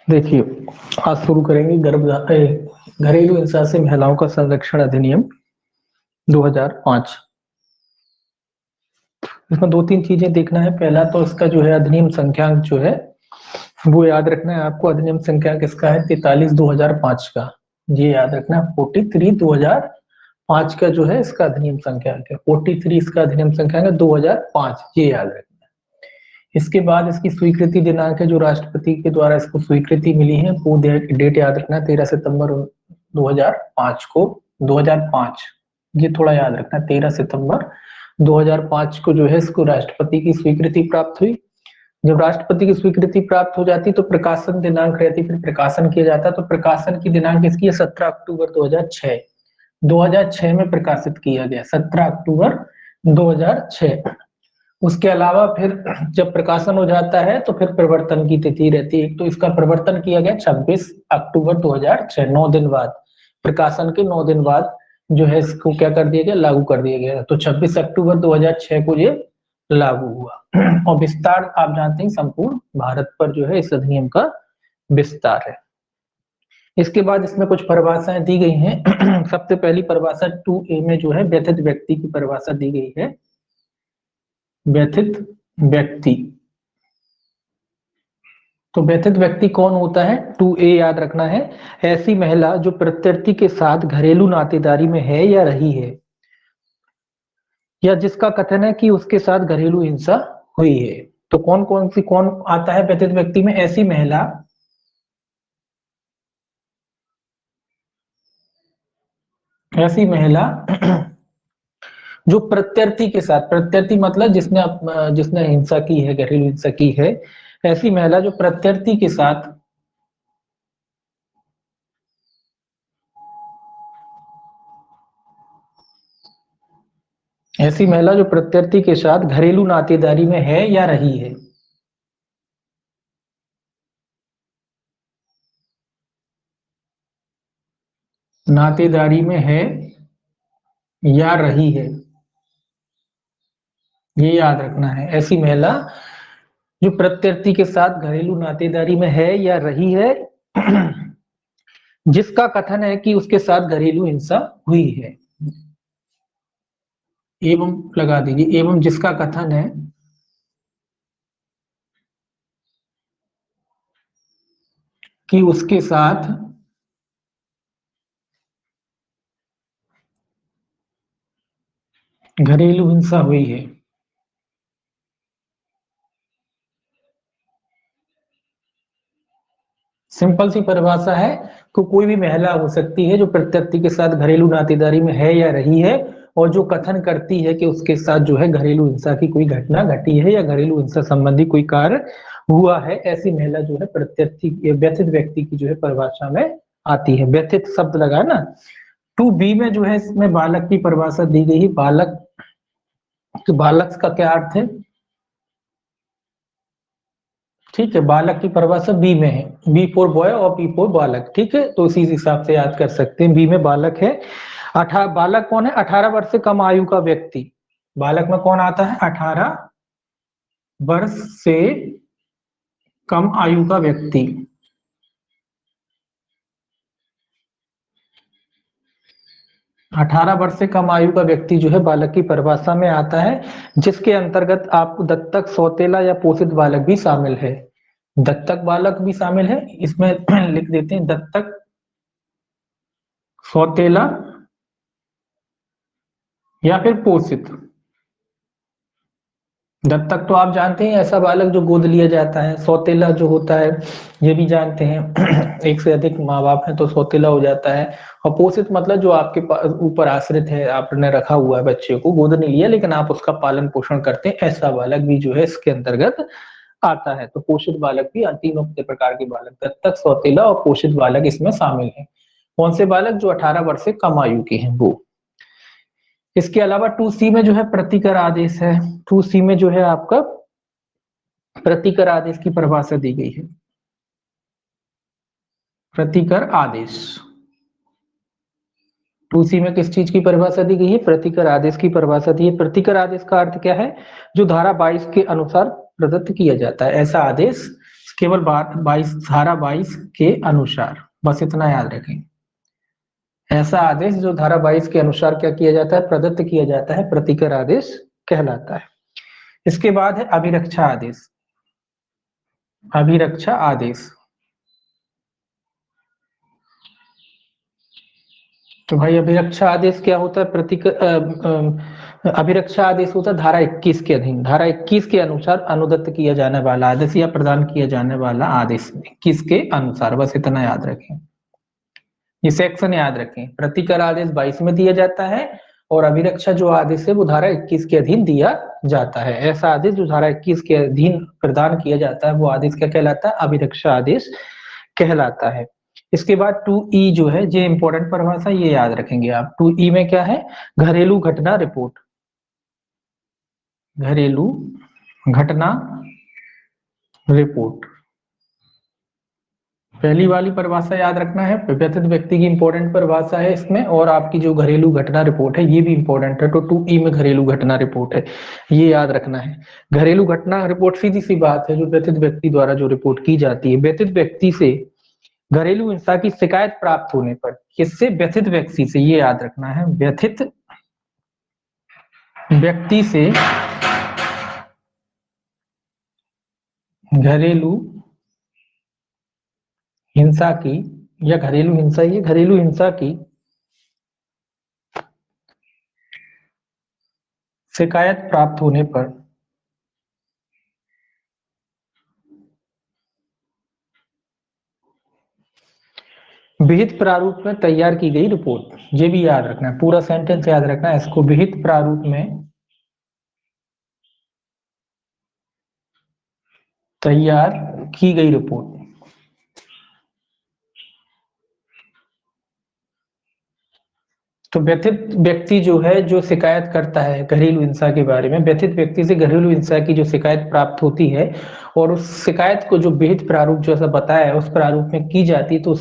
देखिए, आज शुरू करेंगे घरेलू हिंसा से महिलाओं का संरक्षण अधिनियम 2005। इसमें दो तीन चीजें देखना है। पहला तो इसका जो है अधिनियम संख्यांक जो है वो याद रखना है आपको। अधिनियम संख्यांक इसका है 43/2005 का। ये याद रखना है 43/2005 का जो है इसका अधिनियम संख्यांक है। 43 इसका अधिनियम संख्यांक है, 2005 ये याद रखना है। इसके बाद इसकी स्वीकृति दिनांक है, जो राष्ट्रपति के द्वारा इसको स्वीकृति मिली है वो डेट याद रखना, 13 सितंबर 2005 को। 2005 ये थोड़ा याद रखना, 13 सितंबर 2005 को जो है इसको राष्ट्रपति की स्वीकृति प्राप्त हुई। जब राष्ट्रपति की स्वीकृति प्राप्त हो जाती तो प्रकाशन दिनांक रहती, फिर प्रकाशन किया जाता। तो प्रकाशन की दिनांक इसकी है 17 अक्टूबर 2006। 2006 में प्रकाशित किया गया, 17 अक्टूबर 2006। उसके अलावा फिर जब प्रकाशन हो जाता है तो फिर प्रवर्तन की तिथि रहती है। तो इसका प्रवर्तन किया गया 26 अक्टूबर 2006, 9 दिन बाद, प्रकाशन के 9 दिन बाद जो है इसको क्या कर दिया गया, लागू कर दिया गया। तो 26 अक्टूबर 2006 को ये लागू हुआ। और विस्तार आप जानते हैं संपूर्ण भारत पर जो है इस अधिनियम का विस्तार है। इसके बाद इसमें कुछ परिभाषाएं दी गई हैं। सबसे पहली परिभाषा 2A में जो है व्यथित व्यक्ति की परिभाषा दी गई है। व्यथित व्यक्ति, तो व्यथित व्यक्ति कौन होता है? 2A याद रखना है, ऐसी महिला जो प्रत्यर्थी के साथ घरेलू नातेदारी में है या रही है, या जिसका कथन है कि उसके साथ घरेलू हिंसा हुई है। तो कौन आता है व्यथित व्यक्ति में? ऐसी महिला जो प्रत्यर्थी के साथ, प्रत्यर्थी मतलब जिसने हिंसा की है, घरेलू हिंसा की है, ऐसी महिला जो प्रत्यर्थी के साथ घरेलू नातेदारी में है या रही है। नातेदारी में है या रही है, ये याद रखना है। ऐसी महिला जो प्रत्यर्थी के साथ घरेलू नातेदारी में है या रही है, जिसका कथन है कि उसके साथ घरेलू हिंसा हुई है। एवं लगा दीजिए, एवं जिसका कथन है कि उसके साथ घरेलू हिंसा हुई है। सिंपल सी परिभाषा है कि कोई भी महिला हो सकती है जो प्रत्यर्थी के साथ घरेलू नातेदारी में है या रही है, और जो कथन करती है कि उसके साथ जो है घरेलू हिंसा की कोई घटना घटी है या घरेलू हिंसा संबंधी कोई कार्य हुआ है, ऐसी महिला जो है प्रत्यर्थी व्यथित व्यक्ति की जो है परिभाषा में आती है। व्यथित शब्द लगा ना। 2B में जो है इसमें बालक की परिभाषा दी गई है। बालक का क्या अर्थ है? ठीक है, बालक की परिभाषा बी में है, बी फॉर बॉय और बी फॉर बालक। ठीक है, तो इसी हिसाब से याद कर सकते हैं। बी में बालक है। बालक कौन है? 18 वर्ष से कम आयु का व्यक्ति। बालक में कौन आता है? 18 वर्ष से कम आयु का व्यक्ति। अठारह वर्ष से कम आयु का व्यक्ति जो है बालक की परिभाषा में आता है, जिसके अंतर्गत आप दत्तक, सौतेला या पोषित बालक भी शामिल है। दत्तक बालक भी शामिल है इसमें। लिख देते हैं दत्तक, सौतेला या फिर पोषित। दत्तक तो आप जानते हैं, ऐसा बालक जो गोद लिया जाता है। सौतेला जो होता है ये भी जानते हैं, एक से अधिक माँ बाप है तो सौतेला हो जाता है। और पोषित मतलब जो आपके ऊपर आश्रित है, आपने रखा हुआ है, बच्चे को गोद नहीं लिया लेकिन आप उसका पालन पोषण करते हैं, ऐसा बालक भी जो है इसके अंतर्गत आता है। तो पोषित बालक भी, तीनों प्रकार के बालक, दत्तक, सौतेला और पोषित बालक इसमें शामिल है। कौन से बालक? जो 18 वर्ष से कम आयु के हैं वो। इसके अलावा 2C में जो है प्रतिकर आदेश है। 2C में जो है आपका प्रतिकर आदेश की परिभाषा दी गई है। प्रतिकर आदेश 2C में किस चीज की परिभाषा दी गई है? प्रतिकर आदेश की परिभाषा दी है। प्रतिकर आदेश का अर्थ क्या है? जो धारा 22 के अनुसार प्रदत्त किया जाता है, ऐसा आदेश केवल 22 धारा 22 के अनुसार, बस इतना याद रखें। ऐसा आदेश जो धारा 22 के अनुसार क्या किया जाता है, प्रदत्त किया जाता है, प्रतिकर आदेश कहलाता है। इसके बाद है अभिरक्षा आदेश। अभिरक्षा आदेश, तो भाई अभिरक्षा आदेश क्या होता है, अभिरक्षा आदेश होता है धारा 21 के अधीन, धारा 21 के अनुसार अनुदत्त किया जाने वाला आदेश या प्रदान किया जाने वाला आदेश 21 के अनुसार, बस इतना याद रखें। ये सेक्शन याद रखें, प्रतिकर आदेश 22 में दिया जाता है और अभिरक्षा जो आदेश है वो धारा 21 के अधीन दिया जाता है। ऐसा आदेश जो धारा 21 के अधीन प्रदान किया जाता है वो आदेश क्या कहलाता है, अभिरक्षा आदेश कहलाता है। इसके बाद 2E जो है, ये इंपॉर्टेंट परिभाषा, ये याद रखेंगे आप। 2E में क्या है, घरेलू घटना रिपोर्ट। घरेलू घटना रिपोर्ट, पहली वाली परिभाषा याद रखना है, व्यथित व्यक्ति की इंपॉर्टेंट परिभाषा है इसमें, और आपकी जो घरेलू घटना रिपोर्ट है ये भी इंपॉर्टेंट है। तो 2E में घरेलू घटना रिपोर्ट है, ये याद रखना है। घरेलू घटना रिपोर्ट सीधी सी बात है, जो व्यथित व्यक्ति द्वारा जो रिपोर्ट की जाती है। व्यथित व्यक्ति से घरेलू हिंसा की शिकायत प्राप्त होने पर, किससे, व्यथित व्यक्ति से, ये याद रखना है, व्यथित व्यक्ति से घरेलू हिंसा की, या घरेलू हिंसा, ये घरेलू हिंसा की शिकायत प्राप्त होने पर विहित प्रारूप में तैयार की गई रिपोर्ट, ये भी याद रखना है, पूरा सेंटेंस याद रखना है इसको, विहित प्रारूप में तैयार की गई रिपोर्ट। तो व्यथित व्यक्ति जो है, जो शिकायत करता है घरेलू हिंसा के बारे में, व्यथित व्यक्ति से घरेलू हिंसा की जो शिकायत प्राप्त होती है और उस शिकायत को जो विहित प्रारूप जैसा बताया है उस प्रारूप में की जाती है, तो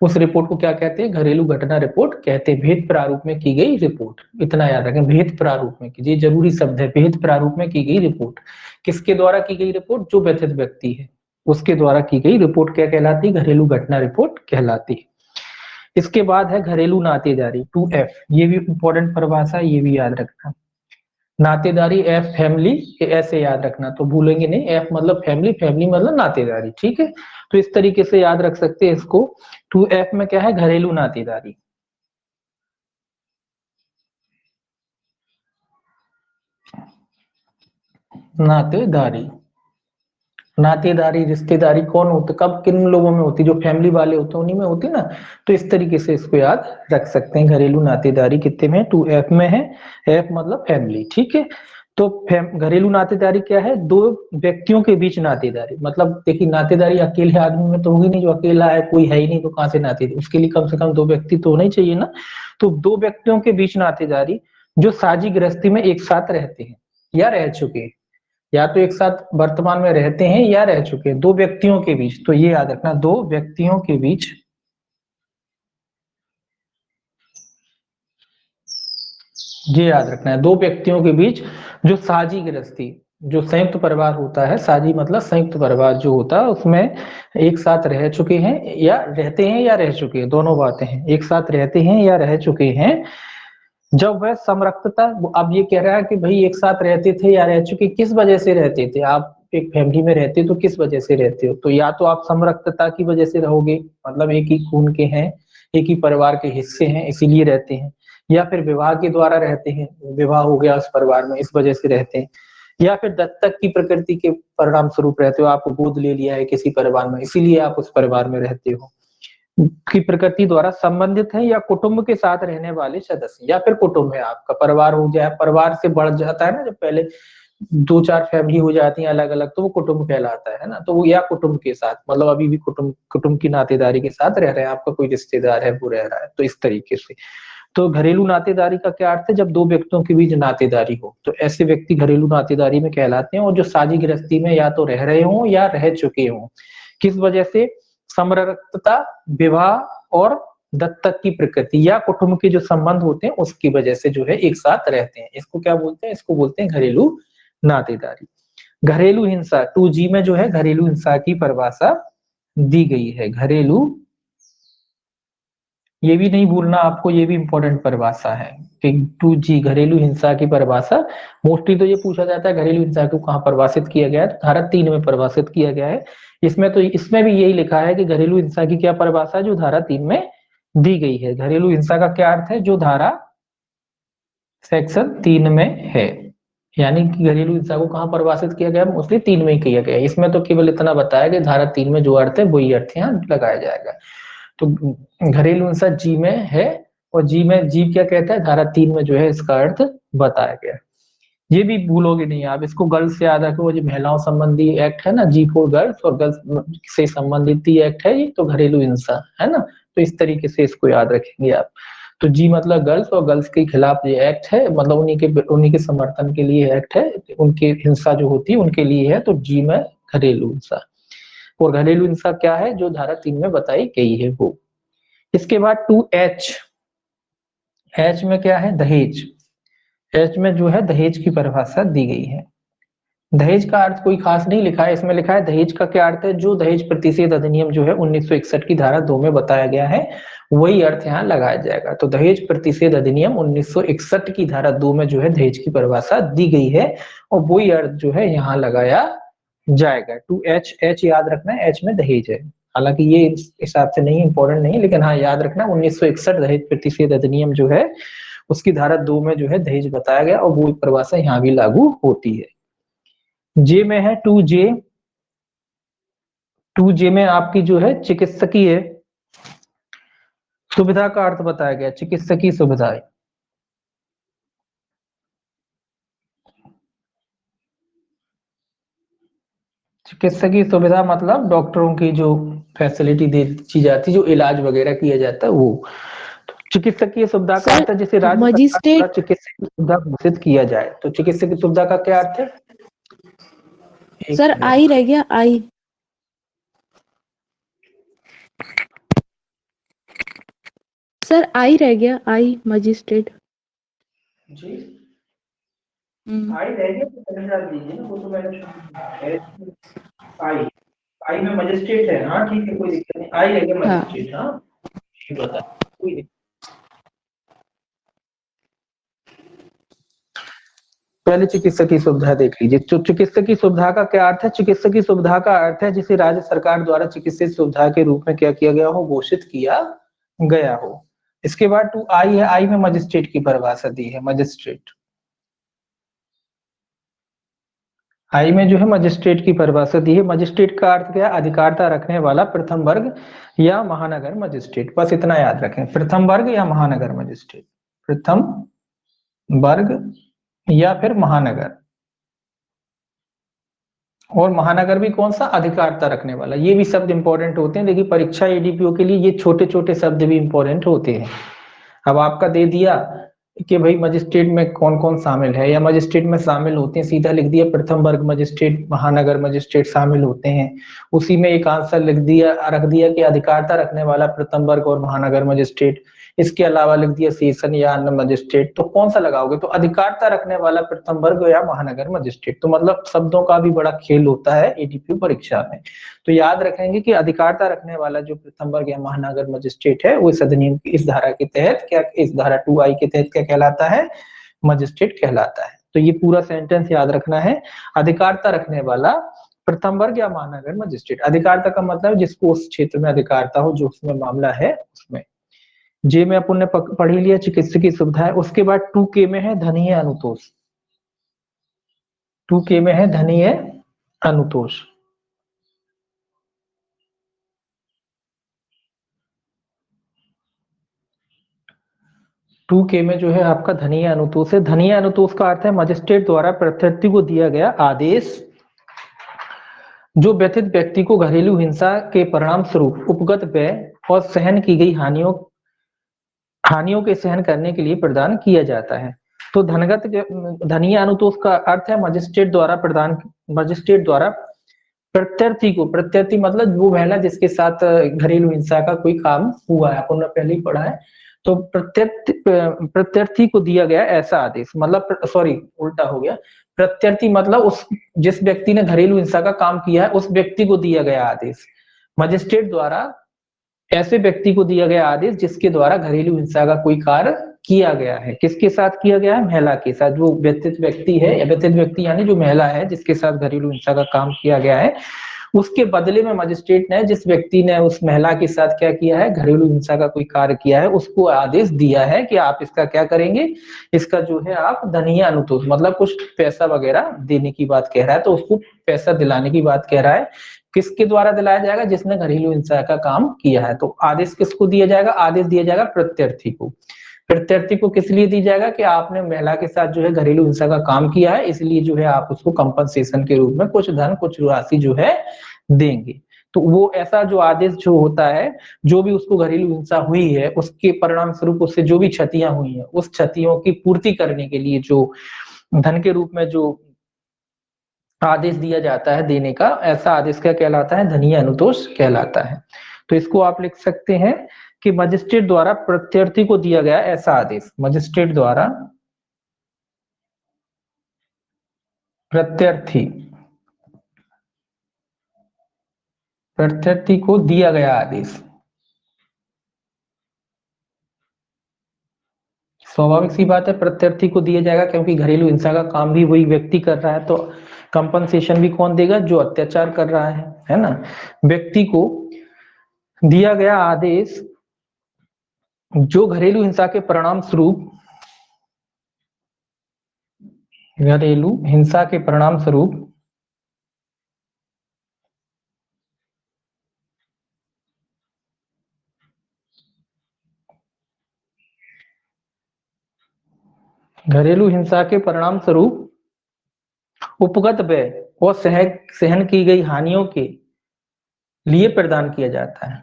उस रिपोर्ट को क्या कहते हैं, घरेलू घटना रिपोर्ट कहते हैं। विहित प्रारूप में की गई रिपोर्ट, इतना याद रखें, विहित प्रारूप में की, ये जरूरी शब्द है, विहित प्रारूप में की गई रिपोर्ट। किसके द्वारा की गई रिपोर्ट, जो व्यथित व्यक्ति है उसके द्वारा की गई रिपोर्ट क्या कहलाती है, घरेलू घटना रिपोर्ट कहलाती है। इसके बाद है घरेलू नातेदारी, 2F, ये भी इंपॉर्टेंट परिभाषा, ये भी याद रखना। नातेदारी, F फैमिली, ऐसे याद रखना, तो भूलेंगे नहीं, F मतलब फैमिली, फैमिली मतलब नातेदारी, ठीक है। तो इस तरीके से याद रख सकते हैं इसको। 2F में क्या है, घरेलू नातेदारी। नातेदारी, नातेदारी रिश्तेदारी कौन होते, कब किन लोगों में होती, जो फैमिली वाले होते हैं उन्हीं में होती ना। तो इस तरीके से इसको याद रख सकते हैं। घरेलू नातेदारी कितने में, 2F में है, F मतलब फैमिली, ठीक है। तो घरेलू नातेदारी क्या है, दो व्यक्तियों के बीच नातेदारी, मतलब देखिए नातेदारी अकेले आदमी में तो होगी नहीं, जो अकेला है कोई है ही नहीं तो कहां से नातेदारी, उसके लिए कम से कम दो व्यक्ति तो होना ही चाहिए ना। तो दो व्यक्तियों के बीच नातेदारी जो साझी गृहस्थी में एक साथ रहते हैं या रह चुके हैं, या तो एक साथ वर्तमान में रहते हैं या रह चुके हैं, दो व्यक्तियों के बीच, तो ये याद रखना, दो व्यक्तियों के बीच, ये याद रखना है, दो व्यक्तियों के बीच जो साझी गृहस्थी, जो संयुक्त परिवार होता है, साझी मतलब संयुक्त परिवार जो होता है, उसमें एक साथ रह चुके हैं या रहते हैं या रह चुके हैं, दोनों बातें हैं, एक साथ रहते हैं या रह चुके हैं। जब वह समरसता, अब ये कह रहा है कि भाई एक साथ रहते थे या रह चुके, किस वजह से रहते थे, आप एक फैमिली में रहते हो तो किस वजह से रहते हो, तो या तो आप समरसता की वजह से रहोगे, मतलब एक ही खून के हैं, एक ही परिवार के हिस्से हैं इसीलिए रहते हैं, या फिर विवाह के द्वारा रहते हैं, विवाह हो गया उस परिवार में इस वजह से रहते हैं, या फिर दत्तक की प्रकृति के परिणाम स्वरूप रहते हो, आपको गोद ले लिया है किसी परिवार में इसीलिए आप उस परिवार में रहते हो, की प्रकृति द्वारा संबंधित है, या कुटुंब के साथ रहने वाले सदस्य, या फिर कुटुंब है आपका, परिवार हो जाए, परिवार से बढ़ जाता है ना, जब पहले दो चार फैमिली हो जाती है अलग अलग तो वो कुटुंब कहलाता है ना, तो वो या कुटुंब के साथ, मतलब अभी भी कुटुंब कुटुंब की नातेदारी के साथ रह रहे हैं, आपका कोई रिश्तेदार है वो रह रहा है, तो इस तरीके से। तो घरेलू नातेदारी का क्या अर्थ है, जब दो व्यक्तियों के बीच नातेदारी हो, तो ऐसे व्यक्ति घरेलू नातेदारी में कहलाते हैं, और जो साझी गृहस्थी में या तो रह रहे हो या रह चुके हो, किस वजह से, समरसता, विवाह और दत्तक की प्रकृति या कुटुंब के जो संबंध होते हैं उसकी वजह से जो है एक साथ रहते हैं, इसको क्या बोलते हैं, इसको बोलते हैं घरेलू नातेदारी। घरेलू हिंसा 2G में जो है घरेलू हिंसा की परिभाषा दी गई है। घरेलू, ये भी नहीं भूलना आपको, ये भी इंपॉर्टेंट परिभाषा है कि 2G घरेलू हिंसा की परिभाषा। मोस्टली तो ये पूछा जाता है घरेलू हिंसा को कहाँ परिभाषित किया गया है, तो धारा 3 में परिभाषित किया गया है। इसमें तो इसमें भी यही लिखा है कि घरेलू हिंसा की क्या परिभाषा है, जो धारा 3 में दी गई है। घरेलू हिंसा का क्या अर्थ है, जो धारा सेक्शन 3 में है, यानी कि घरेलू हिंसा को कहाँ परिभाषित किया गया, मोस्टली 3 में ही किया गया है। इसमें तो केवल इतना बताया कि धारा 3 में जो अर्थ है वही अर्थ यहाँ लगाया जाएगा। तो घरेलू हिंसा जी में है, और जी क्या कहता है, धारा 3 में जो है इसका अर्थ बताया गया। ये भी भूलोगे नहीं आप, इसको गर्ल्स से याद रखो, जो महिलाओं संबंधी एक्ट है ना, जी फॉर गर्ल्स, और गर्ल्स से संबंधित ही एक्ट है ये, तो घरेलू हिंसा है ना, तो इस तरीके से इसको याद रखेंगे आप। तो जी मतलब गर्ल्स, और गर्ल्स के खिलाफ ये एक्ट है, मतलब उन्हीं के समर्थन के लिए एक्ट है, उनकी हिंसा जो होती है उनके लिए है, तो जी में घरेलू हिंसा। और घरेलू हिंसा क्या है, जो धारा 3 में बताई गई है वो। इसके बाद 2H, एच में क्या है, दहेज। एच में जो है दहेज की परिभाषा दी गई है। दहेज का अर्थ कोई खास नहीं लिखा है, इसमें लिखा है दहेज का क्या अर्थ है, जो दहेज प्रतिषेध अधिनियम जो है 1961 की धारा 2 में बताया गया है, वही अर्थ यहाँ लगाया जाएगा। तो दहेज प्रतिषेध अधिनियम 1961 की धारा 2 में जो है दहेज की परिभाषा दी गई है, और वही अर्थ जो है यहाँ लगाया जाएगा। 2H, एच याद रखना है, एच में दहेज है, हालांकि ये इस हिसाब से नहीं, इंपॉर्टेंट नहीं, लेकिन हाँ याद रखना 1961 दहेज प्रतिषेध अधिनियम जो है उसकी धारा 2 में जो है दहेज बताया गया, और वो परिभाषा यहाँ भी लागू होती है। जे में है 2J, 2J में आपकी जो है चिकित्सकीय सुविधा का अर्थ बताया गया, चिकित्सकीय सुविधाएं। चिकित्सकीय सुविधा मतलब डॉक्टरों की जो फैसिलिटी दी जाती है, जो इलाज वगैरह किया जाता है वो। तो चिकित्सकीय सुविधा का अर्थ है जिसे राज्य सरकार द्वारा चिकित्सकीय सुविधा घोषित किया जाए। तो चिकित्सकीय सुविधा का क्या अर्थ है, सर आई रह गया, आई। सर आई रह गया, आई मजिस्ट्रेट जी, आई रह गया तो पहले डाल दीजिए ना, वो तो मैंने आई में मजिस्ट्रेट है, हाँ ठीक है, कोई दिक्कत नहीं, आई रह गया मजिस्ट्रेट। हाँ ठीक, बता, कोई दिक्कत। पहले चिकित्सकीय सुविधा देख लीजिए। तो चिकित्सकीय सुविधा का क्या अर्थ है, चिकित्सकीय सुविधा का अर्थ है जिसे राज्य सरकार द्वारा चिकित्सीय सुविधा के रूप में क्या किया गया हो, घोषित किया गया हो। इसके बाद 2I है, आई में मजिस्ट्रेट की परिभाषा दी है, मजिस्ट्रेट। आई में जो है मजिस्ट्रेट की परिभाषा दी है। मजिस्ट्रेट का अर्थ क्या है, अधिकारता रखने वाला प्रथम वर्ग या महानगर मजिस्ट्रेट, बस इतना याद रखें, प्रथम वर्ग या महानगर मजिस्ट्रेट, प्रथम वर्ग या फिर महानगर। और महानगर भी कौन सा, अधिकारता रखने वाला। ये भी शब्द इंपॉर्टेंट होते हैं, देखिए परीक्षा एडीपीओ के लिए ये छोटे छोटे शब्द भी इंपॉर्टेंट होते हैं। अब आपका दे दिया कि भाई मजिस्ट्रेट में कौन कौन शामिल है, या मजिस्ट्रेट में शामिल होते हैं, सीधा लिख दिया प्रथम वर्ग मजिस्ट्रेट, महानगर मजिस्ट्रेट शामिल होते हैं। उसी में एक आंसर लिख दिया, रख दिया कि अधिकारता रखने वाला प्रथम वर्ग और महानगर मजिस्ट्रेट। इसके अलावा लिख दिया सेशन या अन्य मजिस्ट्रेट, तो कौन सा लगाओगे, तो अधिकारता रखने वाला प्रथम वर्ग या महानगर मजिस्ट्रेट। तो मतलब शब्दों का भी बड़ा खेल होता है एडीपीओ परीक्षा में। तो याद रखेंगे कि अधिकारता रखने वाला जो प्रथम वर्ग या महानगर मजिस्ट्रेट है वो इस अधिनियम की इस धारा के तहत क्या, इस धारा 2I के तहत क्या कहलाता है, मजिस्ट्रेट कहलाता है। तो ये पूरा सेंटेंस याद रखना है, अधिकारता रखने वाला प्रथम वर्ग या महानगर मजिस्ट्रेट। अधिकारता का मतलब जिसको उस क्षेत्र में अधिकारता हो, जो उसमें मामला है उसमें। जे में अपन ने पढ़ ही लिया चिकित्सकीय सुविधा है। उसके बाद 2K में है धनीय अनुतोष। 2K में है धनीय अनुतोष। टू के में जो है आपका धनीय अनुतोष है। धनीय अनुतोष का अर्थ है मजिस्ट्रेट द्वारा प्रत्यर्थी को दिया गया आदेश जो व्यथित व्यक्ति को घरेलू हिंसा के परिणाम स्वरूप उपगत व्यय और सहन की गई हानियों के सहन करने के लिए प्रदान किया जाता है। तो धनीय अनुतोष का अर्थ है मजिस्ट्रेट द्वारा प्रत्यर्थी को, प्रत्यर्थी मतलब वो महिला जिसके साथ घरेलू हिंसा का कोई काम हुआ है, अपन ने पहले ही पढ़ा है। तो प्रत्यर्थी को दिया गया ऐसा आदेश, मतलब सॉरी उल्टा हो गया, प्रत्यर्थी मतलब उस जिस व्यक्ति ने घरेलू हिंसा का काम किया है उस व्यक्ति को दिया गया आदेश। मजिस्ट्रेट द्वारा ऐसे व्यक्ति को दिया गया आदेश जिसके द्वारा घरेलू हिंसा का कोई कार्य किया गया है। किसके साथ किया गया है? महिला के साथ। जो व्यतीत व्यक्ति है, या व्यतीत व्यक्ति यानी जो महिला है जिसके साथ घरेलू हिंसा का काम किया गया है, उसके बदले में मजिस्ट्रेट ने जिस व्यक्ति ने उस महिला के साथ क्या किया है, घरेलू हिंसा का कोई कार्य किया है, उसको आदेश दिया है कि आप इसका क्या करेंगे, इसका जो है आप दंडनीय अनुतोष मतलब कुछ पैसा वगैरह देने की बात कह रहा है, तो उसको पैसा दिलाने की बात कह रहा है। किसके द्वारा दिलाया जाएगा? जिसने घरेलू हिंसा का काम किया है। तो आदेश किसको दिया जाएगा? आदेश दिया जाएगा प्रत्यर्थी को। प्रत्यर्थी को किस लिए दी जाएगा? कि आपने महिला के साथ जो है घरेलू हिंसा का काम किया है, इसलिए जो है आप उसको कंपनसेशन के रूप में कुछ धन, कुछ राशि जो है देंगे। तो वो ऐसा जो आदेश जो होता है, जो भी उसको घरेलू हिंसा हुई है उसके परिणाम स्वरूप उससे जो भी क्षतियां हुई है, उस क्षतियों की पूर्ति करने के लिए जो धन के रूप में जो आदेश दिया जाता है देने का, ऐसा आदेश क्या कहलाता है? दंडनीय अनुतोष कहलाता है। तो इसको आप लिख सकते हैं कि मजिस्ट्रेट द्वारा प्रत्यर्थी को दिया गया ऐसा आदेश। मजिस्ट्रेट द्वारा प्रत्यर्थी को दिया गया आदेश। स्वाभाविक सी बात है, प्रत्यर्थी को दिया जाएगा क्योंकि घरेलू हिंसा का काम भी वही व्यक्ति कर रहा है, तो कंपनसेशन भी कौन देगा? जो अत्याचार कर रहा है ना। व्यक्ति को दिया गया आदेश जो घरेलू हिंसा के परिणाम स्वरूप घरेलू हिंसा के परिणाम स्वरूप घरेलू हिंसा के परिणाम स्वरूप उपगत व्यय और सहन की गई हानियों के लिए प्रदान किया जाता है।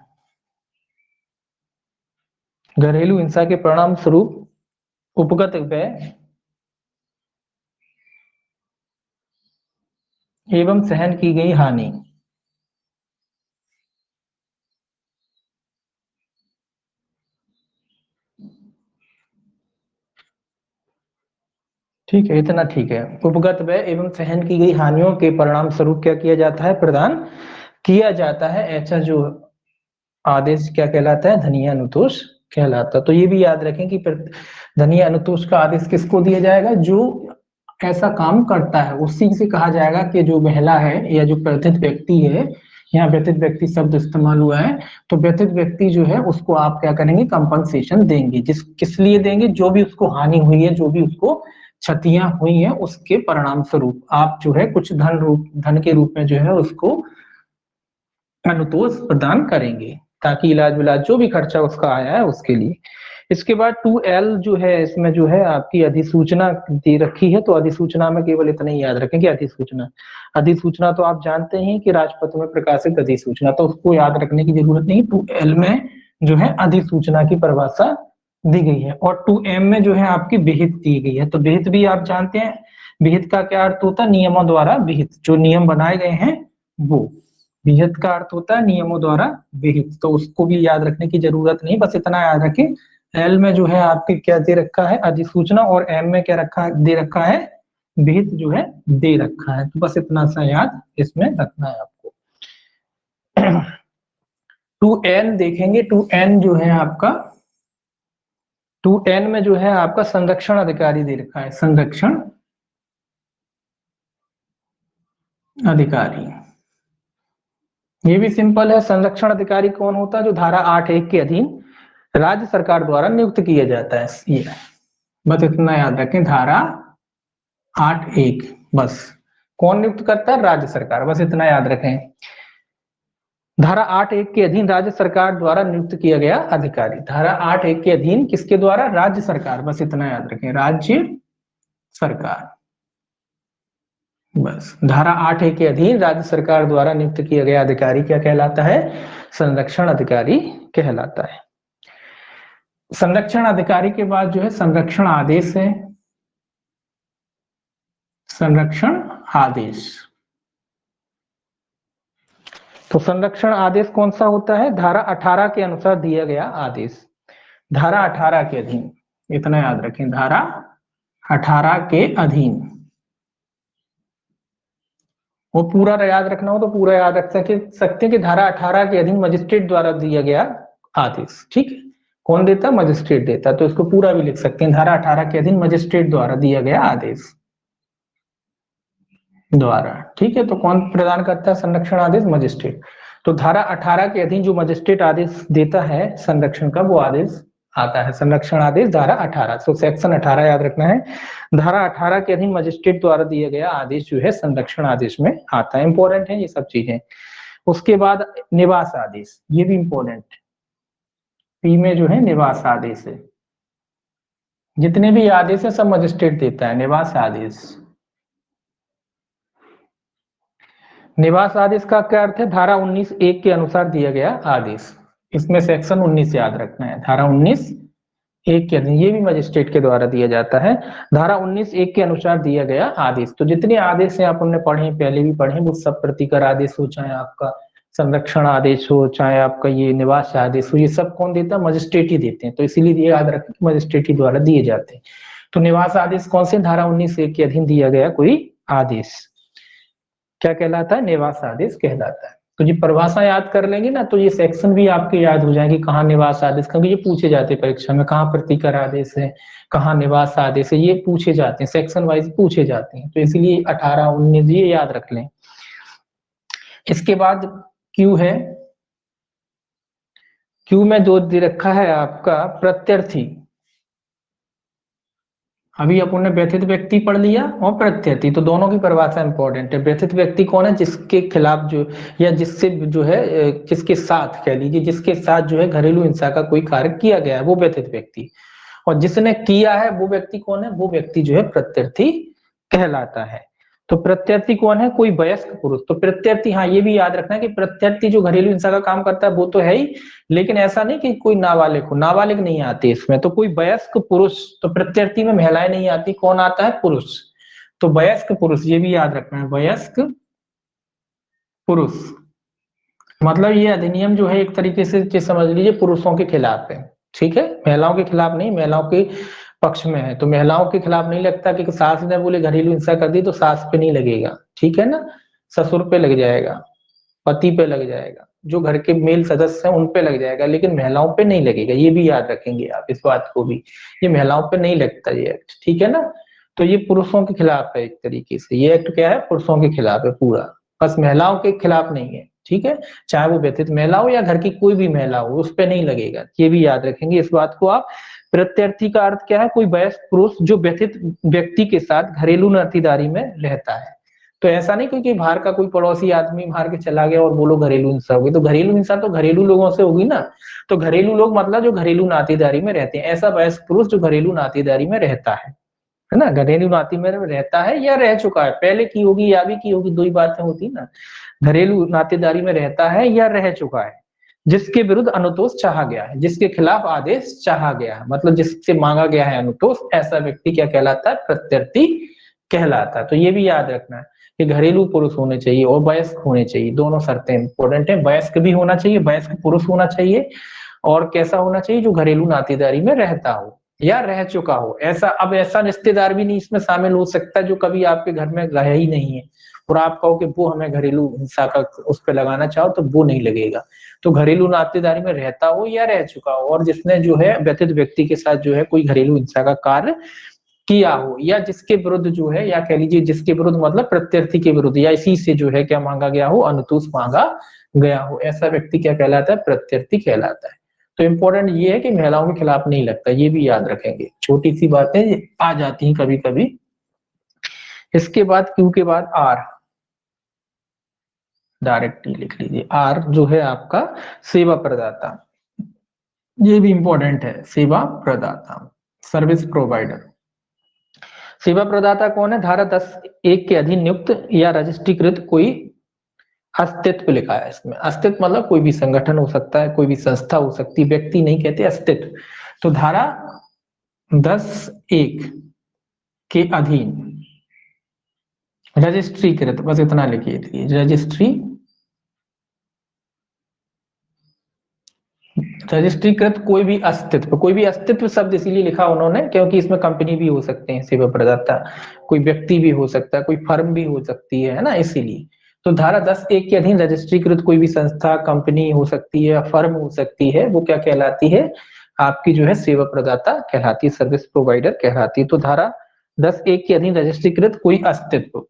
घरेलू हिंसा के परिणाम स्वरूप उपगत व्यय एवं सहन की गई हानि ठीक है, इतना ठीक है। उपगत व्यय एवं सहन की गई हानियों के परिणाम स्वरूप क्या किया जाता है? प्रदान किया जाता है। ऐसा जो आदेश क्या कहलाता है? दंडनीय अनुतोष कहलाता है। तो ये भी याद रखें कि दंडनीय अनुतोष का आदेश किसको दिया जाएगा? जो ऐसा काम करता है उसी से कहा जाएगा कि जो महिला है या जो व्यथित व्यक्ति है, यहाँ व्यथित व्यक्ति शब्द इस्तेमाल हुआ है, तो व्यथित व्यक्ति जो है उसको आप क्या करेंगे? कंपनसेशन देंगे। किस लिए देंगे? जो भी उसको हानि हुई है, जो भी उसको क्षतियां हुई हैं, उसके परिणाम स्वरूप आप जो है कुछ धन के रूप में जो है उसको अनुतोष प्रदान करेंगे, ताकि इलाज विलाज जो भी खर्चा उसका आया है उसके लिए। इसके बाद 2L जो है, इसमें जो है आपकी अधिसूचना दे रखी है। तो अधिसूचना में केवल इतना ही याद रखें कि अधिसूचना तो आप जानते हैं कि राजपत्र में प्रकाशित अधिसूचना, तो उसको याद रखने की जरूरत नहीं। 2L में जो है अधिसूचना की परिभाषा दी गई है। और 2M में जो है आपकी विहित दी गई है। तो विहित भी आप जानते हैं, विहित का क्या अर्थ होता है? नियमों द्वारा विहित, जो नियम बनाए गए हैं वो। विहित का अर्थ होता है नियमों द्वारा विहित, तो उसको भी याद रखने की जरूरत नहीं, बस इतना याद रखें। एल में जो है आपके क्या दे रखा है? अधिसूचना, और एम में क्या दे रखा है? विहित जो है दे रखा है। तो बस इतना सा याद इसमें रखना है आपको। 2N देखेंगे। 2N जो है आपका, 2N में जो है आपका संरक्षण अधिकारी दे रखा है। संरक्षण अधिकारी, ये भी सिंपल है। संरक्षण अधिकारी कौन होता है? जो धारा 8(1) के अधीन राज्य सरकार द्वारा नियुक्त किया जाता है। ये बस इतना याद रखें, धारा 8(1), बस कौन नियुक्त करता है? राज्य सरकार, बस इतना याद रखें। धारा 8(1) के अधीन राज्य सरकार द्वारा नियुक्त किया गया अधिकारी। धारा 8(1) के अधीन किसके द्वारा? राज्य सरकार, बस इतना याद रखें, राज्य सरकार। बस धारा 8(1) के अधीन राज्य सरकार द्वारा नियुक्त किया गया अधिकारी क्या कहलाता है? संरक्षण अधिकारी कहलाता है। संरक्षण अधिकारी के बाद जो है संरक्षण आदेश है। संरक्षण आदेश, तो संरक्षण आदेश कौन सा होता है? धारा 18 के अनुसार दिया गया आदेश। धारा 18 के अधीन, इतना याद रखें, धारा 18 के अधीन वो पूरा याद रखना हो तो पूरा याद रख सकते हैं कि धारा 18 के अधीन मजिस्ट्रेट द्वारा दिया गया आदेश। ठीक है, कौन देता? मजिस्ट्रेट देता। तो इसको पूरा भी लिख सकते हैं, धारा 18 के अधीन मजिस्ट्रेट द्वारा दिया गया आदेश द्वारा। ठीक है, तो कौन प्रदान करता है संरक्षण आदेश? मजिस्ट्रेट। तो धारा 18 के अधीन जो मजिस्ट्रेट आदेश देता है संरक्षण का, वो आदेश आता है संरक्षण आदेश धारा 18। तो सेक्शन 18 याद रखना है। धारा 18 के अधीन मजिस्ट्रेट द्वारा दिया गया आदेश जो है संरक्षण आदेश में आता है। इंपॉर्टेंट है ये सब चीजें। उसके बाद निवास आदेश, ये भी इंपॉर्टेंट, पी में जो है निवास आदेश है। जितने भी आदेश है सब मजिस्ट्रेट देता है। निवास आदेश, निवास आदेश का क्या अर्थ है? धारा 19(1) के अनुसार दिया गया आदेश। इसमें सेक्शन 19 याद रखना है, धारा 19(1) के अधीन, ये भी मजिस्ट्रेट के द्वारा दिया जाता है। धारा 19(1) के अनुसार दिया गया आदेश। तो जितने आदेश हैं आपने पढ़े, पहले भी पढ़े, वो सब प्रतिकर आदेश हो, चाहे आपका संरक्षण आदेश हो, चाहे आपका ये निवास आदेश हो, ये सब कौन देता है? मजिस्ट्रेट ही देते हैं। तो इसीलिए ये याद रखें मजिस्ट्रेट ही द्वारा दिए जाते हैं। तो निवास आदेश कौन से? धारा 19(1) के अधीन दिया गया कोई आदेश क्या कहलाता है? निवास आदेश कहलाता है। तो ये परिभाषा याद कर लेंगे ना, तो ये सेक्शन भी आपके याद हो जाएंगे, कहाँ निवास आदेश, क्योंकि ये पूछे जाते हैं परीक्षा में, कहाँ प्रतिकर आदेश है, कहाँ निवास आदेश है, ये पूछे जाते हैं, सेक्शन वाइज पूछे जाते हैं। तो इसलिए 18, 19 ये याद रख लें। इसके बाद क्यू है, क्यू में जो दे रखा है आपका प्रत्यर्थी। अभी अपन ने व्यथित व्यक्ति पढ़ लिया और प्रत्यर्थी, तो दोनों की परिभाषा इंपॉर्टेंट है। व्यथित व्यक्ति कौन है? जिसके खिलाफ जो, या जिससे जो है, जिसके साथ कह लीजिए, जिसके साथ जो है घरेलू हिंसा का कोई कार्य किया गया है, वो व्यथित व्यक्ति। और जिसने किया है वो व्यक्ति कौन है? वो व्यक्ति जो है प्रत्यर्थी कहलाता है। तो प्रत्यर्थी कौन है? कोई वयस्क पुरुष। तो प्रत्यर्थी, हाँ ये भी याद रखना है कि प्रत्यर्थी जो घरेलू हिंसा का काम करता है वो तो है ही, लेकिन ऐसा नहीं कि कोई नाबालिग हो, नाबालिग नहीं आती इसमें। तो कोई वयस्क पुरुष, तो प्रत्यर्थी में महिलाएं नहीं आती, कौन आता है? पुरुष। तो वयस्क पुरुष, ये भी याद रखना है, वयस्क पुरुष। मतलब ये अधिनियम जो है एक तरीके से समझ लीजिए पुरुषों के खिलाफ है। ठीक है, महिलाओं के खिलाफ नहीं, महिलाओं के पक्ष में है। तो महिलाओं के खिलाफ नहीं लगता कि सास ने बोले घरेलू हिंसा कर दी तो सास पे नहीं लगेगा, ठीक है ना, ससुर पे लग जाएगा, पति पे लग जाएगा, जो घर के मेल सदस्य हैं उन पे लग जाएगा, लेकिन महिलाओं पे नहीं लगेगा। ये भी याद रखेंगे आप इस बात को भी, ये महिलाओं पे नहीं लगता ये एक्ट, ठीक है ना। तो ये पुरुषों के खिलाफ है एक तरीके से, ये एक्ट क्या है? पुरुषों के खिलाफ है पूरा, बस महिलाओं के खिलाफ नहीं है। ठीक है, चाहे वो व्यथित महिला हो या घर की कोई भी महिला हो, उस पे नहीं लगेगा। ये भी याद रखेंगे इस बात को आप। प्रत्यर्थी का अर्थ क्या है? कोई वयस्क पुरुष जो व्यथित व्यक्ति के साथ घरेलू नातेदारी में रहता है। तो ऐसा नहीं क्योंकि बाहर का कोई पड़ोसी आदमी मार के चला गया और बोलो घरेलू हिंसा होगी, तो घरेलू हिंसा तो घरेलू लोगों से होगी ना। तो घरेलू लोग मतलब जो घरेलू नातेदारी में रहते हैं, ऐसा वयस्क पुरुष जो घरेलू नातेदारी में रहता है ना, घरेलू नाती में रहता है या रह चुका है, पहले की होगी या भी की होगी, दो ही बातें होती ना। घरेलू नातेदारी में रहता है या रह चुका है, जिसके विरुद्ध अनुतोष चाहा गया है, जिसके खिलाफ आदेश चाहा गया है, मतलब जिससे मांगा गया है अनुतोष, ऐसा व्यक्ति क्या कहलाता है? प्रत्यर्थी कहलाता है। तो ये भी याद रखना है कि घरेलू पुरुष होने चाहिए और वयस्क होने चाहिए, दोनों शर्तें इंपॉर्टेंट है। वयस्क भी होना चाहिए, वयस्क पुरुष होना चाहिए, और कैसा होना चाहिए? जो घरेलू नातेदारी में रहता हो या रह चुका हो। ऐसा, अब ऐसा रिश्तेदार भी नहीं इसमें शामिल हो सकता जो कभी आपके घर में रहा ही नहीं है और आप कहो कि वो हमें घरेलू हिंसा का उस पर लगाना चाहो, तो वो नहीं लगेगा। तो घरेलू नातेदारी में रहता हो या रह चुका हो, और जिसने जो है व्यथित व्यक्ति के साथ जो है कोई घरेलू हिंसा का कार्य किया हो, या जिसके विरुद्ध जो है, या कह लीजिए जिसके विरुद्ध मतलब प्रत्यर्थी के विरुद्ध, या इसी से जो है क्या मांगा गया हो? अनुतोष मांगा गया हो, ऐसा व्यक्ति क्या कहलाता है? प्रत्यर्थी कहलाता है। तो इंपॉर्टेंट ये है कि महिलाओं के खिलाफ नहीं लगता, ये भी याद रखेंगे। छोटी सी बातें आ जाती हैं कभी कभी। इसके बाद क्यू के बाद आर, डायरेक्टली लिख लीजिए। आर जो है आपका सेवा प्रदाता, ये भी इंपॉर्टेंट है। सेवा प्रदाता, सर्विस प्रोवाइडर। सेवा प्रदाता कौन है? धारा 10(1) के अधीन नियुक्त या रजिस्ट्रीकृत कोई अस्तित्व लिखा है इसमें। अस्तित्व मतलब कोई भी संगठन हो सकता है, कोई भी संस्था हो सकती है, व्यक्ति नहीं कहते, अस्तित्व। तो धारा 10(1) के अधीन रजिस्ट्रीकृत, बस इतना लिखिए, रजिस्ट्रीकृत कोई भी अस्तित्व। कोई भी अस्तित्व शब्द इसीलिए लिखा उन्होंने क्योंकि इसमें कंपनी भी हो सकते हैं सेवा प्रदाता, कोई व्यक्ति भी हो सकता है, कोई फर्म भी हो सकती है ना, इसीलिए। तो धारा 10(1) के अधीन रजिस्ट्रीकृत कोई भी संस्था, कंपनी हो सकती है, फर्म हो सकती है, वो क्या कहलाती है, आपकी जो है सेवा प्रदाता कहलाती है, सर्विस प्रोवाइडर कहलाती है। तो धारा 10(1) के अधीन रजिस्ट्रीकृत कोई अस्तित्व,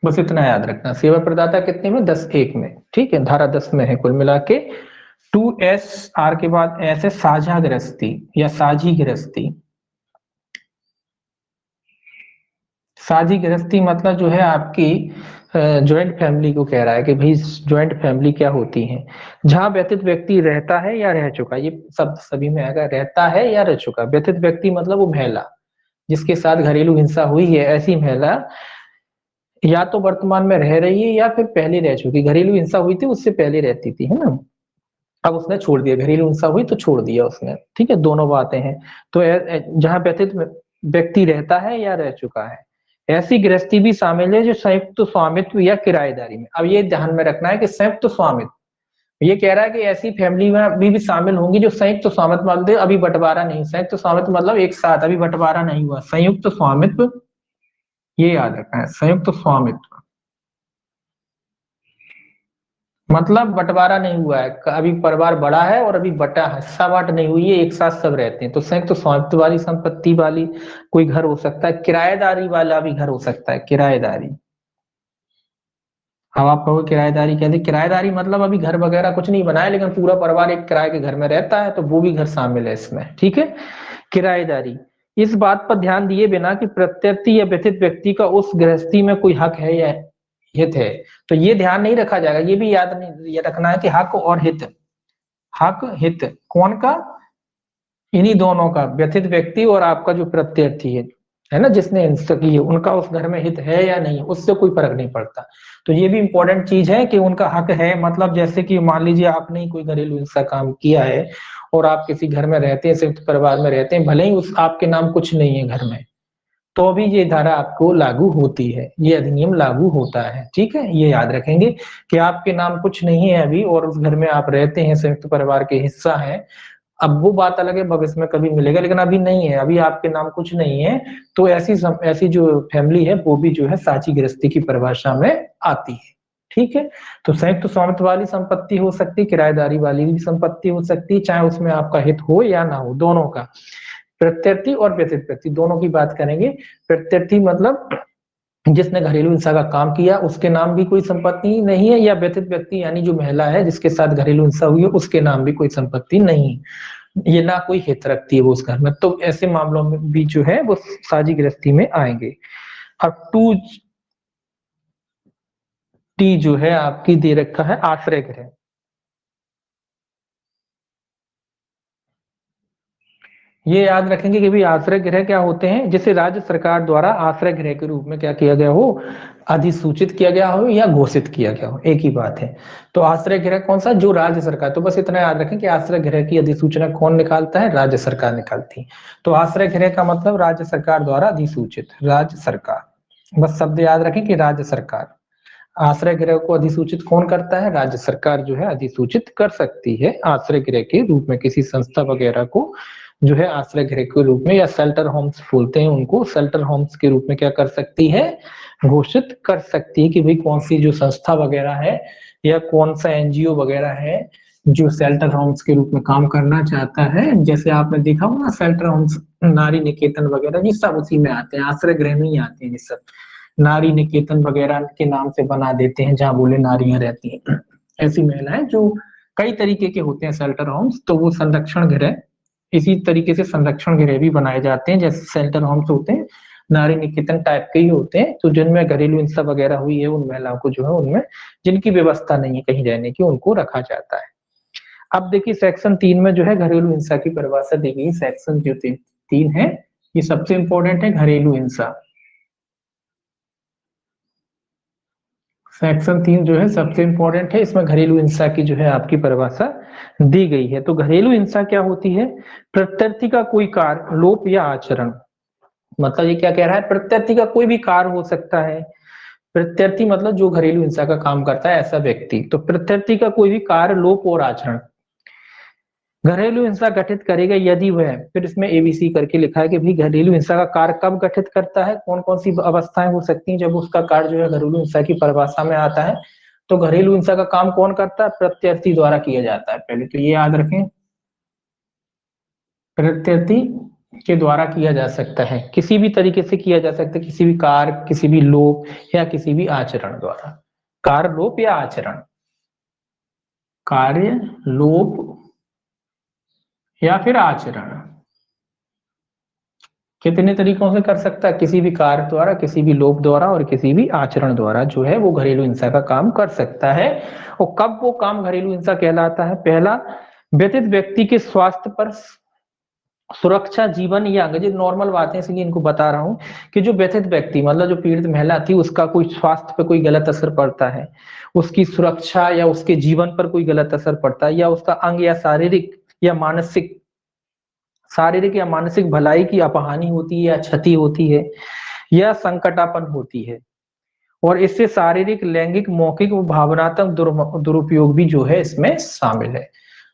बस इतना याद रखना। सेवा प्रदाता कितने में, 10(1) में, ठीक है, धारा 10 में है कुल मिला के। 2SR के बाद ऐसे साझा गृहस्थी या साझी गृहस्थी। साझी गृहस्थी मतलब जो है आपकी ज्वाइंट फैमिली को कह रहा है कि भाई ज्वाइंट फैमिली क्या होती है, जहां व्यतीत व्यक्ति रहता है या रह चुका, ये सब सभी में आएगा, रहता है या रह चुका। व्यतीत व्यक्ति मतलब वो महिला जिसके साथ घरेलू हिंसा हुई है, ऐसी महिला या तो वर्तमान में रह रही है या फिर पहले रह चुकी, घरेलू हिंसा हुई थी उससे पहले रहती थी, है ना, अब उसने छोड़ दिया, घरेलू हिंसा हुई तो छोड़ दिया उसने, ठीक है, दोनों बातें हैं। तो जहां व्यतीत व्यक्ति रहता है या रह चुका है, ऐसी गृहस्थी भी शामिल है जो संयुक्त स्वामित्व या किराएदारी में। अब ये ध्यान में रखना है कि संयुक्त स्वामित्व, ये कह रहा है कि ऐसी फैमिली में भी शामिल होंगी जो संयुक्त स्वामित्व, मतलब अभी बंटवारा नहीं, संयुक्त स्वामित्व मतलब एक साथ, अभी बंटवारा नहीं हुआ, संयुक्त स्वामित्व, ये याद रखना है, संयुक्त स्वामित्व मतलब बंटवारा नहीं हुआ है, अभी परिवार बड़ा है और अभी बटा हिस्सा बांट नहीं हुई है, एक साथ सब रहते हैं। तो संयुक्त स्वामित्व वाली संपत्ति वाली कोई घर हो सकता है, किराएदारी वाला भी घर हो सकता है, किराएदारी। अब आप कहोगे किराएदारी कहते, किराएदारी मतलब अभी घर वगैरह कुछ नहीं बनाया लेकिन पूरा परिवार एक किराए के घर में रहता है, तो वो भी घर शामिल है इसमें, ठीक है, किराएदारी। इस बात पर ध्यान दिए बिना कि प्रत्यर्थी या व्यथित व्यक्ति का उस गृहस्थी में कोई हक है या हित है, तो ये ध्यान नहीं रखा जाएगा, ये भी याद नहीं, ये रखना है कि हक और हित, हक हित कौन का, इन्हीं दोनों का, व्यथित व्यक्ति और आपका जो प्रत्यर्थी है ना, जिसने हिंसा की है, उनका उस घर में हित है या नहीं, उससे कोई फर्क नहीं पड़ता। तो ये भी इंपॉर्टेंट चीज है कि उनका हक है, मतलब जैसे कि मान लीजिए आपने ही कोई घरेलू हिंसा काम किया है और आप किसी घर में रहते हैं, संयुक्त परिवार में रहते हैं, भले ही उस आपके नाम कुछ नहीं है घर में, तो भी ये धारा आपको लागू होती है, ये अधिनियम लागू होता है, ठीक है, ये याद रखेंगे कि आपके नाम कुछ नहीं है अभी और उस घर में आप रहते हैं, संयुक्त परिवार के हिस्सा है। अब वो बात अलग है, भविष्य में कभी मिलेगा, लेकिन अभी नहीं है, अभी आपके नाम कुछ नहीं है, तो ऐसी जो फैमिली है वो भी जो है साझी गृहस्थी की परिभाषा में आती है, ठीक है। तो संयुक्त स्वामित्व वाली संपत्ति हो सकती है, किराएदारी वाली भी संपत्ति हो सकती है, चाहे उसमें आपका हित हो या ना हो, दोनों का, प्रत्यर्थी और व्यथित व्यक्ति दोनों की बात करेंगे। प्रत्यर्थी मतलब जिसने घरेलू हिंसा का काम किया उसके नाम भी कोई संपत्ति नहीं है, या व्यथित व्यक्ति यानी जो महिला है जिसके साथ घरेलू हिंसा हुई है उसके नाम भी कोई संपत्ति नहीं, ये ना कोई हित रखती है वो उस घर में, तो ऐसे मामलों में भी जो है वो साझी गृहस्थी में आएंगे। अब 2T जो है आपकी दे रखा है आश्रय गृह। ये याद रखेंगे कि भी आश्रय गृह क्या होते हैं, जिसे राज्य सरकार द्वारा आश्रय गृह के रूप में क्या किया गया हो, अधिसूचित किया गया हो या घोषित किया गया हो, एक ही बात है। तो आश्रय गृह कौन सा, जो राज्य सरकार, तो बस इतना याद रखें कि आश्रय गृह की अधिसूचना कौन निकालता है, राज्य सरकार निकालती है। तो आश्रय गृह का मतलब राज्य सरकार द्वारा अधिसूचित, राज्य सरकार, बस शब्द याद रखें कि राज्य सरकार। आश्रय गृह को अधिसूचित कौन करता है, राज्य सरकार जो है अधिसूचित कर सकती है आश्रय गृह के रूप में किसी संस्था वगैरह को, जो है आश्रय गृह के रूप में, या शेल्टर होम्स बोलते हैं उनको, शेल्टर होम्स के रूप में क्या कर सकती है, घोषित कर सकती है कि भाई कौन सी जो संस्था वगैरह है या कौन सा एनजीओ वगैरह है जो शेल्टर होम्स के रूप में काम करना चाहता है। जैसे आपने देखा होगा ना शेल्टर होम्स, नारी निकेतन वगैरह, ये सब उसी में आते हैं, आश्रय गृह में ही आते हैं ये सब। नारी निकेतन वगैरह के नाम से बना देते हैं जहां बोले नारियां रहती हैं, ऐसी महिलाएं जो कई तरीके के होते हैं शेल्टर होम्स, तो वो संरक्षण गृह, इसी तरीके से संरक्षण गृह भी बनाए जाते हैं, जैसे शेल्टर होम्स होते हैं नारी निकेतन टाइप के ही होते हैं, तो जिनमें घरेलू हिंसा वगैरह हुई है उन महिलाओं को जो है उनमें जिनकी व्यवस्था नहीं है कहीं रहने की, उनको रखा जाता है। अब देखिए सेक्शन 3 में जो है घरेलू हिंसा की परिभाषा दी गई, सेक्शन जो 3 है ये सबसे इंपॉर्टेंट है, घरेलू हिंसा। सेक्शन 3 जो है सबसे इंपॉर्टेंट है, इसमें घरेलू हिंसा की जो है आपकी परिभाषा दी गई है। तो घरेलू हिंसा क्या होती है, प्रत्यर्थी का कोई कार्य, लोप या आचरण, मतलब ये क्या कह रहा है, प्रत्यर्थी का कोई भी कार्य हो सकता है, प्रत्यर्थी मतलब जो घरेलू हिंसा का काम करता है ऐसा व्यक्ति, तो प्रत्यर्थी का कोई भी कार्य, लोप और आचरण, घरेलू हिंसा गठित करेगा यदि वह, फिर इसमें एबीसी करके लिखा है कि भाई घरेलू हिंसा का कार्य कब गठित करता है, कौन कौन सी अवस्थाएं हो सकती हैं जब उसका कार्य जो है घरेलू हिंसा की परिभाषा में आता है। तो घरेलू हिंसा का काम कौन करता है, प्रत्यर्थी द्वारा किया जाता है। पहले तो ये याद रखें, प्रत्यर्थी के द्वारा किया जा सकता है, किसी भी तरीके से किया जा सकता है, किसी भी कार्य, किसी भी लोप या किसी भी आचरण द्वारा। कार्य, लोप या आचरण, कार्य, लोप या फिर आचरण, कितने तरीकों से कर सकता है, किसी भी कार्य द्वारा, किसी भी लोप द्वारा और किसी भी आचरण द्वारा जो है वो घरेलू हिंसा का काम कर सकता है। और कब वो काम घरेलू हिंसा कहलाता है, पहला, व्यतीत व्यक्ति के स्वास्थ्य पर, सुरक्षा, जीवन या अंग, जो नॉर्मल बातें इसलिए इनको बता रहा हूं कि जो व्यथित व्यक्ति मतलब जो पीड़ित महिला थी उसका कोई स्वास्थ्य पर कोई गलत असर पड़ता है, उसकी सुरक्षा या उसके जीवन पर कोई गलत असर पड़ता है, या उसका अंग या शारीरिक या मानसिक भलाई की अपहानि होती है या क्षति होती है या संकटापन होती है, और इससे शारीरिक, लैंगिक, मौखिक और भावनात्मक दुरुपयोग भी जो है इसमें शामिल है।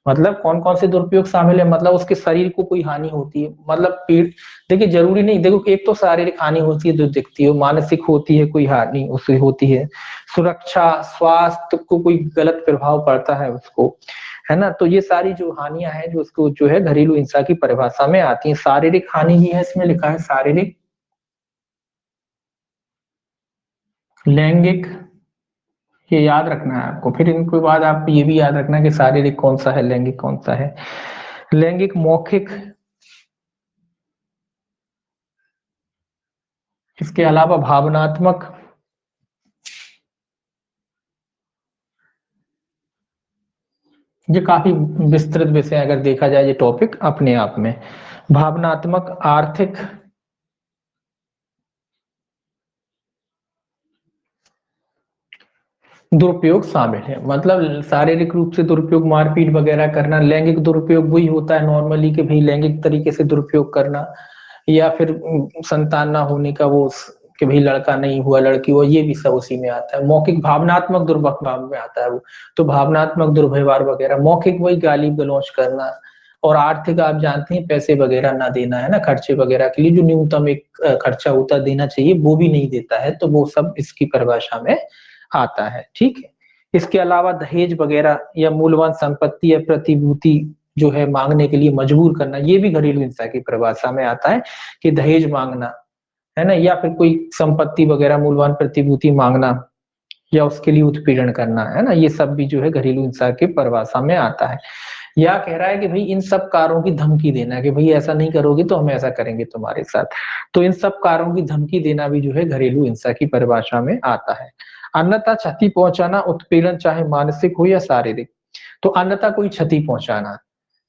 मतलब कौन कौन से दुरुपयोग शामिल है, मतलब उसके शरीर को कोई हानि होती है, मतलब पीड़, देखिए जरूरी नहीं, देखो एक तो शारीरिक हानि होती है जो दिखती है, मानसिक होती है कोई हानि उससे होती है, सुरक्षा, स्वास्थ्य को कोई गलत प्रभाव पड़ता है उसको, है ना। तो ये सारी जो हानियां हैं जो उसको जो है घरेलू हिंसा की परिभाषा में आती है। शारीरिक हानि भी है इसमें लिखा है, शारीरिक, लैंगिक, ये याद रखना है आपको। फिर इनके बाद आप ये भी याद रखना कि शारीरिक कौन सा है, लैंगिक कौन सा है, लैंगिक, मौखिक, इसके अलावा भावनात्मक, ये काफी विस्तृत विषय अगर देखा जाए ये टॉपिक अपने आप में। भावनात्मक, आर्थिक, दुरुपयोग शामिल है। मतलब शारीरिक रूप से दुरुपयोग, मारपीट वगैरह करना। लैंगिक दुरुपयोग वही होता है नॉर्मली कि भाई लैंगिक तरीके से दुरुपयोग करना, या फिर संतान ना होने का वो कि भाई लड़का नहीं हुआ लड़की हुआ, ये भी सब उसी में आता है। मौखिक, भावनात्मक दुर्व्यवहार में आता है वो, तो भावनात्मक दुर्व्यवहार वगैरह। मौखिक वही गाली गलौज करना, और आर्थिक आप जानते हैं पैसे वगैरह ना देना, है ना, खर्चे वगैरह के लिए जो न्यूनतम एक खर्चा होता देना चाहिए वो भी नहीं देता है, तो वो सब इसकी परिभाषा में आता है। ठीक है, इसके अलावा दहेज वगैरह या मूल्यवान संपत्ति या प्रतिभूति जो है मांगने के लिए मजबूर करना, ये भी घरेलू हिंसा की परिभाषा में आता है कि दहेज मांगना, है ना, या फिर कोई संपत्ति वगैरह मूल्यवान प्रतिभूति मांगना या उसके लिए उत्पीड़न करना, है ना, ये सब भी जो है घरेलू हिंसा की परिभाषा में आता है। या कह रहा है कि भाई इन सब कार्यों की धमकी देना कि भाई ऐसा नहीं करोगे तो हम ऐसा करेंगे तुम्हारे साथ, तो इन सब कार्यों की धमकी देना भी जो है घरेलू हिंसा की परिभाषा में आता है। अन्यथा क्षति पहुंचाना, उत्पीड़न, चाहे मानसिक हो या शारीरिक। तो अन्यथा कोई क्षति पहुंचाना,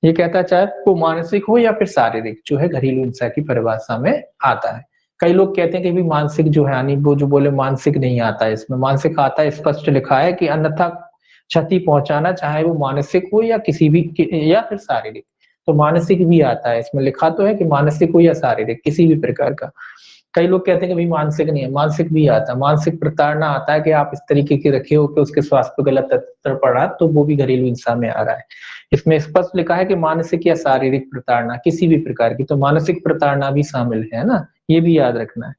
ये कहता है चाहे वो मानसिक हो या फिर शारीरिक, जो है घरेलू हिंसा की परिभाषा में आता है। कई लोग कहते हैं कि भी मानसिक जो है यानी वो जो बोले मानसिक नहीं आता है इसमें, मानसिक आता है, स्पष्ट लिखा है कि अन्यथा क्षति पहुंचाना, चाहे वो मानसिक हो या किसी भी या फिर शारीरिक। तो मानसिक भी आता है इसमें, लिखा तो है कि मानसिक हो या शारीरिक किसी भी प्रकार का। कई लोग कहते हैं कि भाई मानसिक नहीं है, मानसिक भी आता है। मानसिक प्रताड़ना आता है कि आप इस तरीके के रखे हो कि उसके स्वास्थ्य पर गलत असर पड़ रहा है, तो वो भी घरेलू हिंसा में आ रहा है। इसमें स्पष्ट लिखा है कि मानसिक या शारीरिक प्रताड़ना किसी भी प्रकार की, तो मानसिक प्रताड़ना भी शामिल है ना, ये भी याद रखना है।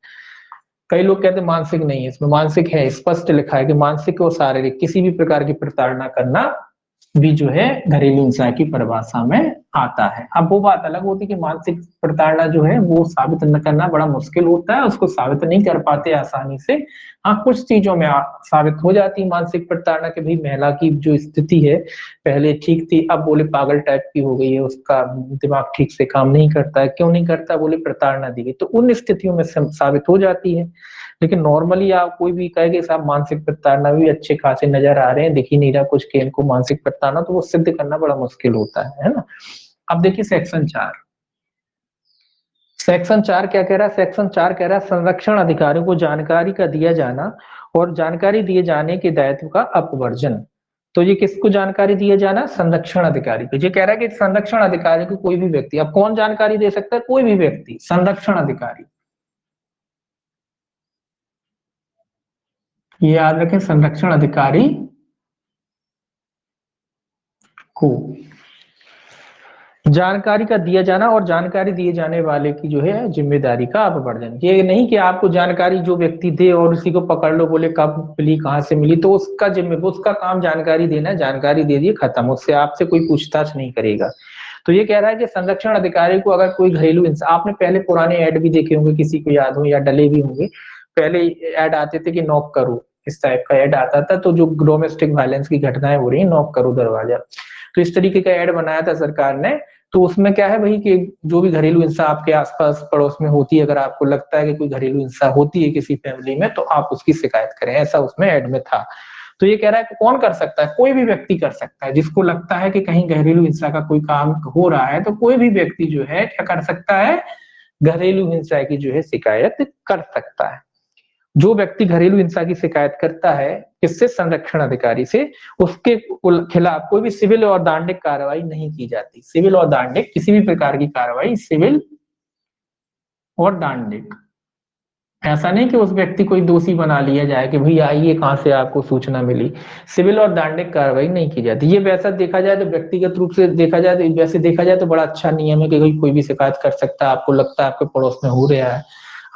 कई लोग कहते हैं मानसिक नहीं है, इसमें मानसिक है, स्पष्ट लिखा है कि मानसिक और शारीरिक किसी भी प्रकार की प्रताड़ना करना भी जो है घरेलू हिंसा की परिभाषा में आता है। अब वो बात अलग होती है कि मानसिक प्रताड़ना जो है वो साबित न करना बड़ा मुश्किल होता है, उसको साबित नहीं कर पाते आसानी से। हाँ, कुछ चीजों में साबित हो जाती है मानसिक प्रताड़ना कि भाई महिला की जो स्थिति है पहले ठीक थी, अब बोले पागल टाइप की हो गई है, उसका दिमाग ठीक से काम नहीं करता है। क्यों नहीं करता, बोले प्रताड़ना दी गई, तो उन स्थितियों में साबित हो जाती है। लेकिन नॉर्मली आप कोई भी कहे कि साहब मानसिक प्रताड़ना भी अच्छे खासे नजर आ रहे हैं, दिख ही नहीं रहा कुछ कि इनको मानसिक प्रताड़ना, तो वो सिद्ध करना बड़ा मुश्किल होता है ना। अब देखिए सेक्शन 4, सेक्शन 4 क्या कह रहा है, सेक्शन 4 कह रहा है संरक्षण अधिकारियों को जानकारी का दिया जाना और जानकारी दिए जाने के दायित्व का अपवर्जन। तो ये किसको जानकारी दिया जाना, संरक्षण अधिकारी को। ये कह रहा है कि संरक्षण अधिकारी को कोई भी व्यक्ति, अब कौन जानकारी दे सकता है, कोई भी व्यक्ति, संरक्षण अधिकारी, ये याद रखें, संरक्षण अधिकारी को जानकारी का दिया जाना और जानकारी दिए जाने वाले की जो है जिम्मेदारी का अपवर्जन। ये नहीं कि आपको जानकारी जो व्यक्ति दे और उसी को पकड़ लो, बोले कब मिली कहाँ से मिली, तो उसका उसका काम जानकारी देना है, जानकारी दे दिए खत्म, उससे आपसे कोई पूछताछ नहीं करेगा। तो ये कह रहा है कि संरक्षण अधिकारी को अगर कोई घरेलू इंसान, आपने पहले पुराने ऐड भी देखे होंगे, किसी को याद हो या डले भी होंगे, पहले ऐड आते थे कि नॉक करो, इस टाइप का ऐड आता था, तो जो डोमेस्टिक वायलेंस की घटनाएं हो रही है नॉक करो दरवाजा, तो इस तरीके का ऐड बनाया था सरकार ने। तो उसमें क्या है भाई कि जो भी घरेलू हिंसा आपके आसपास पड़ोस में होती है, अगर आपको लगता है कि कोई घरेलू हिंसा होती है किसी फैमिली में, तो आप उसकी शिकायत करें, ऐसा उसमें ऐड में था। तो ये कह रहा है कि कौन कर सकता है, कोई भी व्यक्ति कर सकता है, जिसको लगता है कि कहीं घरेलू हिंसा का कोई काम हो रहा है, तो कोई भी व्यक्ति जो है क्या कर सकता है, घरेलू हिंसा की जो है शिकायत कर सकता है। जो व्यक्ति घरेलू हिंसा की शिकायत करता है किससे, संरक्षण अधिकारी से, उसके खिलाफ कोई भी सिविल और दंडिक कार्रवाई नहीं की जाती। सिविल और दंडिक, किसी भी प्रकार की कार्रवाई सिविल और दंडिक, ऐसा नहीं कि उस व्यक्ति को दोषी बना लिया जाए कि भैया आइए कहां से आपको सूचना मिली, सिविल और दंडिक कार्रवाई नहीं की जाती। ये वैसा देखा जाए तो व्यक्तिगत रूप से देखा जाए तो, वैसे देखा जाए तो बड़ा अच्छा नियम है कि कोई भी शिकायत कर सकता है, आपको लगता है आपके पड़ोस में हो रहा है,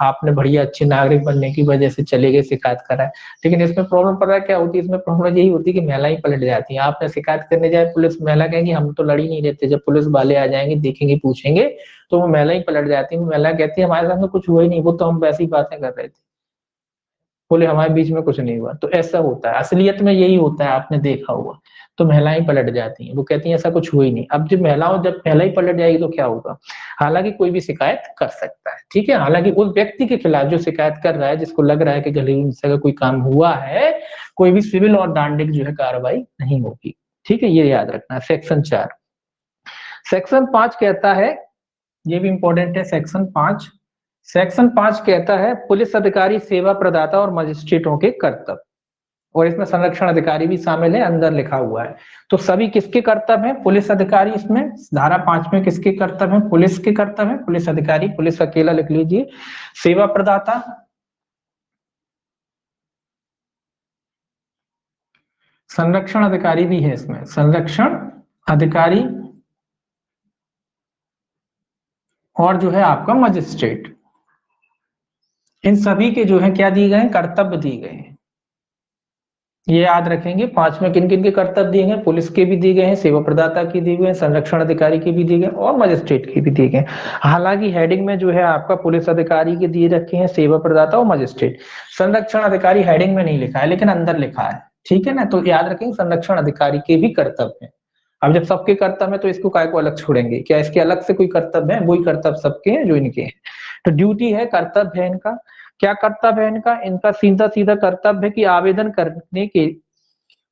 आपने बढ़िया अच्छे नागरिक बनने की वजह से चले गए शिकायत करा है। लेकिन इसमें प्रॉब्लम पता है क्या होती है, इसमें प्रॉब्लम यही होती है कि महिला ही पलट जाती है। आपने शिकायत करने जाए, पुलिस, महिला कहेगी हम तो लड़ ही नहीं रहते, जब पुलिस वाले आ जाएंगे देखेंगे पूछेंगे तो वो महिला ही पलट जाती है। महिला कहती है हमारे साथ में कुछ हुआ ही नहीं, वो तो हम वैसी ही बातें कर रहे थे, बोले हमारे बीच में कुछ नहीं हुआ। तो ऐसा होता है, असलियत में यही होता है, आपने देखा हुआ। तो महिलाएं पलट जाती हैं, वो कहती हैं ऐसा कुछ हुआ ही नहीं। अब जब महिला ही पलट जाएगी तो क्या होगा, हालांकि कोई भी शिकायत कर सकता है, ठीक है, हालांकि उस व्यक्ति के खिलाफ जो शिकायत कर रहा है, जिसको लग रहा है कि घरेलू हिंसा का कोई काम हुआ है, कोई भी सिविल और दंडिक जो है कार्रवाई नहीं होगी, ठीक है, ये याद रखना। सेक्शन 4, सेक्शन 5 कहता है, ये भी इंपॉर्टेंट है, सेक्शन 5 कहता है पुलिस अधिकारी, सेवा प्रदाता और मजिस्ट्रेटों के कर्तव्य, और इसमें संरक्षण अधिकारी भी शामिल है, अंदर लिखा हुआ है। तो सभी किसके कर्तव्य हैं, पुलिस अधिकारी, इसमें धारा 5 में किसके कर्तव्य हैं, पुलिस के कर्तव्य हैं, पुलिस अधिकारी, पुलिस अकेला लिख लीजिए, सेवा प्रदाता, संरक्षण अधिकारी भी है इसमें, संरक्षण अधिकारी, और जो है आपका मजिस्ट्रेट, इन सभी के जो है क्या दिए गए हैं, कर्तव्य दिए गए हैं। ये याद रखेंगे, 5 में किन किन के कर्तव्य दिए गए, पुलिस के भी दिए गए हैं, सेवा प्रदाता के दिए गए हैं, संरक्षण अधिकारी के भी दिए गए और मजिस्ट्रेट के भी दिए गए। हालांकि हेडिंग में जो है आपका पुलिस अधिकारी के दिए रखे हैं, सेवा प्रदाता और मजिस्ट्रेट, संरक्षण अधिकारी हेडिंग में नहीं लिखा है लेकिन अंदर लिखा है, ठीक है ना। तो याद रखेंगे संरक्षण अधिकारी के भी कर्तव्य है। अब जब सबके कर्तव्य है तो इसको काय को अलग छोड़ेंगे, क्या इसके अलग से कोई कर्तव्य है, वही कर्तव्य सबके हैं जो इनके हैं। तो ड्यूटी है, कर्तव्य है इनका, क्या कर्तव्य है इनका, इनका सीधा सीधा कर्तव्य है कि आवेदन करने के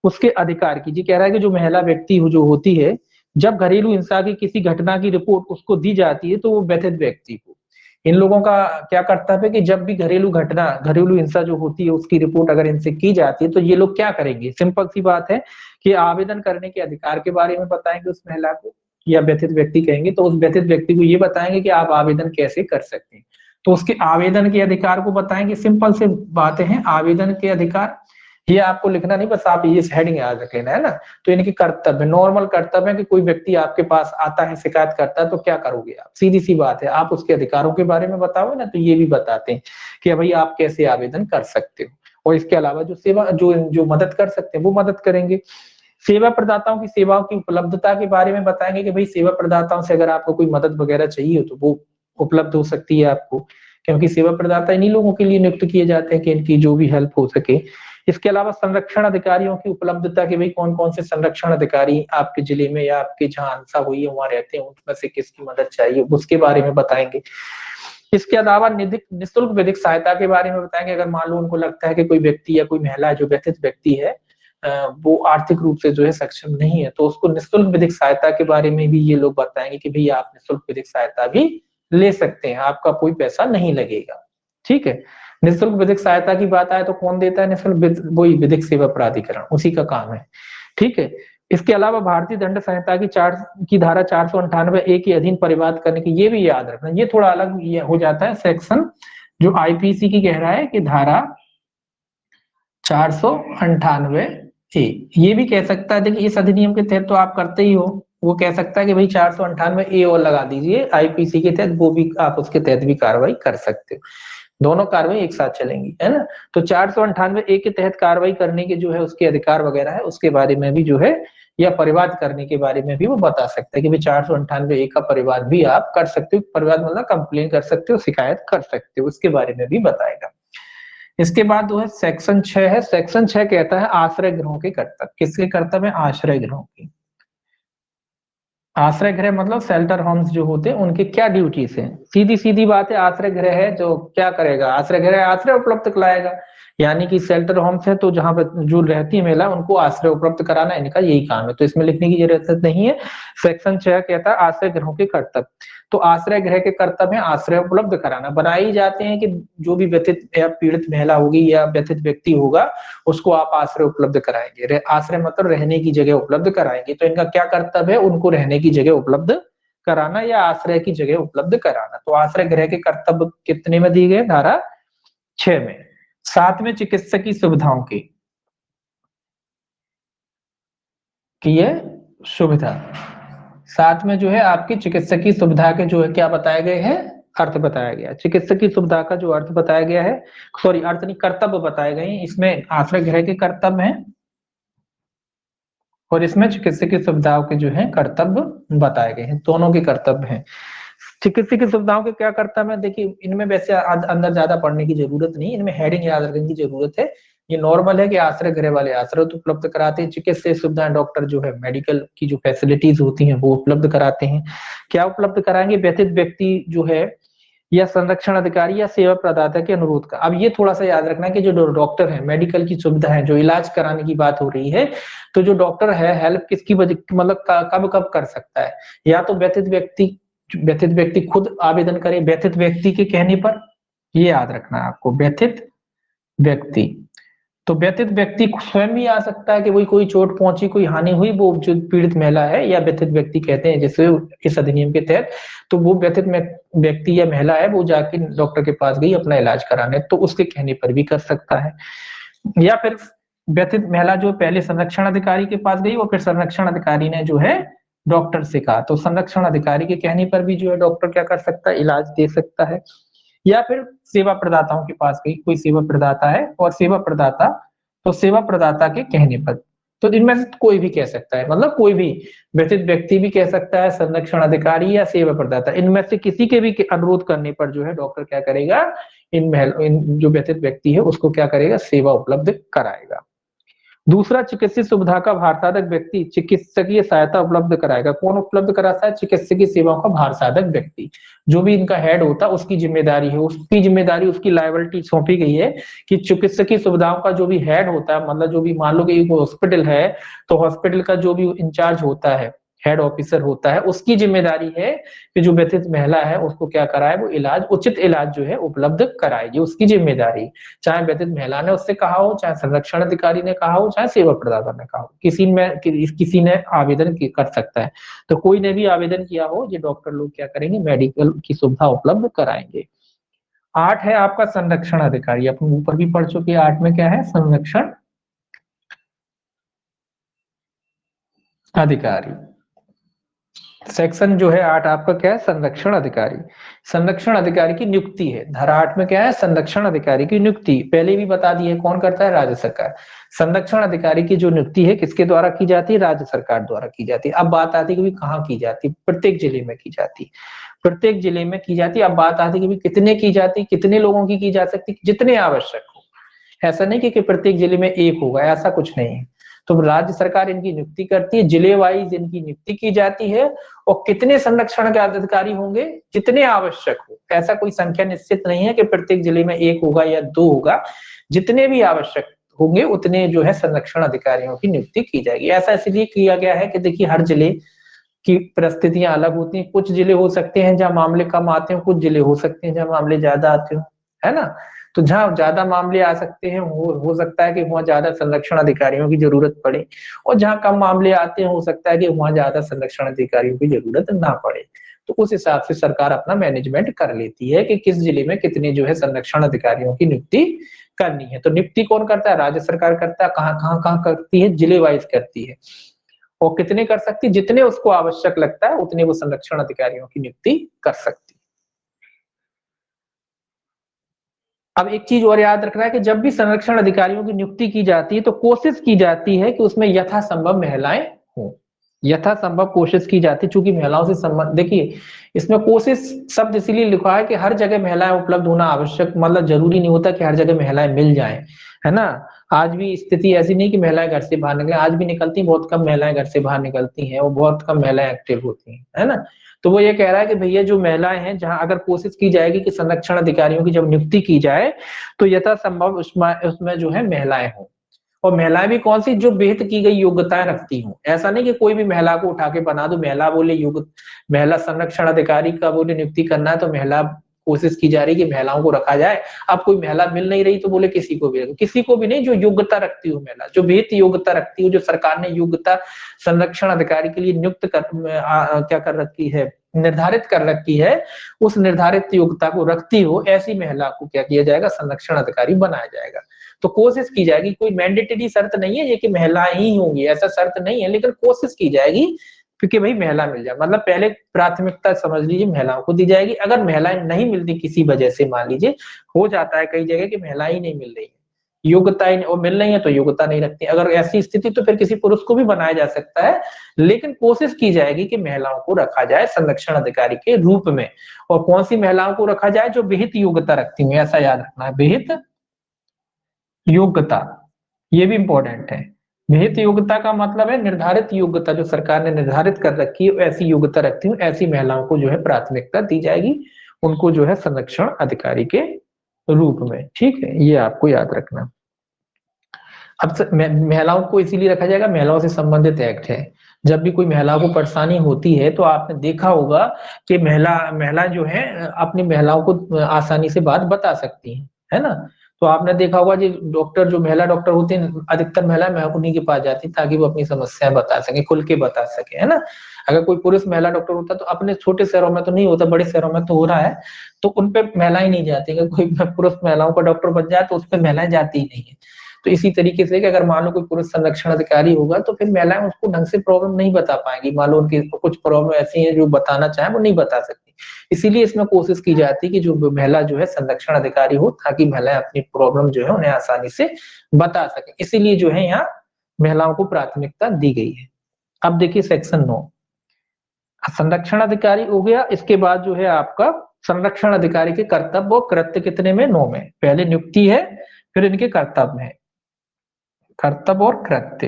उसके अधिकार की, जी कह रहा है कि जो महिला व्यक्ति जो होती है, जब घरेलू हिंसा की किसी घटना की रिपोर्ट उसको दी जाती है तो वो व्यथित व्यक्ति को, इन लोगों का क्या कर्तव्य है कि जब भी घरेलू घटना, घरेलू हिंसा जो होती है उसकी रिपोर्ट अगर इनसे की जाती है तो ये लोग क्या करेंगे, सिंपल सी बात है कि आवेदन करने के अधिकार के बारे में बताएंगे उस महिला को, या व्यथित व्यक्ति कहेंगे तो उस व्यथित व्यक्ति को ये बताएंगे कि आप आवेदन कैसे कर सकते हैं, तो उसके आवेदन के अधिकार को बताएंगे। सिंपल से बातें हैं, आवेदन के अधिकार, ये आपको लिखना नहीं, बस आप ये हेडिंग याद रख लेना है ना। तो इनके कर्तव्य, नॉर्मल कर्तव्य है कि कोई व्यक्ति आपके पास आता है शिकायत करता है तो क्या करोगे आप, सीधी सी बात है, आप उसके अधिकारों के बारे में बताओगे ना, तो ये भी बताते हैं कि भाई आप कैसे आवेदन कर सकते हो, और इसके अलावा जो सेवा जो मदद कर सकते हैं वो मदद करेंगे। सेवा प्रदाताओं की सेवाओं की उपलब्धता के बारे में बताएंगे कि भाई सेवा प्रदाताओं से अगर आपको कोई मदद वगैरह चाहिए तो वो उपलब्ध हो सकती है आपको, क्योंकि सेवा प्रदाता इन्हीं लोगों के लिए नियुक्त किए जाते हैं कि इनकी जो भी हेल्प हो सके। इसके अलावा संरक्षण अधिकारियों की उपलब्धता के भाई कौन कौन से संरक्षण अधिकारी आपके जिले में या आपके जहां हिंसा हुई है वहां रहते हैं, उनमें से किसकी मदद चाहिए उसके बारे में बताएंगे। इसके अलावा निःशुल्क विधिक सहायता के बारे में बताएंगे, अगर मान लो उनको लगता है कि कोई व्यक्ति या कोई महिला जो व्यथित व्यक्ति है वो आर्थिक रूप से जो है सक्षम नहीं है, तो उसको निःशुल्क विधिक सहायता के बारे में भी ये लोग बताएंगे कि भाई आप निःशुल्क विधिक सहायता भी ले सकते हैं, आपका कोई पैसा नहीं लगेगा, ठीक है। निःशुल्क विधिक सहायता की बात आए तो कौन देता है निःशुल्क, वही विधिक सेवा प्राधिकरण, उसी का काम है, ठीक है। इसके अलावा भारतीय दंड संहिता की धारा 498 ए के अधीन परिवाद करने की, ये भी याद रखना, ये थोड़ा अलग हो जाता है सेक्शन, जो आईपीसी की कह रहा है कि धारा 498 ए, ये भी कह सकता है, देखिए इस अधिनियम के तहत तो आप करते ही हो, वो कह सकता है कि भाई 498A और लगा दीजिए आईपीसी के तहत, वो भी आप उसके तहत भी कार्रवाई कर सकते हो। दोनों कार्रवाई एक साथ चलेंगी, है ना। तो 498A के तहत कार्रवाई करने के जो है उसके अधिकार वगैरह है, उसके बारे में भी जो है, या परिवाद करने के बारे में भी वो बता सकता है कि भाई 498A का परिवाद भी आप कर सकते हो। परिवाद मतलब कंप्लेन कर सकते हो, शिकायत कर सकते हो, उसके बारे में भी बताएगा। इसके बाद जो है सेक्शन 6 है। सेक्शन 6 कहता है आश्रय गृहों के कर्तव्य। किसके कर्तव्य है? आश्रय गृहों की। आश्रय गृह मतलब शेल्टर होम्स जो होते हैं उनके क्या ड्यूटीज हैं। सीधी सीधी बात है, आश्रय गृह है जो क्या करेगा? आश्रय गृह आश्रय उपलब्ध कराएगा। यानी कि शेल्टर होम्स है तो जहां पर जो रहती है महिला उनको आश्रय उपलब्ध कराना इनका यही काम है, तो इसमें लिखने की जरूरत नहीं है। सेक्शन 6 कहता है आश्रय गृहों के कर्तव्य। तो आश्रय गृह के कर्तव्य है आश्रय उपलब्ध कराना। बनाई जाते हैं कि जो भी व्यथित या पीड़ित महिला होगी या व्यथित व्यक्ति होगा उसको आप आश्रय उपलब्ध कराएंगे। आश्रय मतलब रहने की जगह उपलब्ध कराएंगे। तो इनका क्या कर्तव्य है? उनको रहने की जगह उपलब्ध कराना या आश्रय की जगह उपलब्ध कराना। तो आश्रय गृह के कर्तव्य कितने में दिए गए? धारा 6 में। 7 में चिकित्सकीय सुविधाओं की ये सुविधा। 7 में जो है आपकी चिकित्सकीय सुविधा के जो है क्या बताए गए हैं? अर्थ बताया गया। चिकित्सकीय सुविधा का जो अर्थ बताया गया है, सॉरी अर्थ नहीं, कर्तव्य बताए गए हैं। इसमें आश्रय गृह के कर्तव्य हैं और इसमें चिकित्सकीय सुविधाओं के जो है कर्तव्य बताए गए हैं। दोनों के कर्तव्य हैं। चिकित्सकीय सुविधाओं के क्या कर्तव्य है? देखिए इनमें वैसे अंदर ज्यादा पढ़ने की जरूरत नहीं, इनमें हेडिंग याद रखने की जरूरत है। ये नॉर्मल है कि आश्रय गृह वाले आश्रय तो उपलब्ध कराते हैं। चिकित्सा सुविधाएं डॉक्टर जो है मेडिकल की जो फैसिलिटीज होती हैं वो उपलब्ध कराते हैं। क्या उपलब्ध कराएंगे? व्यथित व्यक्ति जो है या संरक्षण अधिकारी या सेवा प्रदाता के अनुरोध का। अब ये थोड़ा सा याद रखना है कि जो डॉक्टर है मेडिकल की सुविधा है, जो इलाज कराने की बात हो रही है, तो जो डॉक्टर है हेल्प किसकी वजह मतलब कब कब कर सकता है? या तो व्यथित व्यक्ति खुद आवेदन करे व्यथित व्यक्ति के कहने पर, ये याद रखना है आपको। व्यथित व्यक्ति, तो व्यथित व्यक्ति स्वयं ही आ सकता है कि वही कोई चोट पहुंची, कोई हानि हुई, वो जो पीड़ित महिला है या व्यथित व्यक्ति कहते हैं जैसे इस अधिनियम के तहत, तो वो व्यथित व्यक्ति या महिला है वो जाके डॉक्टर के पास गई अपना इलाज कराने, तो उसके कहने पर भी कर सकता है। या फिर व्यथित महिला जो पहले संरक्षण अधिकारी के पास गई और फिर संरक्षण अधिकारी ने जो है डॉक्टर से कहा, तो संरक्षण अधिकारी के कहने पर भी जो है डॉक्टर क्या कर सकता है? इलाज दे सकता है। या फिर सेवा प्रदाताओं के पास गई, कोई सेवा प्रदाता है और सेवा प्रदाता, तो सेवा प्रदाता के कहने पर, तो इनमें से कोई भी कह सकता है, मतलब कोई भी व्यथित व्यक्ति भी कह सकता है, संरक्षण अधिकारी या सेवा प्रदाता, इनमें से किसी के भी अनुरोध करने पर जो है डॉक्टर क्या करेगा? इन जो व्यथित व्यक्ति है उसको क्या करेगा? सेवा उपलब्ध कराएगा। दूसरा, चिकित्सीय सुविधा का भार साधक व्यक्ति चिकित्सकीय सहायता उपलब्ध कराएगा। कौन उपलब्ध कराता है? चिकित्सकीय सेवाओं का भार साधक व्यक्ति। जो भी इनका हेड होता है उसकी जिम्मेदारी है, उसकी लायबिलिटी सौंपी गई है कि चिकित्सकीय सुविधाओं का जो भी हेड होता है, मतलब जो भी मान लो कि हॉस्पिटल है तो हॉस्पिटल का जो भी इंचार्ज होता है, हेड ऑफिसर होता है, उसकी जिम्मेदारी है कि जो व्यथित महिला है उसको क्या कराए? वो इलाज, उचित इलाज जो है उपलब्ध कराएगी, उसकी जिम्मेदारी। चाहे व्यथित महिला ने उससे कहा हो, चाहे संरक्षण अधिकारी ने कहा हो, चाहे सेवा प्रदाता ने कहा हो, किसी ने आवेदन कर सकता है। तो कोई ने भी आवेदन किया हो, ये डॉक्टर लोग क्या करेंगे? मेडिकल की सुविधा उपलब्ध कराएंगे। 8 है आपका संरक्षण अधिकारी। अपन ऊपर भी पढ़ चुके हैं। 8 में क्या है? संरक्षण अधिकारी। सेक्शन जो है 8 आपका क्या है? संरक्षण अधिकारी। संरक्षण अधिकारी की नियुक्ति है। धारा 8 में क्या है? संरक्षण अधिकारी की नियुक्ति पहले भी बता दी है, कौन करता है? राज्य सरकार। संरक्षण अधिकारी की जो नियुक्ति है किसके द्वारा की जाती है? राज्य सरकार द्वारा की जाती है। अब बात आती है कि कहाँ की जाती है? प्रत्येक जिले में की जाती है। प्रत्येक जिले में की जाती है। अब बात आती है कि कितने की जाती है, कितने लोगों की जा सकती है? जितने आवश्यक हो। ऐसा नहीं कि प्रत्येक जिले में एक होगा, ऐसा कुछ नहीं है। तो राज्य सरकार इनकी नियुक्ति करती है, जिले वाइज इनकी नियुक्ति की जाती है। और कितने संरक्षण के अधिकारी होंगे? जितने आवश्यक हो। ऐसा कोई संख्या निश्चित नहीं है कि प्रत्येक जिले में एक होगा या 2 होगा। जितने भी आवश्यक होंगे उतने जो है संरक्षण अधिकारियों की नियुक्ति की जाएगी। ऐसा इसलिए किया गया है कि देखिए हर जिले की परिस्थितियां अलग होती हैं। कुछ जिले हो सकते हैं जहां मामले कम आते हो, कुछ जिले हो सकते हैं जहां मामले ज्यादा आते हो, है ना। तो जहां ज्यादा मामले आ सकते हैं हो सकता है कि वहां ज्यादा संरक्षण अधिकारियों की जरूरत पड़े, और जहां कम मामले आते हैं हो सकता है कि वहां ज्यादा संरक्षण अधिकारियों की जरूरत ना पड़े। तो उस हिसाब से सरकार अपना मैनेजमेंट कर लेती है कि किस जिले में कितने जो है संरक्षण अधिकारियों की नियुक्ति करनी है। तो नियुक्ति कौन करता है? राज्य सरकार करता है। कहाँ कहाँ कहाँ करती है? जिले वाइज करती है। और कितने कर सकती, जितने उसको आवश्यक लगता है उतने वो संरक्षण अधिकारियों की नियुक्ति कर सकती। अब एक चीज और याद रखना है कि जब भी संरक्षण अधिकारियों की नियुक्ति की जाती है तो कोशिश की जाती है कि उसमें यथासंभव महिलाएं हो, यथासंभव कोशिश की जाती है, चूंकि महिलाओं से संबंध, देखिए इसमें कोशिश शब्द इसीलिए लिखा है कि हर जगह महिलाएं उपलब्ध होना आवश्यक, मतलब जरूरी नहीं होता कि हर जगह महिलाएं मिल जाएं, है ना। आज भी स्थिति ऐसी नहीं कि महिलाएं घर से बाहर निकले, आज भी निकलती, बहुत कम महिलाएं घर से बाहर निकलती हैं, और बहुत कम महिलाएं एक्टिव होती हैं, है ना। तो वो ये कह रहा है कि भैया जो महिलाएं हैं, जहां अगर कोशिश की जाएगी कि संरक्षण अधिकारियों की जब नियुक्ति की जाए तो यथासंभव उसमें जो है महिलाएं हों, और महिलाएं भी कौन सी, जो बेहद की गई योग्यताएं रखती हूँ। ऐसा नहीं कि कोई भी महिला को उठा के बना दो, महिला बोले योग्य, महिला संरक्षण अधिकारी का बोले नियुक्ति करना है तो महिला कोशिश की जा रही है कि महिलाओं को रखा जाए। अब कोई महिला मिल नहीं रही तो बोले किसी को भी नहीं, जो योग्यता रखती हो महिला, जो बेहद योग्यता रखती हो, जो सरकार ने योग्यता संरक्षण अधिकारी के लिए नियुक्त क्या कर रखी है, निर्धारित कर रखी है, उस निर्धारित योग्यता को रखती हो, ऐसी महिला को क्या किया जाएगा, संरक्षण अधिकारी बनाया जाएगा। तो कोशिश की जाएगी, कोई मैंडेटरी शर्त नहीं है ये कि महिलाएं ही होंगी, ऐसा शर्त नहीं है, लेकिन कोशिश की जाएगी क्योंकि भाई महिला मिल जाए, मतलब पहले प्राथमिकता समझ लीजिए महिलाओं को दी जाएगी। अगर महिलाएं नहीं मिलती किसी वजह से, मान लीजिए हो जाता है कई जगह कि महिलाएं ही नहीं मिल रही है, योग्यताएं और मिल रही है तो योग्यता नहीं रखती, अगर ऐसी स्थिति तो फिर किसी पुरुष को भी बनाया जा सकता है, लेकिन कोशिश की जाएगी कि महिलाओं को रखा जाए संरक्षण अधिकारी के रूप में। और कौन सी महिलाओं को रखा जाए, जो विहित योग्यता रखती हूँ, ऐसा याद रखना है, विहित योग्यता, ये भी इंपॉर्टेंट है। विहित योग्यता का मतलब है निर्धारित योग्यता, जो सरकार ने निर्धारित कर रखी है, ऐसी योग्यता रखती हूँ, ऐसी महिलाओं को जो है प्राथमिकता दी जाएगी, उनको जो है संरक्षण अधिकारी के रूप में, ठीक है, ये आपको याद रखना। अब महिलाओं को इसीलिए रखा जाएगा, महिलाओं से संबंधित एक्ट है। जब भी कोई महिलाओं को परेशानी होती है तो आपने देखा होगा कि महिला जो है अपनी महिलाओं को आसानी से बात बता सकती है ना। तो आपने देखा होगा जी, डॉक्टर जो महिला डॉक्टर होते हैं, अधिकतर महिला उन्हीं के पास जाती है ताकि वो अपनी समस्याएं बता सके, खुल के बता सके, है ना। अगर कोई पुरुष महिला डॉक्टर होता तो अपने छोटे शहरों में तो नहीं होता, बड़े शहरों में तो हो रहा है, तो उनपे महिलाएं नहीं जाती। अगर कोई पुरुष महिलाओं का डॉक्टर बन जाए तो उस पर महिलाएं जाती ही नहीं है। तो इसी तरीके से कि अगर मान लो कोई पुरुष संरक्षण अधिकारी होगा तो फिर महिलाएं उसको ढंग से प्रॉब्लम नहीं बता पाएंगी, मान लो उनकी कुछ प्रॉब्लम ऐसी है जो बताना चाहे वो नहीं बता सकती। इसीलिए इसमें कोशिश की जाती है कि जो महिला जो है संरक्षण अधिकारी हो, ताकि महिलाएं अपनी प्रॉब्लम जो है उन्हें आसानी से बता सके, इसीलिए जो है यहाँ महिलाओं को प्राथमिकता दी गई है। अब देखिए सेक्शन 9, संरक्षण अधिकारी हो गया। इसके बाद जो है आपका संरक्षण अधिकारी के कर्तव्य और कृत्य कितने में, 9 में। पहले नियुक्ति है, फिर इनके कर्तव्य है, कर्तव्य और कृत्य।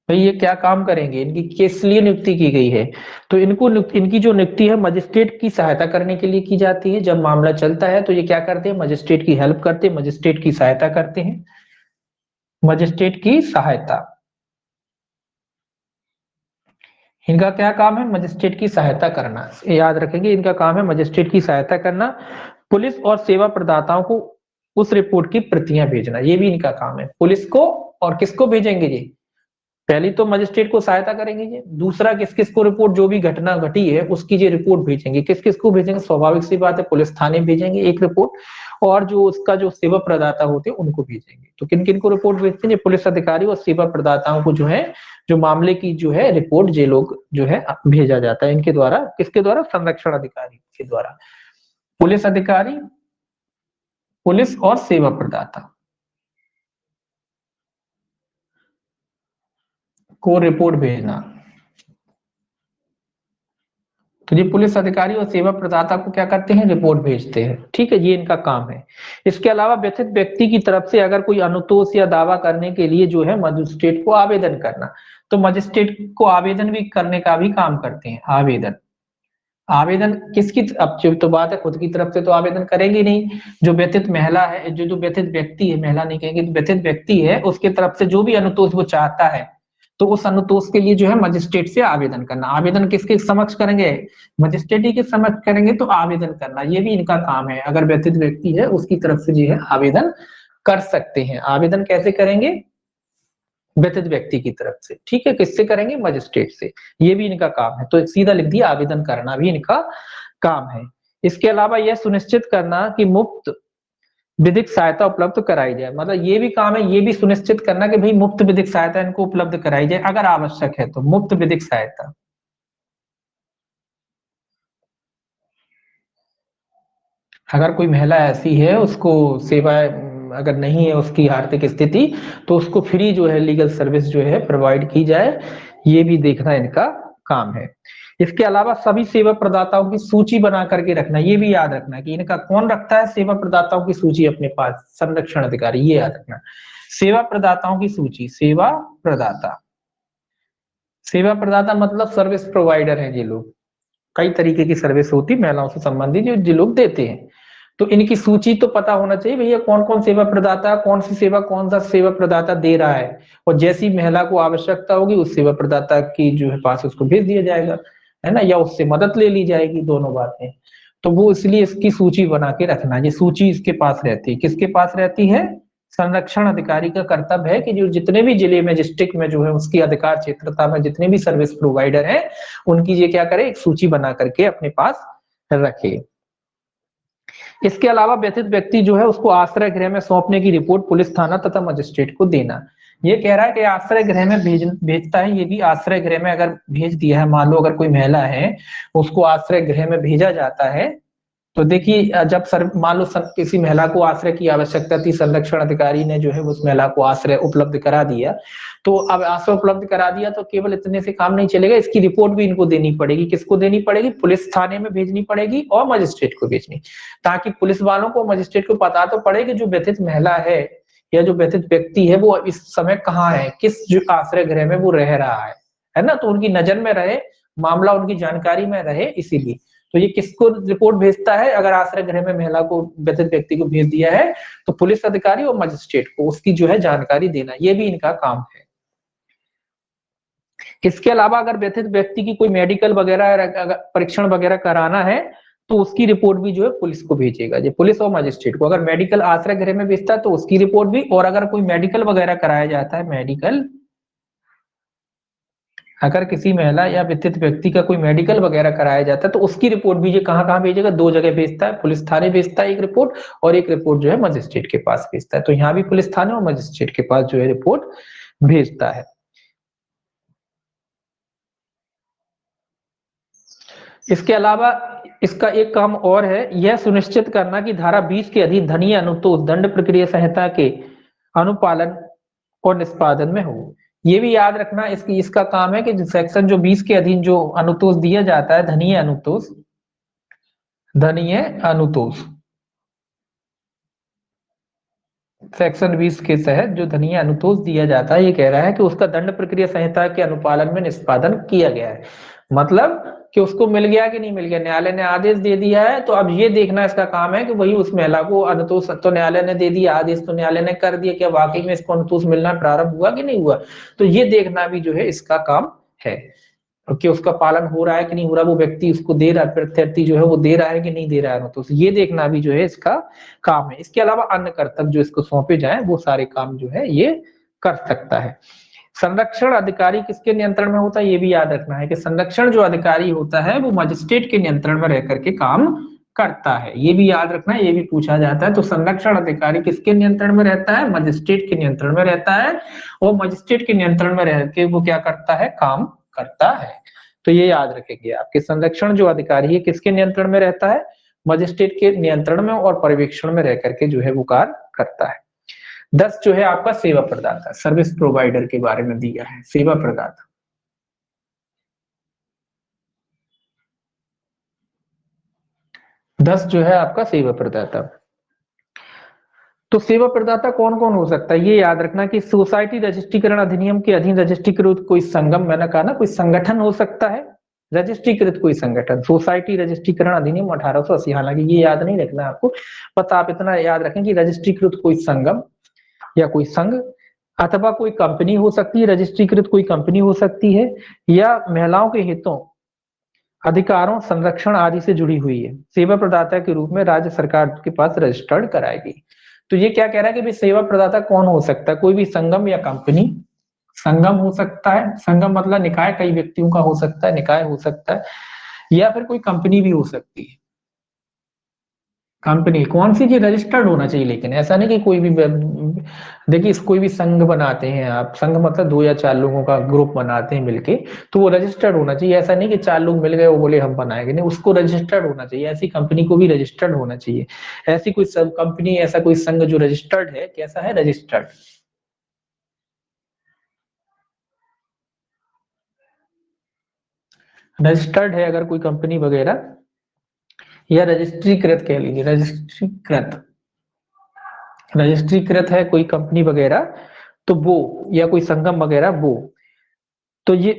भाई ये क्या काम करेंगे, इनकी किस लिए नियुक्ति की गई है, तो इनकी जो नियुक्ति है मजिस्ट्रेट की सहायता करने के लिए की जाती है। जब मामला चलता है तो ये क्या करते हैं, मजिस्ट्रेट की हेल्प करते हैं, मजिस्ट्रेट की सहायता करते हैं, मजिस्ट्रेट की सहायता। इनका क्या काम है, मजिस्ट्रेट की सहायता करना, याद रखेंगे इनका काम है मजिस्ट्रेट की सहायता करना। पुलिस और सेवा प्रदाताओं को उस रिपोर्ट की प्रतियां भेजना, ये भी इनका काम है। पुलिस को और किसको भेजेंगे जी, पहली तो मजिस्ट्रेट को सहायता करेंगे जी, दूसरा किस किस को रिपोर्ट, जो भी घटना घटी है उसकी ये रिपोर्ट भेजेंगे। किस किस को भेजेंगे, स्वाभाविक सी बात है पुलिस थाने भेजेंगे एक रिपोर्ट, और जो उसका जो सेवा प्रदाता होते हैं उनको भेजेंगे। तो किन किन को रिपोर्ट भेजते हैं, पुलिस अधिकारी और सेवा प्रदाताओं को जो है, जो मामले की जो है रिपोर्ट ये लोग जो है भेजा जाता है इनके द्वारा। किसके द्वारा, संरक्षण अधिकारी के द्वारा। पुलिस अधिकारी, पुलिस और सेवा प्रदाता को रिपोर्ट भेजना। तो ये पुलिस अधिकारी और सेवा प्रदाता को क्या करते हैं, रिपोर्ट भेजते हैं, ठीक है, ये इनका काम है। इसके अलावा व्यथित व्यक्ति की तरफ से अगर कोई अनुतोष या दावा करने के लिए जो है मजिस्ट्रेट को आवेदन करना, तो मजिस्ट्रेट को आवेदन भी करने का भी काम करते हैं। आवेदन, आवेदन किसकी, अब तो बात है खुद की तरफ से तो आवेदन करेंगे नहीं, जो व्यथित महिला है, जो व्यथित व्यक्ति है, महिला नहीं कहेंगे, व्यथित व्यक्ति है उसके तरफ से जो भी अनुतोष वो चाहता है, तो उस अनुतोष के लिए जो है मजिस्ट्रेट से आवेदन करना। आवेदन किसके समक्ष करेंगे, मजिस्ट्रेट ही के समक्ष करेंगे, तो आवेदन करना ये भी इनका काम है। अगर व्यथित व्यक्ति है उसकी तरफ से जो है आवेदन कर सकते हैं। आवेदन कैसे करेंगे, व्यथित व्यक्ति की तरफ से, ठीक है, किससे करेंगे, मजिस्ट्रेट से, ये भी इनका काम है। तो सीधा लिख दिया, आवेदन करना भी इनका काम है। इसके अलावा यह सुनिश्चित करना कि मुफ्त विधिक सहायता उपलब्ध कराई जाए, मतलब ये भी काम है, ये भी सुनिश्चित करना कि भाई मुफ्त विधिक सहायता इनको उपलब्ध कराई जाए अगर आवश्यक है तो, मुफ्त विधिक सहायता। अगर कोई महिला ऐसी है उसको सेवा अगर नहीं है उसकी आर्थिक स्थिति, तो उसको फ्री जो है लीगल सर्विस जो है प्रोवाइड की जाए, ये भी देखना इनका काम है। इसके अलावा सभी सेवा प्रदाताओं की सूची बना करके रखना, ये भी याद रखना कि इनका कौन रखता है सेवा प्रदाताओं की सूची अपने पास, संरक्षण अधिकारी, ये याद रखना। सेवा प्रदाताओं की सूची, सेवा प्रदाता, सेवा प्रदाता मतलब सर्विस प्रोवाइडर है ये लोग, कई तरीके की सर्विस होती महिलाओं से संबंधित जो लोग देते हैं, तो इनकी सूची तो पता होना चाहिए भैया कौन कौन सेवा प्रदाता, कौन सी सेवा कौन सा सेवा प्रदाता दे रहा है, और जैसी महिला को आवश्यकता होगी उस सेवा प्रदाता की जो है पास उसको भेज दिया जाएगा, है ना, या उससे मदद ले ली जाएगी, दोनों बातें। तो वो इसलिए इसकी सूची बना के रखना, ये सूची इसके पास रहती है, किसके पास रहती है, संरक्षण अधिकारी का कर्तव्य है कि जो जितने भी जिले में डिस्ट्रिक्ट में जो है उसकी अधिकार क्षेत्रता में जितने भी सर्विस प्रोवाइडर है उनकी ये क्या करे, एक सूची बना करके अपने पास रखे। इसके अलावा व्यथित व्यक्ति जो है उसको आश्रय गृह में सौंपने की रिपोर्ट पुलिस थाना तथा मजिस्ट्रेट को देना। ये कह रहा है कि आश्रय गृह में भेजता है, ये भी आश्रय गृह में अगर भेज दिया है, मान लो अगर कोई महिला है उसको आश्रय गृह में भेजा जाता है, तो देखिए जब मान लो किसी महिला को आश्रय की आवश्यकता थी, संरक्षण अधिकारी ने जो है उस महिला को आश्रय उपलब्ध करा दिया, तो अब आश्रय उपलब्ध करा दिया तो केवल इतने से काम नहीं चलेगा, इसकी रिपोर्ट भी इनको देनी पड़ेगी, किसको देनी पड़ेगी, पुलिस थाने में भेजनी पड़ेगी और मजिस्ट्रेट को भेजनी, ताकि पुलिस वालों को मजिस्ट्रेट को पता तो पड़े कि जो व्यथित महिला है या जो व्यथित व्यक्ति है वो इस समय कहाँ है, किस जो आश्रय गृह में वो रह रहा है ना, तो उनकी नजर में रहे, मामला उनकी जानकारी में रहे, इसीलिए। तो ये किसको रिपोर्ट भेजता है, अगर आश्रय गृह में महिला को व्यथित व्यक्ति को भेज दिया है तो पुलिस अधिकारी और मजिस्ट्रेट को उसकी जो है जानकारी देना, ये भी इनका काम है। इसके अलावा अगर व्यथित व्यक्ति की कोई मेडिकल वगैरह परीक्षण वगैरह कराना है तो उसकी रिपोर्ट भी जो है पुलिस को भेजेगा, ये पुलिस और मजिस्ट्रेट को। अगर मेडिकल आश्रय गृह में भेजता है तो उसकी रिपोर्ट भी, और अगर कोई मेडिकल वगैरह कराया जाता है, मेडिकल, अगर किसी महिला या व्यथित व्यक्ति का कोई मेडिकल वगैरह कराया जाता है तो उसकी रिपोर्ट भी ये कहाँ कहाँ भेजेगा, दो जगह भेजता है, पुलिस थाने भेजता है एक रिपोर्ट, और एक रिपोर्ट जो है मजिस्ट्रेट के पास भेजता है, तो यहाँ भी पुलिस थाने और मजिस्ट्रेट के पास जो है रिपोर्ट भेजता है। इसके अलावा इसका एक काम और है, यह सुनिश्चित करना कि धारा 20 के अधीन धनीय अनुतोष दंड प्रक्रिया संहिता के अनुपालन और निष्पादन में हो। ये भी याद रखना, इसका काम है कि सेक्शन जो 20 के अधीन जो अनुतोष दिया जाता है, धनीय अनुतोष, धनीय अनुतोष सेक्शन 20 के तहत जो धनीय अनुतोष दिया जाता है, ये कह रहा है कि उसका दंड प्रक्रिया संहिता के अनुपालन में निष्पादन किया गया है, मतलब कि उसको मिल गया कि नहीं मिल गया, न्यायालय ने आदेश दे दिया है तो अब ये देखना इसका काम है कि वही उस महिला को अनुतोष तो न्यायालय ने दे दिया, आदेश तो न्यायालय ने कर दिया, क्या वाकई में इसको अनुतोष मिलना प्रारंभ हुआ कि नहीं हुआ, तो ये देखना भी जो है इसका काम है कि उसका पालन हो रहा है कि नहीं हो रहा, वो व्यक्ति उसको दे रहा है, प्रत्यर्थी जो है वो दे रहा है कि नहीं दे रहा है, तो ये देखना भी जो है इसका काम है। इसके अलावा अन्य कर्तव्य जो इसको सौंपे जाए वो सारे काम जो है ये कर सकता है। संरक्षण अधिकारी किसके नियंत्रण में होता है, ये भी याद रखना है कि संरक्षण जो अधिकारी होता है वो मजिस्ट्रेट के नियंत्रण में रह करके काम करता है, ये भी याद रखना है, ये भी पूछा जाता है। तो संरक्षण अधिकारी किसके नियंत्रण में रहता है, मजिस्ट्रेट के नियंत्रण में रहता है, और मजिस्ट्रेट के नियंत्रण में रह के वो क्या करता है, काम करता है। तो ये याद रखेंगे आपके, संरक्षण जो अधिकारी है किसके नियंत्रण में रहता है, मजिस्ट्रेट के नियंत्रण में और पर्यवेक्षण में रह करके जो है वो कार्य करता है। 10 जो है आपका सेवा प्रदाता, सर्विस प्रोवाइडर के बारे में दिया है, सेवा प्रदाता। दस जो है आपका सेवा प्रदाता। तो सेवा प्रदाता कौन कौन हो सकता है, ये याद रखना कि सोसाइटी रजिस्ट्रीकरण अधिनियम के अधीन रजिस्ट्रीकृत कोई संगम, मैंने कहा ना कोई संगठन हो सकता है, रजिस्ट्रीकृत कोई संगठन, सोसाइटी रजिस्ट्रीकरण अधिनियम 1880, हालांकि ये याद नहीं रखना आपको, बस आप इतना याद रखें कि रजिस्ट्रीकृत कोई संगम या कोई संघ, अथवा कोई कंपनी हो सकती है, रजिस्ट्रीकृत कोई कंपनी हो सकती है, या महिलाओं के हितों, अधिकारों, संरक्षण आदि से जुड़ी हुई है, सेवा प्रदाता के रूप में राज्य सरकार के पास रजिस्टर्ड कराएगी। तो ये क्या कह रहा है कि भाई सेवा प्रदाता कौन हो सकता है, कोई भी संगम या कंपनी, संगम हो सकता है, संगम मतलब निकाय, कई व्यक्तियों का हो सकता है, निकाय हो सकता है, या फिर कोई कंपनी भी हो सकती है, कंपनी कौन सी चीज रजिस्टर्ड होना चाहिए, लेकिन ऐसा नहीं कि कोई भी देखिए कोई भी संघ बनाते हैं आप, संघ मतलब 2 या 4 लोगों का ग्रुप बनाते हैं मिलके, तो वो रजिस्टर्ड होना चाहिए। ऐसा नहीं कि 4 लोग मिल गए वो बोले हम बनाएंगे, नहीं, उसको रजिस्टर्ड होना चाहिए। ऐसी कंपनी को भी रजिस्टर्ड होना चाहिए। ऐसी कोई सब कंपनी, ऐसा कोई संघ जो रजिस्टर्ड है, कैसा है, रजिस्टर्ड। रजिस्टर्ड है अगर कोई कंपनी वगैरह, या रजिस्ट्रीकृत कह लीजिए, रजिस्ट्रीकृत, रजिस्ट्रीकृत है कोई कंपनी वगैरह, तो वो, या कोई संगम वगैरह वो, तो ये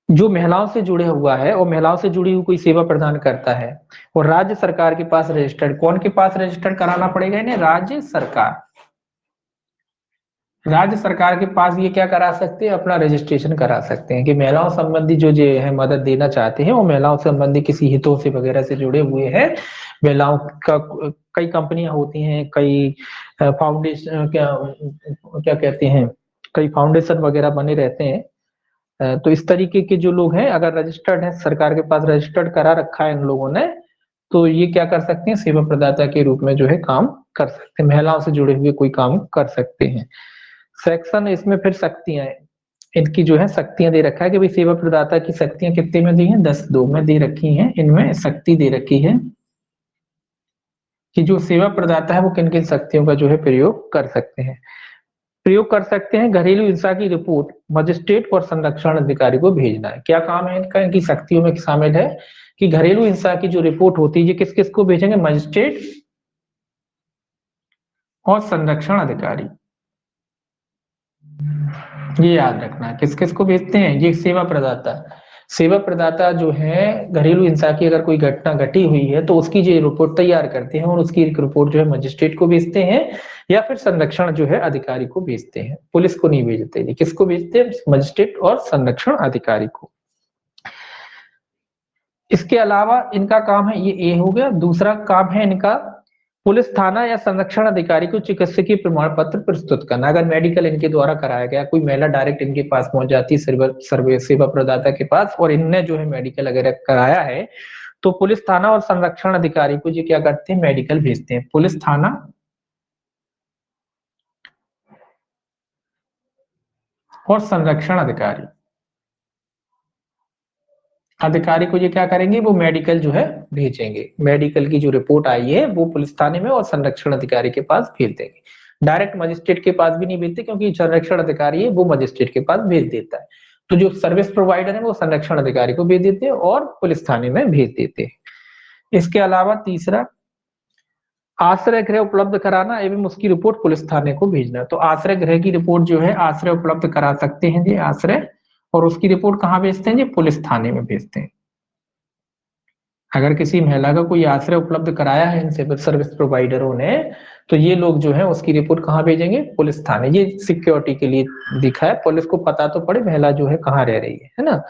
जो महिलाओं से जुड़े हुआ है और महिलाओं से जुड़ी हुई कोई सेवा प्रदान करता है, और राज्य सरकार के पास रजिस्टर्ड, कौन के पास रजिस्टर्ड कराना पड़ेगा इन्हें, राज्य सरकार। राज्य सरकार के पास ये क्या करा सकते हैं, अपना रजिस्ट्रेशन करा सकते हैं कि महिलाओं संबंधी जो है मदद देना चाहते हैं, वो महिलाओं संबंधी किसी हितों से वगैरह से जुड़े हुए हैं। महिलाओं का कई कंपनियां होती हैं, कई फाउंडेशन, क्या क्या कहते हैं, कई फाउंडेशन वगैरह बने रहते हैं। तो इस तरीके के जो लोग हैं, अगर रजिस्टर्ड है, सरकार के पास रजिस्टर्ड करा रखा है इन लोगों ने, तो ये क्या कर सकते हैं, सेवा प्रदाता के रूप में जो है काम कर सकते हैं, महिलाओं से जुड़े हुए कोई काम कर सकते हैं। सेक्शन इसमें फिर शक्तियां हैं, इनकी जो है शक्तियां दे रखा है कि भाई सेवा प्रदाता की शक्तियां कितने में दी हैं, 10(2) में दे रखी हैं। इनमें शक्ति दे रखी है कि जो सेवा प्रदाता है वो किन किन शक्तियों का जो है प्रयोग कर सकते हैं। प्रयोग कर सकते हैं घरेलू हिंसा की रिपोर्ट मजिस्ट्रेट और संरक्षण अधिकारी को भेजना है। क्या काम है इनका, इनकी शक्तियों में शामिल है कि घरेलू हिंसा की जो रिपोर्ट होती है ये किस किस को भेजेंगे, मजिस्ट्रेट और संरक्षण अधिकारी। ये याद रखना, किस किस को भेजते हैं, ये सेवा प्रदाता। सेवा प्रदाता जो है घरेलू हिंसा की अगर कोई घटना घटी हुई है तो उसकी जो रिपोर्ट तैयार करते हैं और उसकी एक रिपोर्ट जो है मजिस्ट्रेट को भेजते हैं, या फिर संरक्षण जो है अधिकारी को भेजते हैं। पुलिस को नहीं भेजते, ये किसको भेजते हैं, मजिस्ट्रेट और संरक्षण अधिकारी को। इसके अलावा इनका काम है, ये ए हो गया। दूसरा काम है इनका, पुलिस थाना या संरक्षण अधिकारी को चिकित्सकीय प्रमाण पत्र प्रस्तुत करना। अगर मेडिकल इनके द्वारा कराया गया, कोई महिला डायरेक्ट इनके पास पहुंच जाती है सर्वे सेवा प्रदाता के पास, और इनने जो है मेडिकल वगैरह कराया है, तो पुलिस थाना और संरक्षण अधिकारी को ये क्या करते हैं, मेडिकल भेजते हैं। पुलिस थाना और संरक्षण अधिकारी, अधिकारी को ये क्या करेंगे, वो मेडिकल जो है भेजेंगे। मेडिकल की जो रिपोर्ट आई है वो पुलिस थाने में और संरक्षण अधिकारी के पास भेज देंगे। डायरेक्ट मजिस्ट्रेट के पास भी नहीं भेजते, क्योंकि संरक्षण अधिकारी है वो मजिस्ट्रेट के पास भेज देता है। तो जो सर्विस प्रोवाइडर है वो संरक्षण अधिकारी को भेज देते हैं और पुलिस थाने में भेज देते हैं। इसके अलावा तीसरा, आश्रय गृह उपलब्ध कराना एवं उसकी रिपोर्ट पुलिस थाने को भेजना। तो आश्रय गृह की रिपोर्ट जो है आश्रय उपलब्ध करा सकते हैं जी, आश्रय, और उसकी रिपोर्ट कहाँ भेजते हैं जी, पुलिस थाने में भेजते हैं। अगर किसी महिला का कोई आश्रय उपलब्ध कराया है इन सिविल सर्विस प्रोवाइडरों ने, तो ये लोग जो है उसकी रिपोर्ट कहाँ भेजेंगे, पुलिस थाने। ये सिक्योरिटी के लिए दिखा है, पुलिस को पता तो पड़े महिला जो है कहाँ रह रही है ना,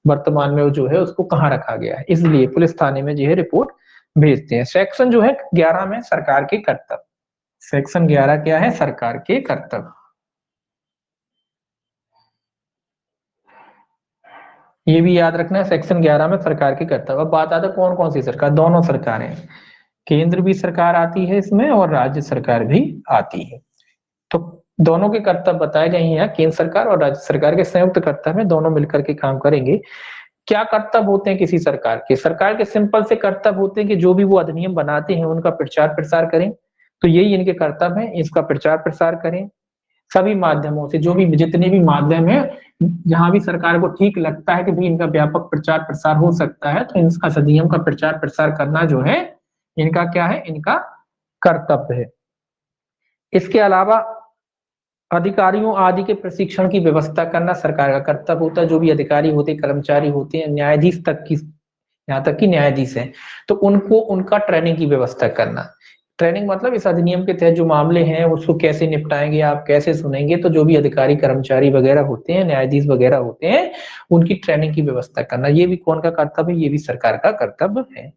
वर्तमान में वो जो है उसको कहाँ रखा गया है, इसलिए पुलिस थाने में जो है रिपोर्ट भेजते हैं। सेक्शन जो है 11 में सरकार के कर्तव्य, सेक्शन 11 क्या है, सरकार के कर्तव्य। ये भी याद रखना है, सेक्शन 11 में सरकार के कर्तव्य। अब बात आता है कौन कौन सी सरकार, दोनों सरकारें, केंद्र भी सरकार आती है इसमें और राज्य सरकार भी आती है। तो दोनों के कर्तव्य बताए गए हैं, केंद्र सरकार और राज्य सरकार के संयुक्त कर्तव्य में दोनों मिलकर के काम करेंगे। क्या कर्तव्य होते हैं किसी सरकार के, सरकार के सिंपल से कर्तव्य होते हैं कि जो भी वो अधिनियम बनाते हैं उनका प्रचार प्रसार करें। तो यही इनके कर्तव्य है, इसका प्रचार प्रसार करें सभी माध्यमों से, जो भी जितने भी माध्यम है, जहां भी सरकार को ठीक लगता है कि भाई इनका व्यापक प्रचार प्रसार हो सकता है, तो इनका अधिनियम का प्रचार प्रसार करना जो है इनका क्या है, इनका कर्तव्य है। इसके अलावा अधिकारियों आदि के प्रशिक्षण की व्यवस्था करना सरकार का कर्तव्य होता है। जो भी अधिकारी होते, कर्मचारी होते हैं, न्यायाधीश तक की, यहाँ तक कि न्यायाधीश है, तो उनको उनका ट्रेनिंग की व्यवस्था करना। ट्रेनिंग मतलब इस अधिनियम के तहत जो मामले हैं उसको कैसे निपटाएंगे, आप कैसे सुनेंगे, तो जो भी अधिकारी कर्मचारी वगैरह होते हैं, न्यायाधीश वगैरह होते हैं, उनकी ट्रेनिंग की व्यवस्था करना, ये भी कौन का कर्तव्य है, ये भी सरकार का कर्तव्य है।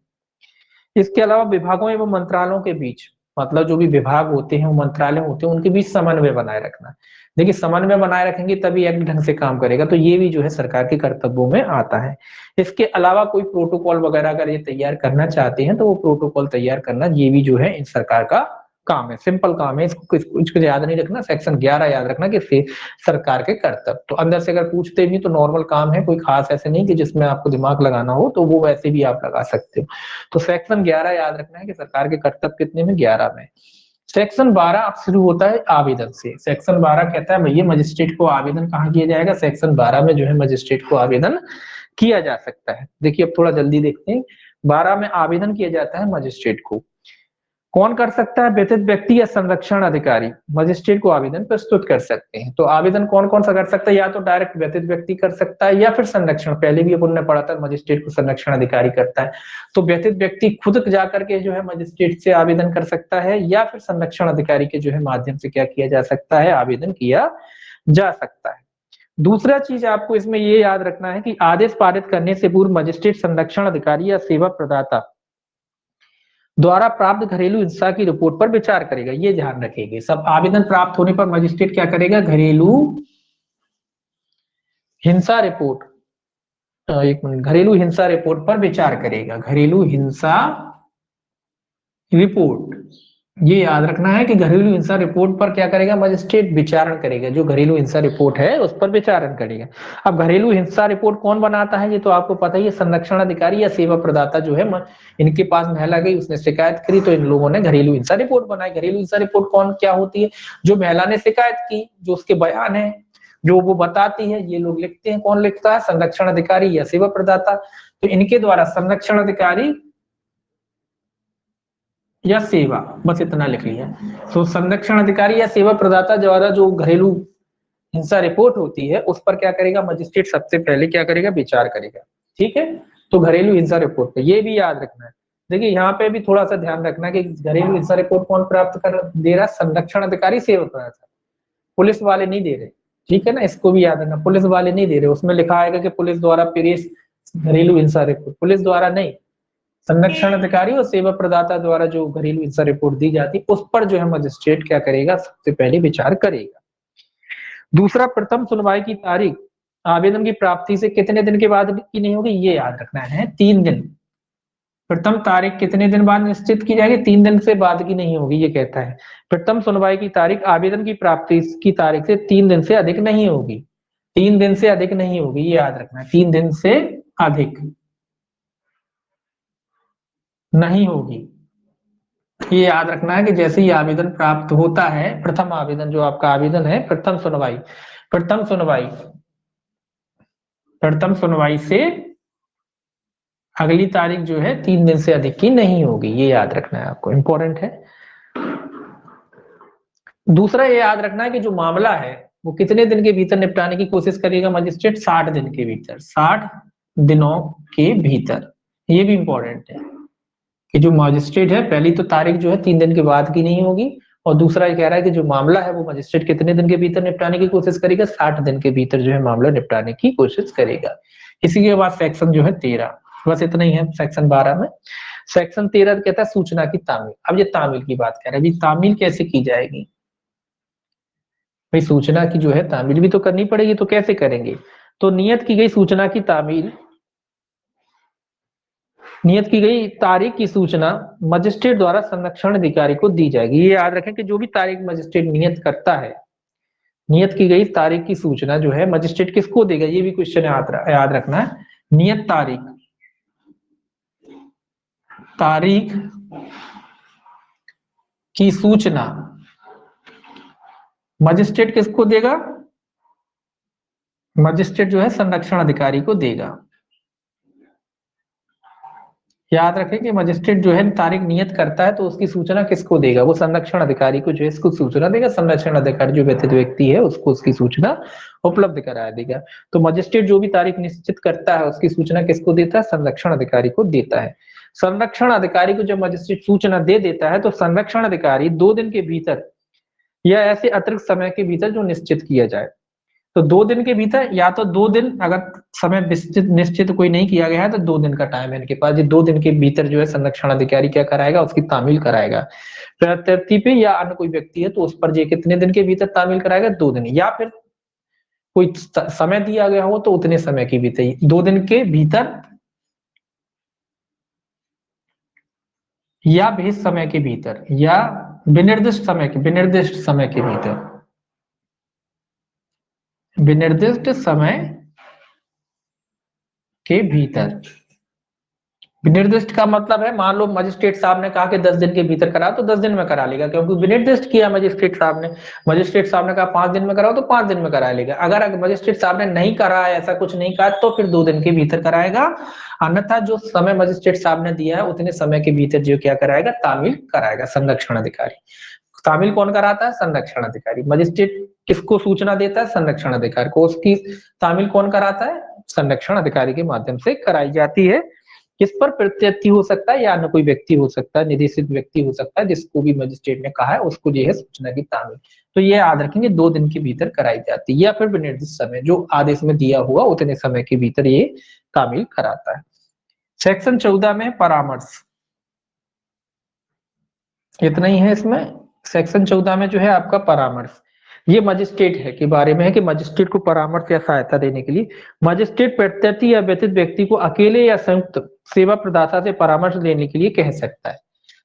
इसके अलावा विभागों एवं मंत्रालयों के बीच मतलब जो भी विभाग होते हैं, मंत्रालय होते हैं, उनके बीच समन्वय बनाए रखना। देखिए समन्वय बनाए रखेंगे तभी एक्ट ढंग से काम करेगा, तो ये भी जो है सरकार के कर्तव्यों में आता है। इसके अलावा कोई प्रोटोकॉल वगैरह अगर ये तैयार करना चाहते हैं तो वो प्रोटोकॉल तैयार करना ये भी जो है इन सरकार का काम है, सिंपल काम है। इसको कुछ याद नहीं रखना, सेक्शन 11 याद रखना कि सरकार के कर्तव्य। तो अंदर से अगर पूछते भी तो नॉर्मल काम है, कोई खास ऐसे नहीं कि जिसमें आपको दिमाग लगाना हो, तो वो वैसे भी आप लगा सकते हो। तो सेक्शन 11 याद रखना है कि सरकार के कर्तव्य कितने में, 11 में। सेक्शन 12 अब शुरू होता है आवेदन से। सेक्शन 12 कहता है भैया मजिस्ट्रेट को आवेदन कहाँ किया जाएगा, सेक्शन 12 में जो है मजिस्ट्रेट को आवेदन किया जा सकता है। देखिए अब थोड़ा जल्दी देखते हैं। 12 में आवेदन किया जाता है मजिस्ट्रेट को। कौन कर सकता है, व्यतीत व्यक्ति या संरक्षण अधिकारी मजिस्ट्रेट को आवेदन प्रस्तुत कर सकते हैं। तो आवेदन कौन कौन सा कर सकता है, या तो डायरेक्ट व्यतीत व्यक्ति कर सकता है या फिर संरक्षण, पहले भी अपन ने पढ़ा था मजिस्ट्रेट को संरक्षण अधिकारी करता है। तो व्यतीत व्यक्ति खुद जाकर के जो है मजिस्ट्रेट से आवेदन कर सकता है, या फिर संरक्षण अधिकारी के जो है माध्यम से क्या किया जा सकता है, आवेदन किया जा सकता है। दूसरा चीज आपको इसमें ये याद रखना है कि आदेश पारित करने से पूर्व मजिस्ट्रेट संरक्षण अधिकारी या सेवा प्रदाता द्वारा प्राप्त घरेलू हिंसा की रिपोर्ट पर विचार करेगा। ये ध्यान रखेंगे सब। आवेदन प्राप्त होने पर मजिस्ट्रेट क्या करेगा, घरेलू हिंसा रिपोर्ट, एक मिनट, घरेलू हिंसा रिपोर्ट पर विचार करेगा। घरेलू हिंसा रिपोर्ट, ये याद रखना है कि घरेलू हिंसा रिपोर्ट पर क्या करेगा, मजिस्ट्रेट विचारण करेगा। जो घरेलू हिंसा रिपोर्ट है उस पर विचारण करेगा। अब घरेलू हिंसा रिपोर्ट कौन बनाता है, ये तो आपको पता ही है, संरक्षण अधिकारी या सेवा प्रदाता जो है। इनके पास महिला गई, उसने शिकायत करी, तो इन लोगों ने घरेलू हिंसा रिपोर्ट बनाई। घरेलू हिंसा रिपोर्ट कौन क्या होती है, जो महिला ने शिकायत की, जो उसके बयान है, जो वो बताती है, ये लोग लिखते हैं। कौन लिखता है, संरक्षण अधिकारी या सेवा प्रदाता। तो इनके द्वारा संरक्षण अधिकारी या सेवा, बस इतना लिख लिया। तो संरक्षण अधिकारी या सेवा प्रदाता द्वारा जो घरेलू हिंसा रिपोर्ट होती है उस पर क्या करेगा, मजिस्ट्रेट सबसे पहले क्या करेगा, विचार करेगा। ठीक है, तो घरेलू हिंसा रिपोर्ट पे ये भी याद रखना है। देखिए यहाँ पे भी थोड़ा सा ध्यान रखना कि घरेलू हिंसा रिपोर्ट कौन प्राप्त कर दे रहा, संरक्षण अधिकारी, सेवा प्रदाता, पुलिस वाले नहीं दे रहे। ठीक है ना, इसको भी याद रखना, पुलिस वाले नहीं दे रहे। उसमें लिखा आएगा कि पुलिस द्वारा पेश घरेलू हिंसा रिपोर्ट, पुलिस द्वारा नहीं, संरक्षण अधिकारी और सेवा प्रदाता द्वारा जो घरेलू हिंसा रिपोर्ट दी जाती उस पर जो है मजिस्ट्रेट क्या करेगा, सबसे पहले विचार करेगा। दूसरा, प्रथम सुनवाई की तारीख आवेदन की प्राप्ति से कितने दिन के बाद की नहीं होगी, ये याद रखना है, 3 दिन। प्रथम तारीख कितने दिन बाद निश्चित की जाएगी, 3 दिन से बाद की नहीं होगी, ये कहता है। प्रथम सुनवाई की तारीख आवेदन की प्राप्ति की तारीख से 3 दिन से अधिक नहीं होगी। 3 दिन से अधिक नहीं होगी, ये याद रखना है, 3 दिन से अधिक नहीं होगी। ये याद रखना है कि जैसे ही आवेदन प्राप्त होता है, प्रथम आवेदन जो आपका आवेदन है, प्रथम सुनवाई, प्रथम सुनवाई, प्रथम सुनवाई से अगली तारीख जो है 3 दिन से अधिक की नहीं होगी, ये याद रखना है आपको, इंपॉर्टेंट है। दूसरा ये याद रखना है कि जो मामला है वो कितने दिन के भीतर निपटाने की कोशिश करेगा मजिस्ट्रेट, 60 दिन के भीतर, 60 दिनों के भीतर। ये भी इंपॉर्टेंट है कि जो मजिस्ट्रेट है, पहली तो तारीख जो है 3 दिन के बाद की नहीं होगी, और दूसरा ये कह रहा है कि जो मामला है वो मजिस्ट्रेट कितने दिन के भीतर निपटाने की कोशिश करेगा, 60 दिन के भीतर जो है मामला निपटाने की कोशिश करेगा। इसी के बाद सेक्शन जो है 13, बस इतना ही है सेक्शन 12 में। सेक्शन 13 कहता है सूचना की तामील। अब ये तामील की बात कह रहे हैं, तामील कैसे की जाएगी भाई, सूचना की जो है तामील भी तो करनी पड़ेगी, तो कैसे करेंगे। तो नियत की गई सूचना की तामील, नियत की गई तारीख की सूचना मजिस्ट्रेट द्वारा संरक्षण अधिकारी को दी जाएगी। ये याद रखें कि जो भी तारीख मजिस्ट्रेट नियत करता है, नियत की गई तारीख की सूचना जो है मजिस्ट्रेट किसको देगा, ये भी क्वेश्चन याद रखना है। नियत तारीख, तारीख की सूचना मजिस्ट्रेट किसको देगा, मजिस्ट्रेट जो है संरक्षण अधिकारी को देगा। याद रखें कि मजिस्ट्रेट जो है तारीख नियत करता है तो उसकी सूचना किसको देगा, वो संरक्षण अधिकारी को जो है इसको सूचना देगा। संरक्षण अधिकारी जो व्यतीत व्यक्ति है उसको उसकी सूचना उपलब्ध करा देगा। तो मजिस्ट्रेट जो भी तारीख निश्चित करता है उसकी सूचना किसको देता है, संरक्षण अधिकारी को देता है। संरक्षण अधिकारी को जब मजिस्ट्रेट सूचना दे देता है तो संरक्षण अधिकारी 2 दिन के भीतर या ऐसे अतिरिक्त समय के भीतर जो निश्चित किया जाए, तो 2 दिन के भीतर, या तो 2 दिन, अगर समय निश्चित कोई नहीं किया गया है तो 2 दिन का टाइम है इनके पास। ये 2 दिन के भीतर जो है संरक्षण अधिकारी क्या कराएगा, उसकी तामील कराएगा। प्रत्यर्थी पे या अन्य कोई व्यक्ति है तो उस पर ये कितने दिन के भीतर तामील कराएगा, 2 दिन, या फिर कोई समय दिया गया हो तो उतने समय के भीतर, 2 दिन के भीतर या विहित समय के भीतर या विनिर्दिष्ट समय के भीतर, विनिर्दिष्ट समय के भीतर। विनिर्दिष्ट का मतलब है, मान लो मजिस्ट्रेट साहब ने कहा कि 10 दिन के भीतर करा तो 10 दिन में करा लेगा, क्योंकि विनिर्दिष्ट किया मजिस्ट्रेट साहब ने कहा 5 दिन में कराओ तो 5 दिन में करा लेगा। अगर मजिस्ट्रेट साहब ने नहीं करा है, ऐसा कुछ नहीं कहा, तो फिर 2 दिन के भीतर कराएगा। अन्यथा जो समय मजिस्ट्रेट साहब ने दिया है उतने समय के भीतर जो क्या कराएगा, तामील कराएगा संरक्षण अधिकारी। तामील कौन कराता है, संरक्षण अधिकारी। मजिस्ट्रेट किसको सूचना देता है, संरक्षण अधिकारी को। उसकी तामील कौन कराता है, संरक्षण अधिकारी के माध्यम से कराई जाती है। किस पर, प्रत्यर्थी हो सकता है या अन्य कोई व्यक्ति हो सकता है, निर्देशित व्यक्ति हो सकता है, जिसको भी मजिस्ट्रेट ने कहा है उसको ये है सूचना की तामील। तो ये याद रखेंगे, 2 दिन के भीतर कराई जाती है, या फिर विनिर्दिष्ट समय जो आदेश में दिया हुआ उतने समय के भीतर ये तामील कराता है। सेक्शन 14 में परामर्श, इतना ही है इसमें। सेक्शन 14 में जो है आपका परामर्श, ये मजिस्ट्रेट है के बारे में है कि मजिस्ट्रेट को परामर्श या सहायता देने के लिए मजिस्ट्रेट प्रत्यर्थी या व्यतीत व्यक्ति को अकेले या संयुक्त सेवा प्रदाता से परामर्श लेने के लिए कह सकता है।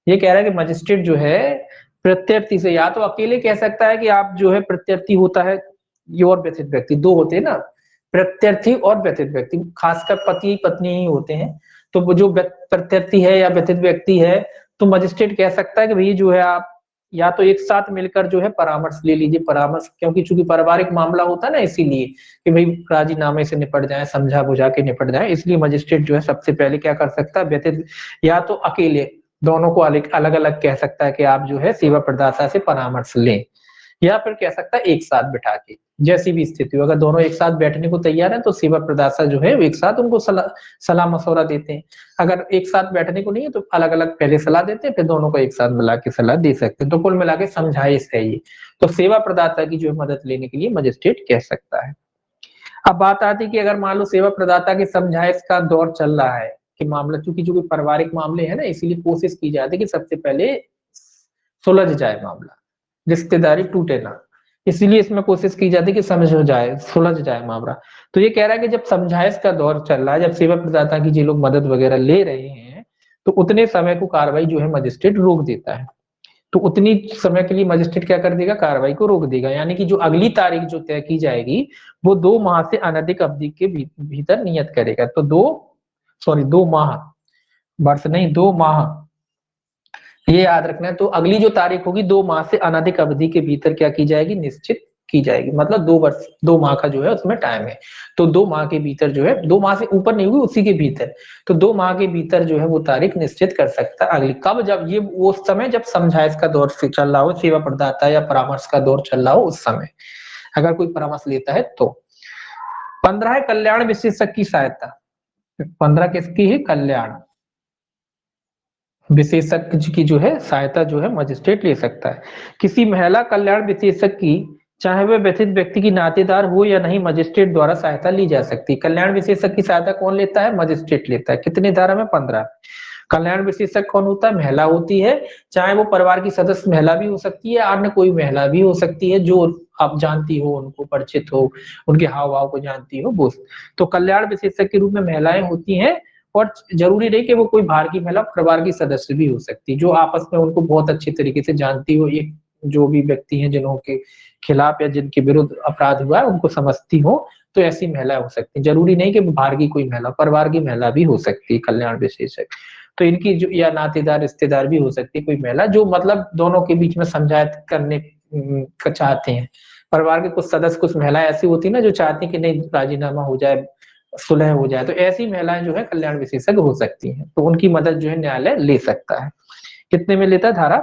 ये कह रहा है कि मजिस्ट्रेट जो है प्रत्यर्थी से या तो अकेले कह सकता है कि आप जो है, प्रत्यर्थी होता है ये और व्यतीत व्यक्ति, 2 होते हैं ना, प्रत्यर्थी और व्यतीत व्यक्ति, खासकर पति पत्नी ही होते हैं। तो वो जो प्रत्यर्थी है या व्यतीत व्यक्ति है तो मजिस्ट्रेट कह सकता है कि भाई जो है आप या तो एक साथ मिलकर जो है परामर्श ले लीजिए। परामर्श क्योंकि चूंकि पारिवारिक मामला होता है ना, इसीलिए कि भाई राजीनामे से निपट जाए, समझा बुझा के निपट जाए, इसलिए मजिस्ट्रेट जो है सबसे पहले क्या कर सकता है, व्यतीत या तो अकेले, दोनों को अलग अलग कह सकता है कि आप जो है सेवा प्रदाता से परामर्श लें, या फिर कह सकता है एक साथ बिठा के, जैसी भी स्थिति हो। अगर दोनों एक साथ बैठने को तैयार है तो सेवा प्रदाता जो है वो एक साथ उनको सलाह मशवरा देते हैं। अगर एक साथ बैठने को नहीं है तो अलग अलग पहले सलाह देते हैं, फिर दोनों को एक साथ मिला के सलाह दे सकते हैं। तो कुल मिला के समझाइश है ये। तो सेवा प्रदाता की जो है मदद लेने के लिए मजिस्ट्रेट कह सकता है। अब बात आती है कि अगर मान लो सेवा प्रदाता की समझाइश का दौर चल रहा है कि मामला, चूंकि जो पारिवारिक मामले है ना, इसीलिए कोशिश की जाती है कि सबसे पहले सुलझ जाए मामला, रिश्तेदारी टूटे ना, इसीलिए इसमें कोशिश की जाती है कि समझ हो जाए, सुलझ जाए मामला। तो ये कह रहा है कि जब समझाइश का दौर चल रहा है, जब सेवा प्रदाता की जो लोग मदद वगैरह ले रहे हैं, तो उतने समय को कार्रवाई जो है मजिस्ट्रेट रोक देता है। तो उतनी समय के लिए मजिस्ट्रेट क्या कर देगा, कार्रवाई को रोक देगा। यानी कि जो अगली तारीख जो तय की जाएगी वो 2 माह से अनधिक अवधि के भीतर नियत करेगा। तो 2 माह, वर्ष नहीं, 2 माह, ये याद रखना है। तो अगली जो तारीख होगी 2 माह से अनधिक अवधि के भीतर क्या की जाएगी, निश्चित की जाएगी। मतलब 2 वर्ष, 2 माह का जो है उसमें टाइम है। तो 2 माह के भीतर जो है, 2 माह से ऊपर नहीं होगी, उसी के भीतर। तो 2 माह के भीतर जो है वो तारीख निश्चित कर सकता है अगली। कब, जब ये वो समय जब समझाइश का दौर से चल रहा हो, सेवा प्रदाता या परामर्श का दौर चल रहा हो, उस समय अगर कोई परामर्श लेता है तो। 15 है कल्याण विशेषज्ञ की सहायता। 15 किसकी है, कल्याण विशेषज्ञ की जो है सहायता जो है मजिस्ट्रेट ले सकता है। किसी महिला कल्याण विशेषज्ञ की, चाहे वह व्यथित व्यक्ति की नातेदार हो या नहीं, मजिस्ट्रेट द्वारा सहायता ली जा सकती है। कल्याण विशेषज्ञ की सहायता कौन लेता है, मजिस्ट्रेट लेता है। कितने धारा में, 15। कल्याण विशेषज्ञ कौन होता है, महिला होती है, चाहे वो परिवार की सदस्य महिला भी हो सकती है, अन्य कोई महिला भी हो सकती है जो आप जानती हो, उनको परिचित हो, उनके हाव भाव को जानती हो वो। तो कल्याण विशेषज्ञ के रूप में महिलाएं होती हैं, और जरूरी नहीं कि वो कोई बाहर की महिला, परिवार की सदस्य भी हो सकती है, जो आपस में उनको बहुत अच्छे तरीके से जानती हो। एक जो भी व्यक्ति हैं जिन्हों के खिलाफ या जिनके विरुद्ध अपराध हुआ है उनको समझती हो, तो ऐसी महिला हो सकती है। जरूरी नहीं कि बाहर की कोई महिला, परिवार की महिला भी हो सकती है कल्याण विशेषज्ञ। तो इनकी जो या नातेदार रिश्तेदार भी हो सकती है कोई महिला, जो मतलब दोनों के बीच में समझायत करने का चाहते हैं। परिवार के कुछ सदस्य, कुछ महिलाएं ऐसी होती है ना जो चाहती है कि नहीं राजीनामा हो जाए, सुलह हो जाए, तो ऐसी महिलाएं जो है कल्याण विशेषज्ञ हो सकती हैं। तो उनकी मदद जो है न्यायालय ले सकता है। कितने में लेता है, धारा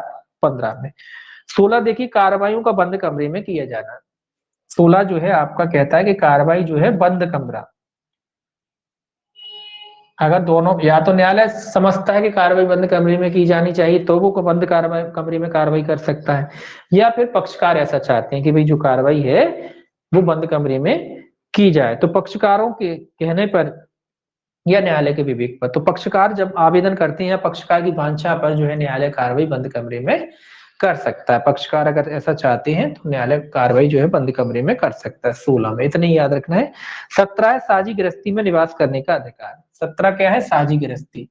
15 में। 16 देखिए, कार्रवाइयों का बंद कमरे में किया जाना। 16 जो है आपका कहता है कि कार्रवाई जो है बंद कमरा, अगर दोनों, या तो न्यायालय समझता है कि कार्रवाई बंद कमरे में की जानी चाहिए तो वो बंद कार्रवाई कमरे में कार्रवाई कर सकता है, या फिर पक्षकार ऐसा चाहते हैं कि भाई जो कार्रवाई है वो बंद कमरे में की जाए। तो पक्षकारों के कहने पर या न्यायालय के विवेक पर, तो पक्षकार जब आवेदन करते हैं या पक्षकार की वांछा पर जो है न्यायालय कार्रवाई बंद कमरे में कर सकता है। पक्षकार अगर ऐसा चाहते हैं तो न्यायालय कार्रवाई जो है बंद कमरे में कर सकता है। 16 में इतना ही याद रखना है। 17 है साझी गृहस्थी में निवास करने का अधिकार। 17 क्या है? साझी गृहस्थी।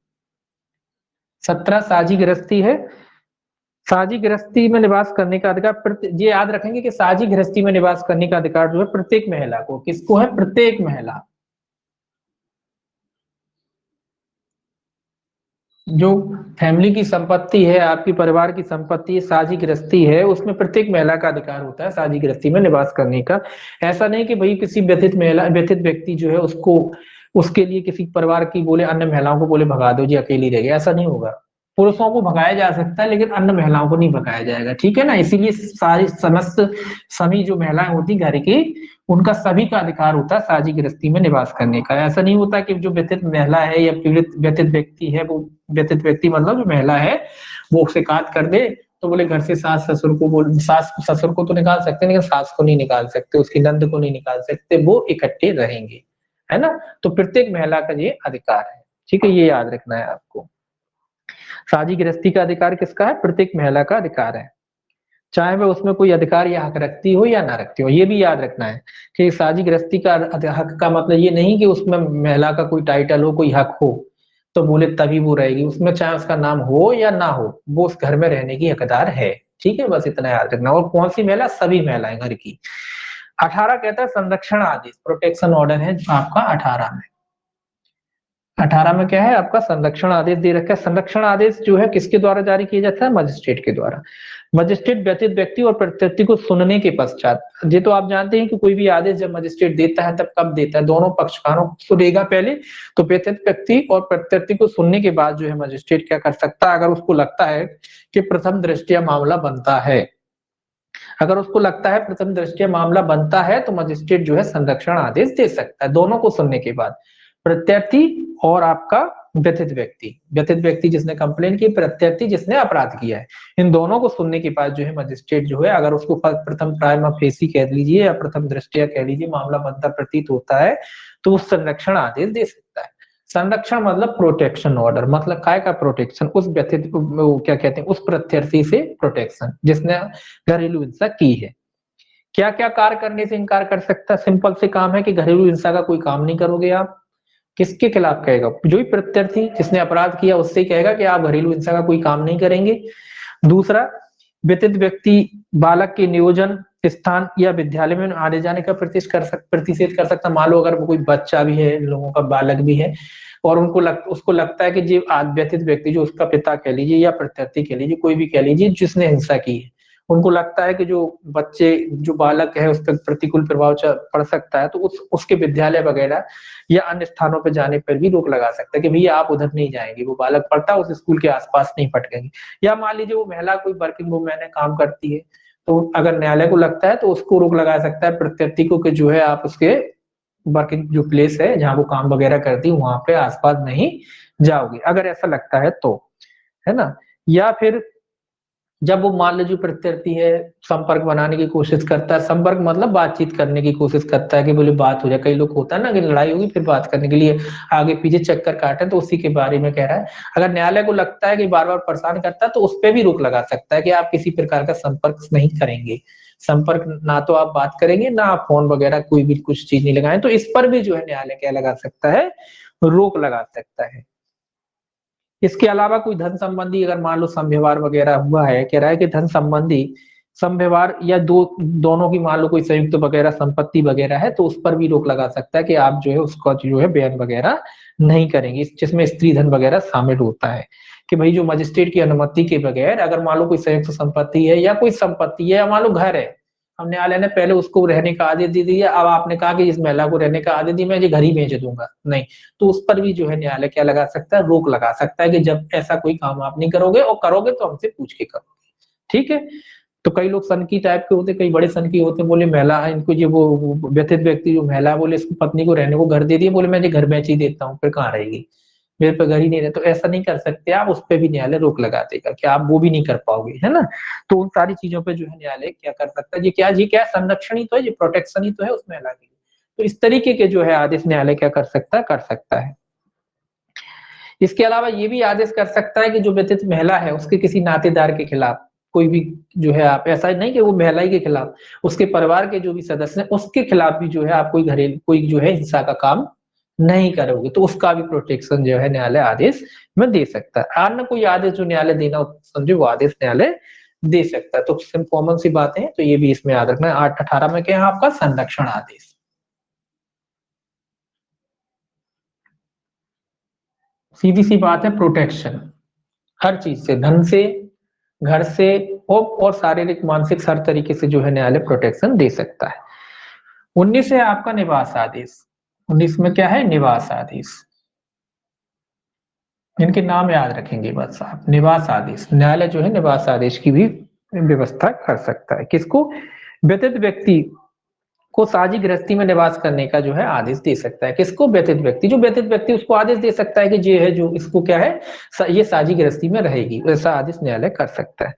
17 साझी गृहस्थी है। साझी गृहस्थी में निवास करने का अधिकार, ये याद रखेंगे कि साझी गृहस्थी में निवास करने का अधिकार जो है प्रत्येक महिला को, किसको है? प्रत्येक महिला। जो फैमिली की संपत्ति है, आपकी परिवार की संपत्ति है, साझी गृहस्थी है, उसमें प्रत्येक महिला का अधिकार होता है साझी गृहस्थी में निवास करने का। ऐसा नहीं कि भाई किसी व्यथित व्यक्ति जो है उसको, उसके लिए किसी परिवार की बोले अन्य महिलाओं को बोले भगा दो जी अकेली रह गई, ऐसा नहीं होगा। पुरुषों को भगाया जा सकता है लेकिन अन्य महिलाओं को नहीं भगाया जाएगा, ठीक है ना। इसीलिए सारी समस्त सभी जो महिलाएं होती घर की, उनका सभी का अधिकार होता है साझी गृहस्थी में निवास करने का। ऐसा नहीं होता कि जो व्यथित महिला है या पीड़ित व्यथित व्यक्ति है, वो व्यथित व्यक्ति मतलब जो महिला है वो शिकायत कर दे तो बोले घर से सास ससुर को बोल, सास ससुर को तो निकाल सकते लेकिन सास को नहीं निकाल सकते, उसकी नंद को नहीं निकाल सकते, वो इकट्ठे रहेंगे, है ना। तो प्रत्येक महिला का ये अधिकार है, ठीक है, ये याद रखना है आपको। साझी गृहस्थी का अधिकार किसका है? प्रत्येक महिला का अधिकार है, चाहे वह उसमें कोई अधिकार या हक रखती हो या ना रखती हो। ये भी याद रखना है कि साझी गृहस्थी का हक का मतलब ये नहीं कि उसमें महिला का कोई टाइटल हो, कोई हक हो तो बोले तभी वो रहेगी, उसमें चाहे उसका नाम हो या ना हो, वो उस घर में रहने की हकदार है, ठीक है, बस इतना याद रखना। और कौन सी महिला? सभी महिलाएं घर की। 18 कहता है संरक्षण आदेश, प्रोटेक्शन ऑर्डर है आपका 18 में। 18 में क्या है आपका? संरक्षण आदेश दे रखा है। संरक्षण आदेश जो है किसके द्वारा जारी किया जाता है? मजिस्ट्रेट के द्वारा। मजिस्ट्रेट व्यथित व्यक्ति और प्रत्यर्थी को सुनने के पश्चात, ये तो आप जानते हैं कि कोई भी आदेश जब मजिस्ट्रेट देता है तब कब देता है? दोनों पक्षकारों को सुनेगा पहले, तो व्यथित व्यक्ति और प्रत्यर्थी को सुनने के बाद जो है मजिस्ट्रेट क्या कर सकता है? अगर उसको लगता है कि प्रथम दृष्टया मामला बनता है, अगर उसको लगता है प्रथम दृष्टया मामला बनता है तो मजिस्ट्रेट जो है संरक्षण आदेश दे सकता है, दोनों को सुनने के बाद, प्रत्यर्थी और आपका व्यथित व्यक्ति जिसने कंप्लेन की, प्रत्यर्थी जिसने अपराध किया है, इन दोनों को सुनने के बाद जो है मजिस्ट्रेट जो है, अगर उसको प्रथम प्राइमा फेसी कह लीजिए या प्रथम दृष्टया कह लीजिए मामला बनता प्रतीत होता है तो वो संरक्षण आदेश दे सकता है। संरक्षण मतलब प्रोटेक्शन ऑर्डर, मतलब काय का प्रोटेक्शन? उस व्यथित क्या कहते हैं, उस प्रत्यर्थी से प्रोटेक्शन जिसने घरेलू हिंसा की है। क्या क्या कार्य करने से इनकार कर सकता है? सिंपल से काम है कि घरेलू हिंसा का कोई काम नहीं करोगे आप। किसके खिलाफ कहेगा? जो भी प्रत्यर्थी जिसने अपराध किया उससे कहेगा कि आप घरेलू हिंसा का कोई काम नहीं करेंगे। दूसरा, व्यथित व्यक्ति बालक के नियोजन स्थान या विद्यालय में आने जाने का प्रतिषेध कर सकता। मान लो अगर कोई बच्चा भी है, लोगों का बालक भी है और उसको लगता है कि जो व्यथित व्यक्ति, जो उसका पिता कह लीजिए या प्रत्यर्थी कह लीजिए, कोई भी कह लीजिए जिसने हिंसा की है, उनको लगता है कि जो बच्चे, जो बालक है उस पर प्रतिकूल प्रभाव पड़ सकता है, तो उसके विद्यालय वगैरह या अन्य स्थानों पर जाने पर भी रोक लगा सकता है कि भैया आप उधर नहीं जाएंगे, वो बालक पढ़ता है उस स्कूल के आसपास नहीं भटकेंगे। या मान लीजिए वो महिला कोई वर्किंग वूमेन है, काम करती है, तो अगर न्यायालय को लगता है तो उसको रोक लगा सकता है प्रत्यर्थी को कि जो है आप उसके वर्किंग जो प्लेस है जहाँ वो काम वगैरह करती है वहां पे आसपास नहीं जाओगे, अगर ऐसा लगता है तो, है ना। या फिर जब वो मान लीजिए प्रत्यर्थी है संपर्क बनाने की कोशिश करता है, संपर्क मतलब बातचीत करने की कोशिश करता है कि बोले बात हो जाए, कई लोग होता है ना कि लड़ाई होगी फिर बात करने के लिए आगे पीछे चक्कर काटे, तो उसी के बारे में कह रहा है। अगर न्यायालय को लगता है कि बार बार परेशान करता है तो उस पर भी रोक लगा सकता है कि आप किसी प्रकार का संपर्क नहीं करेंगे, संपर्क ना तो आप बात करेंगे ना आप फोन वगैरह कोई भी कुछ चीज नहीं लगाएं, तो इस पर भी जो है न्यायालय क्या लगा सकता है? रोक लगा सकता है। इसके अलावा कोई धन संबंधी अगर मान लो समव्यवहार वगैरह हुआ है, कह रहा है कि धन संबंधी समव्यवहार या दोनों की मान लो कोई संयुक्त वगैरह संपत्ति वगैरह है तो उस पर भी रोक लगा सकता है कि आप जो है उसका जो है बयान वगैरह नहीं करेंगे, जिसमें स्त्री धन वगैरह शामिल होता है कि भाई जो मजिस्ट्रेट की अनुमति के बगैर अगर मान लो कोई संयुक्त संपत्ति है या कोई संपत्ति है या मान लो घर है, हम न्यायालय ने पहले उसको रहने का आदेश दे दिया, अब आपने कहा कि इस महिला को रहने का आदेश दिया, मैं ये घर ही बेच दूंगा, नहीं, तो उस पर भी जो है न्यायालय क्या लगा सकता है? रोक लगा सकता है कि जब ऐसा कोई काम आप नहीं करोगे और करोगे तो हमसे पूछ के करोगे, ठीक है। तो कई लोग सनकी टाइप के होते, कई बड़े सनकी होते, बोले महिला है इनको ये वो व्यथित व्यक्ति जो महिला बोले इसकी पत्नी को रहने को घर दे दिए, बोले मैं ये घर बेच ही देता हूँ, फिर कहाँ रहेगी, मेरे पे घर ही नहीं रहे, तो ऐसा नहीं कर सकते आप, उस पर भी न्यायालय रोक लगा देगा कि आप वो भी नहीं कर पाओगे, है ना। तो उन सारी चीजों पे जो है न्यायालय क्या कर सकता है, ये क्या संरक्षण ही तो है, ये प्रोटेक्शन ही तो है उस महिला के लिए। तो इस तरीके के जो है आदेश न्यायालय क्या कर सकता है। इसके अलावा ये भी आदेश कर सकता है कि जो व्यतीत महिला है उसके किसी नातेदार के खिलाफ कोई भी जो है, आप ऐसा नहीं कि वो महिला ही के खिलाफ, उसके परिवार के जो भी सदस्य हैं उसके खिलाफ भी जो है आप कोई जो है हिंसा का काम नहीं करोगे, तो उसका भी प्रोटेक्शन जो है न्यायालय आदेश में दे सकता है। अन्य कोई आदेश जो न्यायालय देना समझे वो आदेश न्यायालय दे सकता है। तो कॉमन सी बातें हैं, तो ये भी इसमें याद रखना है। 8-18 में क्या है आपका संरक्षण आदेश। सीधी सी बात है, प्रोटेक्शन हर चीज से, धन से, घर से और शारीरिक मानसिक हर तरीके से जो है न्यायालय प्रोटेक्शन दे सकता है। 19 है आपका निवास आदेश। 19 में क्या है, निवास आदेश। इनके नाम याद रखेंगे बस आप। निवास आदेश, न्यायालय जो है निवास आदेश की भी व्यवस्था कर सकता है। किसको, व्यतीत व्यक्ति को साझी गृहस्थी में निवास करने का जो है आदेश दे सकता है। किसको, व्यतीत व्यक्ति। जो व्यतीत व्यक्ति उसको आदेश दे सकता है कि ये है जो इसको क्या है, ये साझी गृहस्थी में रहेगी, वैसा आदेश न्यायालय कर सकता है।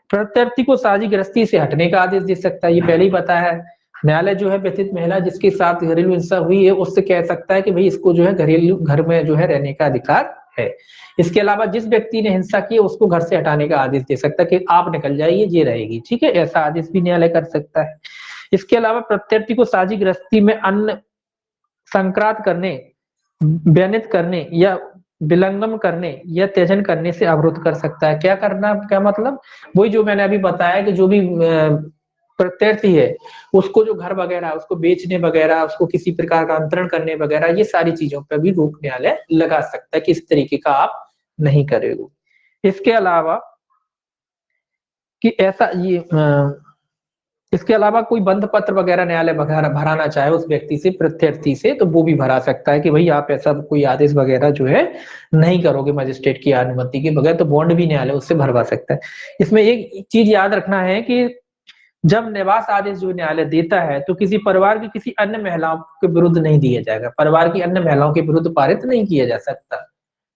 प्रत्यर्थी को साझी गृहस्थी से हटने का आदेश दे सकता है, ये पहले ही बताया है। न्यायालय जो है व्यतीत महिला जिसके साथ घरेलू हिंसा हुई है उससे कह सकता है कि भाई इसको जो है घरेलू घर में जो है रहने का अधिकार है। इसके अलावा जिस व्यक्ति ने हिंसा की है उसको घर से हटाने का आदेश दे सकता है कि आप निकल जाइए, ये रहेगी, ठीक है, ऐसा आदेश भी न्यायालय कर सकता है। इसके अलावा प्रत्यर्थी को साझी गृहस्थी में अन्न संक्रांत करने, व्यनित करने या विलंगम करने या त्यजन करने से अवरुद्ध कर सकता है। क्या करना, क्या मतलब, वही जो मैंने अभी बताया कि जो भी प्रत्यर्थी है उसको जो घर वगैरह उसको बेचने वगैरह, उसको किसी प्रकार का अंतरण करने वगैरह, ये सारी चीजों पर भी रोक न्यायालय लगा सकता है कि इस तरीके का आप नहीं करेंगे। इसके अलावा कि ऐसा ये इसके अलावा कोई बंध पत्र वगैरह न्यायालय भराना चाहे उस व्यक्ति से, प्रत्यर्थी से, तो वो भी भरा सकता है कि भाई आप ऐसा कोई आदेश वगैरह जो है नहीं करोगे मजिस्ट्रेट की अनुमति के बगैर, तो बॉन्ड भी न्यायालय उससे भरवा सकता है। इसमें एक चीज याद रखना है कि जब निवास आदेश जो न्यायालय देता है तो किसी परिवार की किसी अन्य महिलाओं के विरुद्ध नहीं दिया जाएगा। परिवार की अन्य महिलाओं के विरुद्ध पारित नहीं किया जा सकता,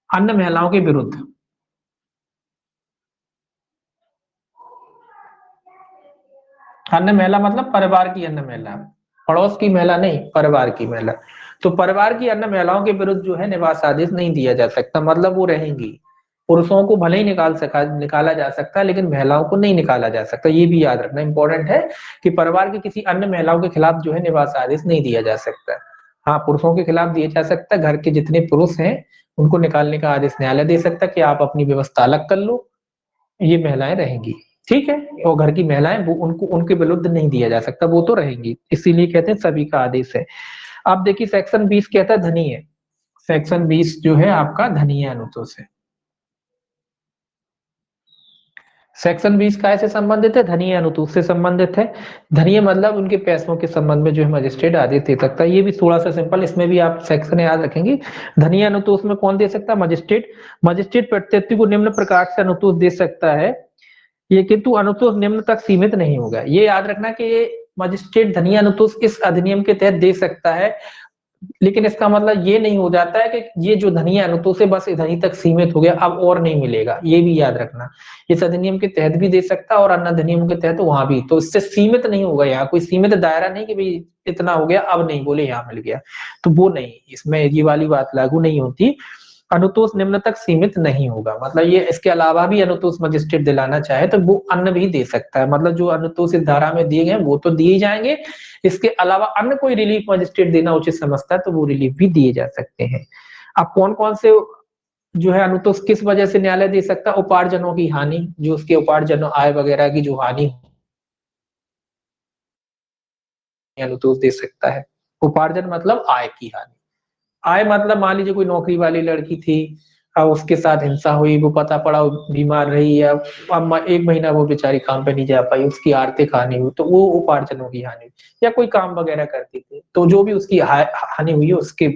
अन्य महिलाओं के विरुद्ध। अन्य महिला मतलब परिवार की अन्य महिला, पड़ोस की महिला नहीं, परिवार की महिला। तो परिवार की अन्य महिलाओं के विरुद्ध जो है निवास आदेश नहीं दिया जा सकता, मतलब वो रहेंगी। पुरुषों को भले ही निकाला जा सकता है लेकिन महिलाओं को नहीं निकाला जा सकता, ये भी याद रखना इंपॉर्टेंट है कि परिवार की किसी अन्य महिलाओं के खिलाफ जो है निवास आदेश नहीं दिया जा सकता। हाँ, पुरुषों के खिलाफ दिया जा सकता है, घर के जितने पुरुष हैं उनको निकालने का आदेश न्यायालय दे सकता है कि आप अपनी व्यवस्था अलग कर लो, ये महिलाएं रहेंगी, ठीक है। और घर की महिलाएं वो उनको उनके विरुद्ध नहीं दिया जा सकता, वो तो रहेंगी, इसीलिए कहते हैं सभी का आदेश है। आप देखिए सेक्शन 20 कहता है धनीय। सेक्शन 20 जो है आपका धनीय अनुतोष है। सेक्शन 20 काय से संबंधित है, धनीय अनुतोष से संबंधित है। धनीय मतलब उनके पैसों के संबंध में जो है मजिस्ट्रेट आदेश दे सकता है। ये भी थोड़ा सा सिंपल, इसमें भी आप सेक्शन याद रखेंगे। धनीय अनुतोष में कौन दे सकता है, मजिस्ट्रेट। मजिस्ट्रेट प्रत्यर्थी को निम्न प्रकार से अनुतोष दे सकता है, ये किंतु अनुतोष निम्न तक सीमित नहीं होगा। ये याद रखना कि ये मजिस्ट्रेट धनीय अनुतोष इस अधिनियम के तहत दे सकता है, लेकिन इसका मतलब ये नहीं हो जाता है कि ये जो धनीय अनुतोष है बस इधर ही तक सीमित हो गया, अब और नहीं मिलेगा, ये भी याद रखना। इस अधिनियम के तहत भी दे सकता है और अन्य अधिनियम के तहत वहां भी, तो इससे सीमित नहीं होगा। यहाँ कोई सीमित दायरा नहीं कि भाई इतना हो गया अब नहीं बोले यहाँ मिल गया, तो वो नहीं, इसमें ये वाली बात लागू नहीं होती। अनुतोष निम्न तक सीमित नहीं होगा, मतलब ये इसके अलावा भी अनुतोष मजिस्ट्रेट दिलाना चाहे तो वो अन्य भी दे सकता है, मतलब जो अनुतोष इस धारा में दिए गए वो तो दिए जाएंगे, इसके अलावा अन्य कोई रिलीफ मजिस्ट्रेट देना उचित समझता है तो वो रिलीफ भी दिए जा सकते हैं। अब कौन कौन से जो है अनुतोष किस वजह से न्यायालय दे सकता है, उपार्जनों की हानि, जो उसके उपार्जन आय वगैरह की जो हानि अनुतोष दे सकता है। उपार्जन मतलब आय की हानि, आय मतलब मान लीजिए कोई नौकरी वाली लड़की थी और उसके साथ हिंसा हुई, वो पता पड़ा वो बीमार रही है, अब 1 महीना वो बेचारी काम पे नहीं जा पाई, उसकी आर्थिक हानि हुई, तो वो उपार्जनों की हानि। या कोई काम वगैरह करती थी तो जो भी उसकी हानि हुई है उसके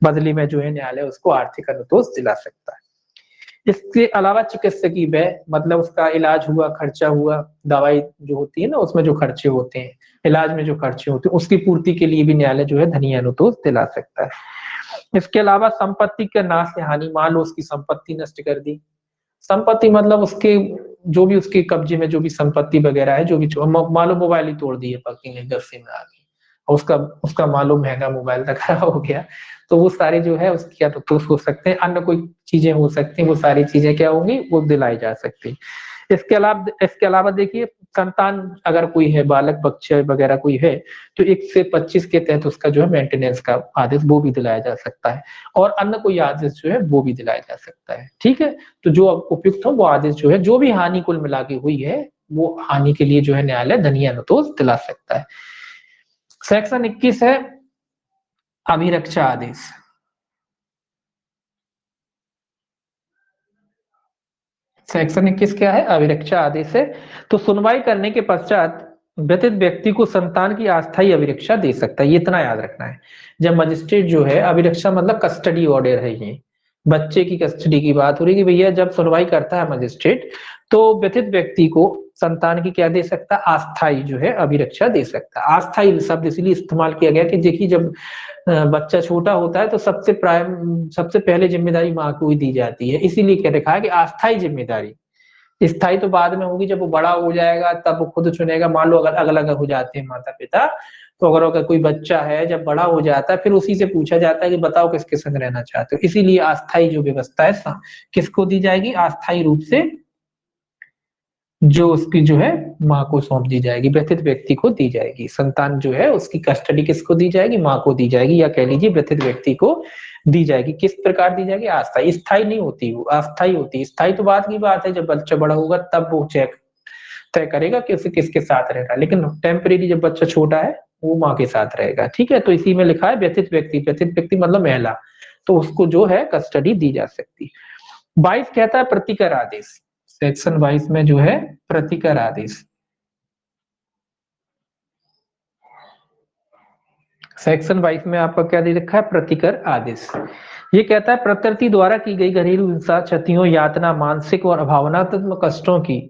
बदले में जो है न्यायालय उसको आर्थिक अनुतोष दिला सकता है। इसके अलावा चिकित्सकीय व्यय, मतलब उसका इलाज हुआ, खर्चा हुआ, दवाई जो होती है ना उसमें जो खर्चे होते हैं, इलाज में जो खर्चे होते हैं उसकी पूर्ति के लिए भी न्यायालय जो है धनीय अनुतोष दिला सकता है। इसके अलावा संपत्ति के नाश या हानि, मान लो उसकी संपत्ति नष्ट कर दी, संपत्ति मतलब उसके जो भी उसके कब्जे में जो भी संपत्ति वगैरह है, जो भी मान लो मोबाइल ही तोड़ दिए पार्किंग घर से में आके, और उसका उसका मान लो महंगा मोबाइल था, खराब हो गया, तो वो सारे जो है उसकी क्या तो हो सकते हैं, अन्य कोई चीजें हो सकती हैं, वो सारी चीजें क्या होंगी, वो दिलाई जा सकती है। इसके अलावा देखिए, संतान अगर कोई है, बालक बच्चे वगैरह कोई है, तो 1 से 25 के तहत उसका जो है मेंटेनेंस का आदेश वो भी दिलाया जा सकता है, और अन्य कोई आदेश जो है वो भी दिलाया जा सकता है। ठीक है, तो जो उपयुक्त हो वो आदेश जो है, जो भी हानि कुल मिला के हुई है, वो हानि के लिए जो है न्यायालय दंडनीय अनुतोष दिला सकता है। सेक्शन 21 है अभिरक्षा आदेश। सेक्शन 21 क्या है, अभिरक्षा आदेश है। तो सुनवाई करने के पश्चात व्यतीत व्यक्ति को संतान की अस्थायी अभिरक्षा दे सकता है, ये इतना याद रखना है। जब मजिस्ट्रेट जो है, अभिरक्षा मतलब कस्टडी ऑर्डर है, ये बच्चे की कस्टडी की बात हो रही है कि भैया जब सुनवाई करता है मजिस्ट्रेट, तो व्यतीत व्यक्ति को संतान की क्या दे सकता है, अस्थायी जो है अभिरक्षा दे सकता है। अस्थायी शब्द इसलिए इस्तेमाल किया गया कि देखिए, जब बच्चा छोटा होता है तो सबसे पहले जिम्मेदारी माँ को ही दी जाती है, इसीलिए क्या लिखा है कि अस्थायी जिम्मेदारी, स्थायी तो बाद में होगी, जब वो बड़ा हो जाएगा तब वो खुद चुनेगा। मान लो अगर अलग अलग हो जाते हैं माता पिता, तो अगर कोई बच्चा है जब बड़ा हो जाता है, फिर उसी से पूछा जाता है कि बताओ किसके संग रहना चाहते हो, इसीलिए अस्थायी जो व्यवस्था है किसको दी जाएगी, अस्थायी रूप से जो उसकी जो है माँ को सौंप दी जाएगी, व्यथित व्यक्ति को दी जाएगी। संतान जो है उसकी कस्टडी किसको दी जाएगी, माँ को दी जाएगी, या कह लीजिए व्यथित व्यक्ति को दी जाएगी। किस प्रकार दी जाएगी, अस्थायी, स्थायी नहीं होती, वो अस्थायी होती है। स्थायी तो बात की बात है, जब बच्चा बड़ा होगा तब वो चेक तय करेगा कि उसे किसके साथ रहना, लेकिन टेम्परेरी जब बच्चा छोटा है वो माँ के साथ रहेगा। ठीक है, तो इसी में लिखा है व्यथित व्यक्ति, व्यथित व्यक्ति मतलब महिला, तो उसको जो है कस्टडी दी जा सकती। 22 कहता है प्रतिकर आदेश। सेक्शन 22 में जो है प्रतिकर आदेश, सेक्शन 22 में आपका क्या दे रखा है, प्रतिकर आदेश। ये कहता है प्रकृति द्वारा की गई घरेलू हिंसा, क्षतियों, यातना, मानसिक और भावनात्मक कष्टों की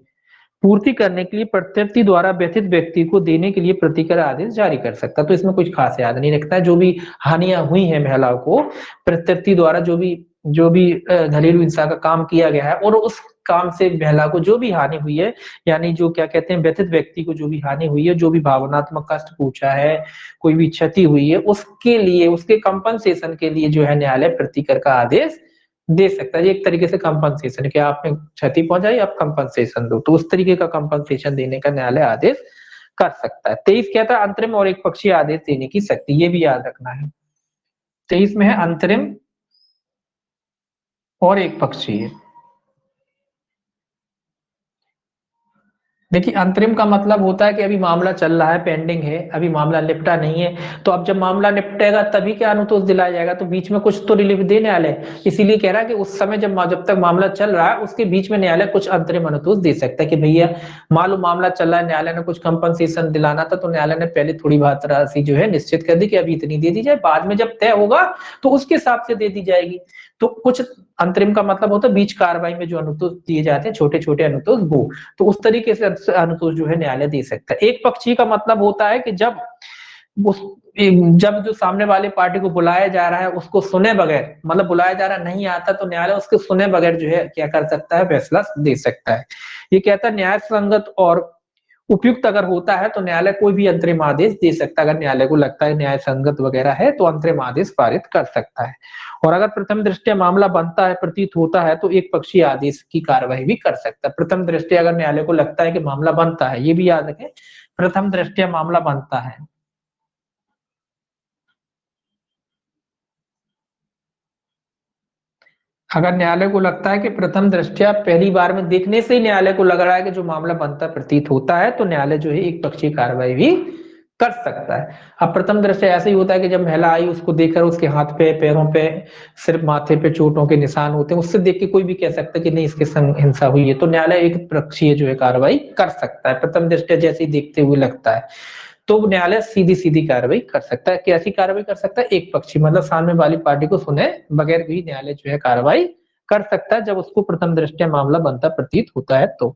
पूर्ति करने के लिए प्रत्यर्थी द्वारा व्यथित व्यक्ति को देने के लिए प्रतिकर आदेश जारी कर सकता है। तो इसमें कुछ खास याद नहीं रखता है, जो भी हानियां हुई है महिलाओं को, प्रत्यर्थी द्वारा जो भी घरेलू हिंसा का काम किया गया है, और उस काम से महिला को जो भी हानि हुई है, यानी जो क्या कहते हैं व्यथित व्यक्ति को जो भी हानि हुई है, जो भी भावनात्मक कष्ट पूछा है, कोई भी क्षति हुई है, उसके लिए, उसके कंपनसेशन के लिए जो है न्यायालय प्रतिकर का आदेश दे सकता है। ये एक तरीके से कंपनसेशन है कि आपने क्षति पहुंचाई, आप कंपनसेशन दो, तो उस तरीके का कंपनसेशन देने का न्यायालय आदेश कर सकता है। 23 कहता है अंतरिम और एक पक्षीय आदेश देने की शक्ति, ये भी याद रखना है। 23 में है अंतरिम और एक पक्षीय। देखिए, अंतरिम का मतलब होता है कि अभी मामला चल रहा है, पेंडिंग है, अभी मामला निपटा नहीं है, तो अब जब मामला निपटेगा तभी क्या अनुतोष दिलाया जाएगा, तो बीच में कुछ तो रिलीफ दे न्यायालय, इसीलिए कह रहा है कि उस समय जब तक मामला चल रहा है उसके बीच में न्यायालय कुछ अंतरिम अनुतोष दे सकता है कि भैया मालूम मामला चल रहा है, न्यायालय ने कुछ कंपनसेशन दिलाना था, तो न्यायालय ने पहले थोड़ी बहुत राशि जो है निश्चित कर दी कि अभी इतनी दे दी जाए, बाद में जब तय होगा तो उसके हिसाब से दे दी जाएगी। तो कुछ अंतरिम का मतलब होता है बीच कार्रवाई में जो अनुतोष दिए जाते हैं, छोटे छोटे अनुतोष, वो तो उस तरीके से अनुतोष जो है न्यायालय दे सकता है। एक पक्षीय का मतलब होता है कि जब जो सामने वाले पार्टी को बुलाया जा रहा है उसको सुने बगैर, मतलब बुलाया जा रहा नहीं आता, तो न्यायालय उसके सुने बगैर जो है क्या कर सकता है, फैसला दे सकता है। ये कहता है न्याय संगत और उपयुक्त अगर होता है तो न्यायालय कोई भी अंतरिम आदेश दे सकता है, अगर न्यायालय को लगता है न्याय संगत वगैरह है तो अंतरिम आदेश पारित कर सकता है। और अगर प्रथम दृष्टया मामला बनता है, प्रतीत होता है, तो एक पक्षीय आदेश की कार्यवाही भी कर सकता है। प्रथम दृष्टया अगर न्यायालय को लगता है कि मामला बनता है, ये भी याद रखें, प्रथम दृष्टया मामला बनता है। अगर न्यायालय को लगता है कि प्रथम दृष्टया पहली बार में देखने से ही न्यायालय को लग रहा है कि जो मामला बनता प्रतीत होता है, तो न्यायालय जो है एक पक्षीय कार्रवाई भी कर सकता है। अब प्रथम दृष्टया ऐसे ही होता है कि जब महिला आई उसको देखकर उसके हाथ पे, पैरों पे, सिर्फ माथे पे चोटों के निशान होते हैं, उससे देख के कोई भी कह सकता है कि नहीं इसके संग हिंसा हुई है, तो न्यायालय एक पक्षीय जो है कार्रवाई कर सकता है। प्रथम दृष्टया जैसे ही देखते हुए लगता है तो न्यायालय सीधी सीधी कार्रवाई कर सकता है। कैसी कार्रवाई कर सकता है, एक पक्षी मतलब सामने वाली पार्टी को सुने बगैर भी न्यायालय जो है कार्रवाई कर सकता है, जब उसको प्रथम दृष्टया मामला बनता प्रतीत होता है। तो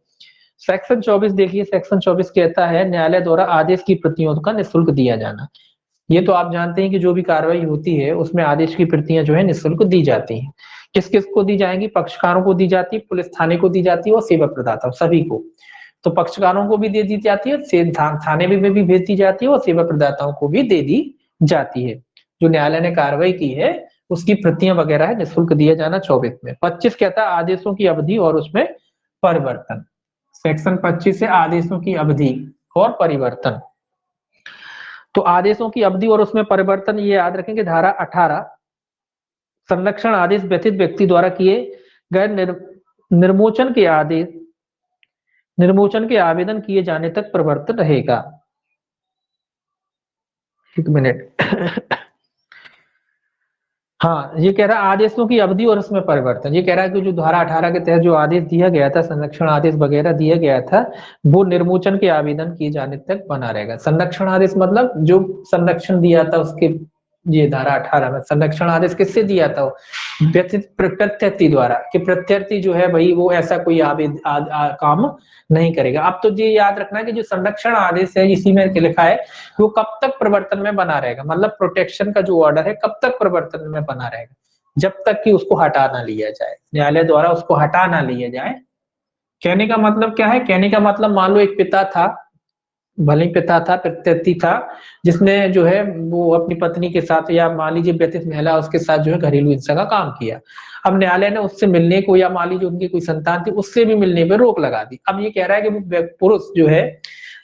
सेक्शन 24 देखिए, सेक्शन 24 कहता है न्यायालय द्वारा आदेश की प्रतियों का निःशुल्क दिया जाना। ये तो आप जानते हैं कि जो भी कार्रवाई होती है उसमें आदेश की प्रतियां जो है निःशुल्क दी जाती हैं। किस किस को दी जाएंगी? पक्षकारों को दी जाती है, पुलिस थाने को दी जाती है और सेवा प्रदाता सभी को। तो पक्षकारों को भी दे दी जाती है, थाने में भी भेज दी जाती है और सेवा प्रदाताओं को भी दे दी जाती है। जो न्यायालय ने कार्रवाई की है उसकी प्रतियां वगैरह है निःशुल्क दिया जाना 24 में। 25 कहता है आदेशों की अवधि और उसमें परिवर्तन। सेक्शन 25 है आदेशों की अवधि और परिवर्तन। तो आदेशों की अवधि और उसमें परिवर्तन ये याद रखेंगे। धारा 18 संरक्षण आदेश व्यथित व्यक्ति द्वारा किए गए निर्मोचन के आदेश निर्मोचन के आवेदन किए जाने तक प्रवर्तित रहेगा। एक मिनट। हाँ, ये कह रहा है आदेशों की अवधि और उसमें परिवर्तन। ये कह रहा है कि जो धारा 18 के तहत जो आदेश दिया गया था, संरक्षण आदेश वगैरह दिया गया था, वो निर्मोचन के आवेदन किए जाने तक बना रहेगा। संरक्षण आदेश मतलब जो संरक्षण दिया था उसके, ये धारा 18 में संरक्षण आदेश किससे दिया था? व्यथित प्रत्यर्थी द्वारा, कि प्रत्यर्थी जो है भाई वो ऐसा कोई काम नहीं करेगा। अब तो ये याद रखना है कि जो संरक्षण आदेश है इसी में लिखा है वो कब तक प्रवर्तन में बना रहेगा, मतलब प्रोटेक्शन का जो ऑर्डर है कब तक प्रवर्तन में बना रहेगा? जब तक कि उसको हटा ना लिया जाए, न्यायालय द्वारा उसको हटा ना लिया जाए। कहने का मतलब क्या है? कहने का मतलब मान लो एक पिता था, भले ही पिता था, प्रत्यर्थी था, जिसने जो है वो अपनी पत्नी के साथ या मान लीजिए व्यतीत महिला उसके साथ जो है घरेलू हिंसा का काम किया। अब न्यायालय ने उससे मिलने को या मान लीजिए उनकी कोई संतान थी उससे भी मिलने पर रोक लगा दी। अब ये कह रहा है कि वो पुरुष जो है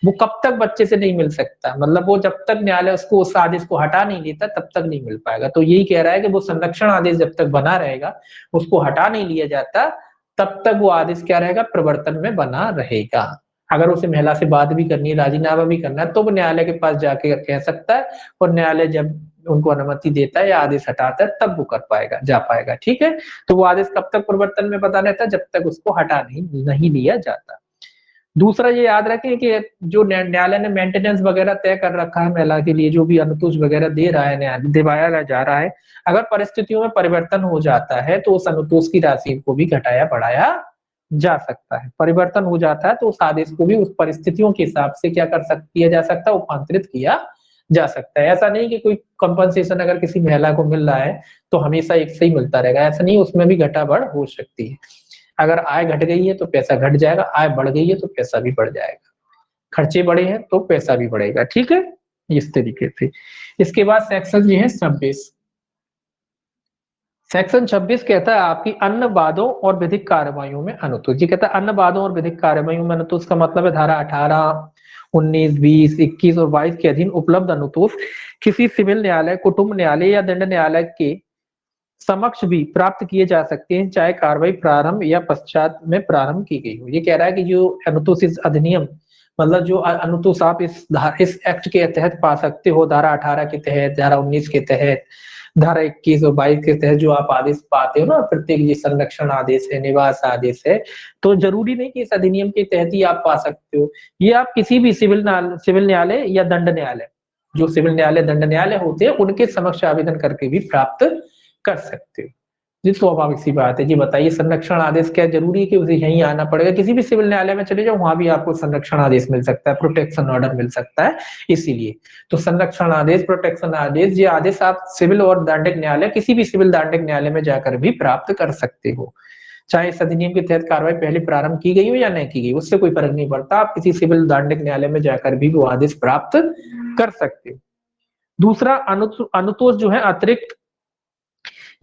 वो कब तक बच्चे से नहीं मिल सकता, मतलब वो जब तक न्यायालय उसको उस आदेश को हटा नहीं लेता तब तक नहीं मिल पाएगा। तो यही कह रहा है कि वो संरक्षण आदेश जब तक बना रहेगा, उसको हटा नहीं लिया जाता, तब तक वो आदेश क्या रहेगा? प्रवर्तन में बना रहेगा। अगर उसे महिला से बात भी करनी है, राजीनामा भी करना है, तो वो न्यायालय के पास जाके कह सकता है और न्यायालय जब उनको अनुमति देता है या आदेश हटाता है तब वो कर पाएगा, जा पाएगा। ठीक है, तो वो आदेश कब तक प्रवर्तन में बना रहता है? जब तक उसको हटा नहीं लिया जाता। दूसरा ये याद रखें कि जो न्यायालय ने मेंटेनेंस वगैरह तय कर रखा है महिला के लिए, जो भी अनुतोष वगैरह दे रहा है न्यायालय, दिवाया जा रहा है, अगर परिस्थितियों में परिवर्तन हो जाता है तो उस अनुतोष की राशि को भी घटाया बढ़ाया जा सकता है। परिवर्तन हो जाता है तो उस आदेश को भी उस परिस्थितियों के हिसाब से क्या किया जा सकता है? रूपांतरित किया जा सकता है। ऐसा नहीं कि कोई कंपनसेशन अगर किसी महिला को मिल रहा है तो हमेशा एक से ही मिलता रहेगा, ऐसा नहीं, उसमें भी घटा बढ़ हो सकती है। अगर आय घट गई है तो पैसा घट जाएगा, आय बढ़ गई है तो पैसा भी बढ़ जाएगा, खर्चे बढ़े हैं तो पैसा भी बढ़ेगा। ठीक है, इस तरीके से। इसके बाद सेक्शन जो है 26, सेक्शन 26 कहता है आपकी अन्य वादों और विधिक कार्रवाइयों में अनुतोष। ये कहता है अन्य वादों और विधिक कार्रवाइयों में अनुतोष का मतलब है धारा 18, 19, 20, 21 और 22 के अधीन उपलब्ध अनुतोष किसी सिविल न्यायालय, कुटुंब न्यायालय या दंड न्यायालय के समक्ष भी प्राप्त किए जा सकते हैं, चाहे कार्रवाई प्रारंभ या पश्चात में प्रारंभ की गई हो। ये कह रहा है कि जो अनुतोष इस अधिनियम, मतलब जो अनुतोष आप इस एक्ट के तहत पा सकते हो, धारा 18 के तहत, धारा 19 के तहत, धारा 21 और 22 के तहत जो आप आदेश पाते हो ना, प्रत्येक ये संरक्षण आदेश है, निवास आदेश है, तो जरूरी नहीं कि इस अधिनियम के तहत ही आप पा सकते हो। ये आप किसी भी सिविल न्यायालय या दंड न्यायालय, जो सिविल न्यायालय दंड न्यायालय होते हैं उनके समक्ष आवेदन करके भी प्राप्त कर सकते हो। जी स्वाभाविक सी बात है। जी बताइए, संरक्षण आदेश क्या जरूरी है कि उसे यहीं आना पड़ेगा? किसी भी सिविल न्यायालय में चले जाओ, वहां भी आपको संरक्षण आदेश मिल सकता है, प्रोटेक्शन ऑर्डर मिल सकता है। इसीलिए तो संरक्षण आदेश, प्रोटेक्शन आदेश, ये आदेश आप सिविल और दांडिक न्यायालय, किसी भी सिविल दांडिक न्यायालय में जाकर भी प्राप्त कर सकते हो, चाहे इस अधिनियम के तहत कार्रवाई पहले प्रारंभ की गई हो या नहीं की गई, उससे कोई फर्क नहीं पड़ता। आप किसी सिविल दांडिक न्यायालय में जाकर भी वो आदेश प्राप्त कर सकते हो। दूसरा, अनुतोष जो है अतिरिक्त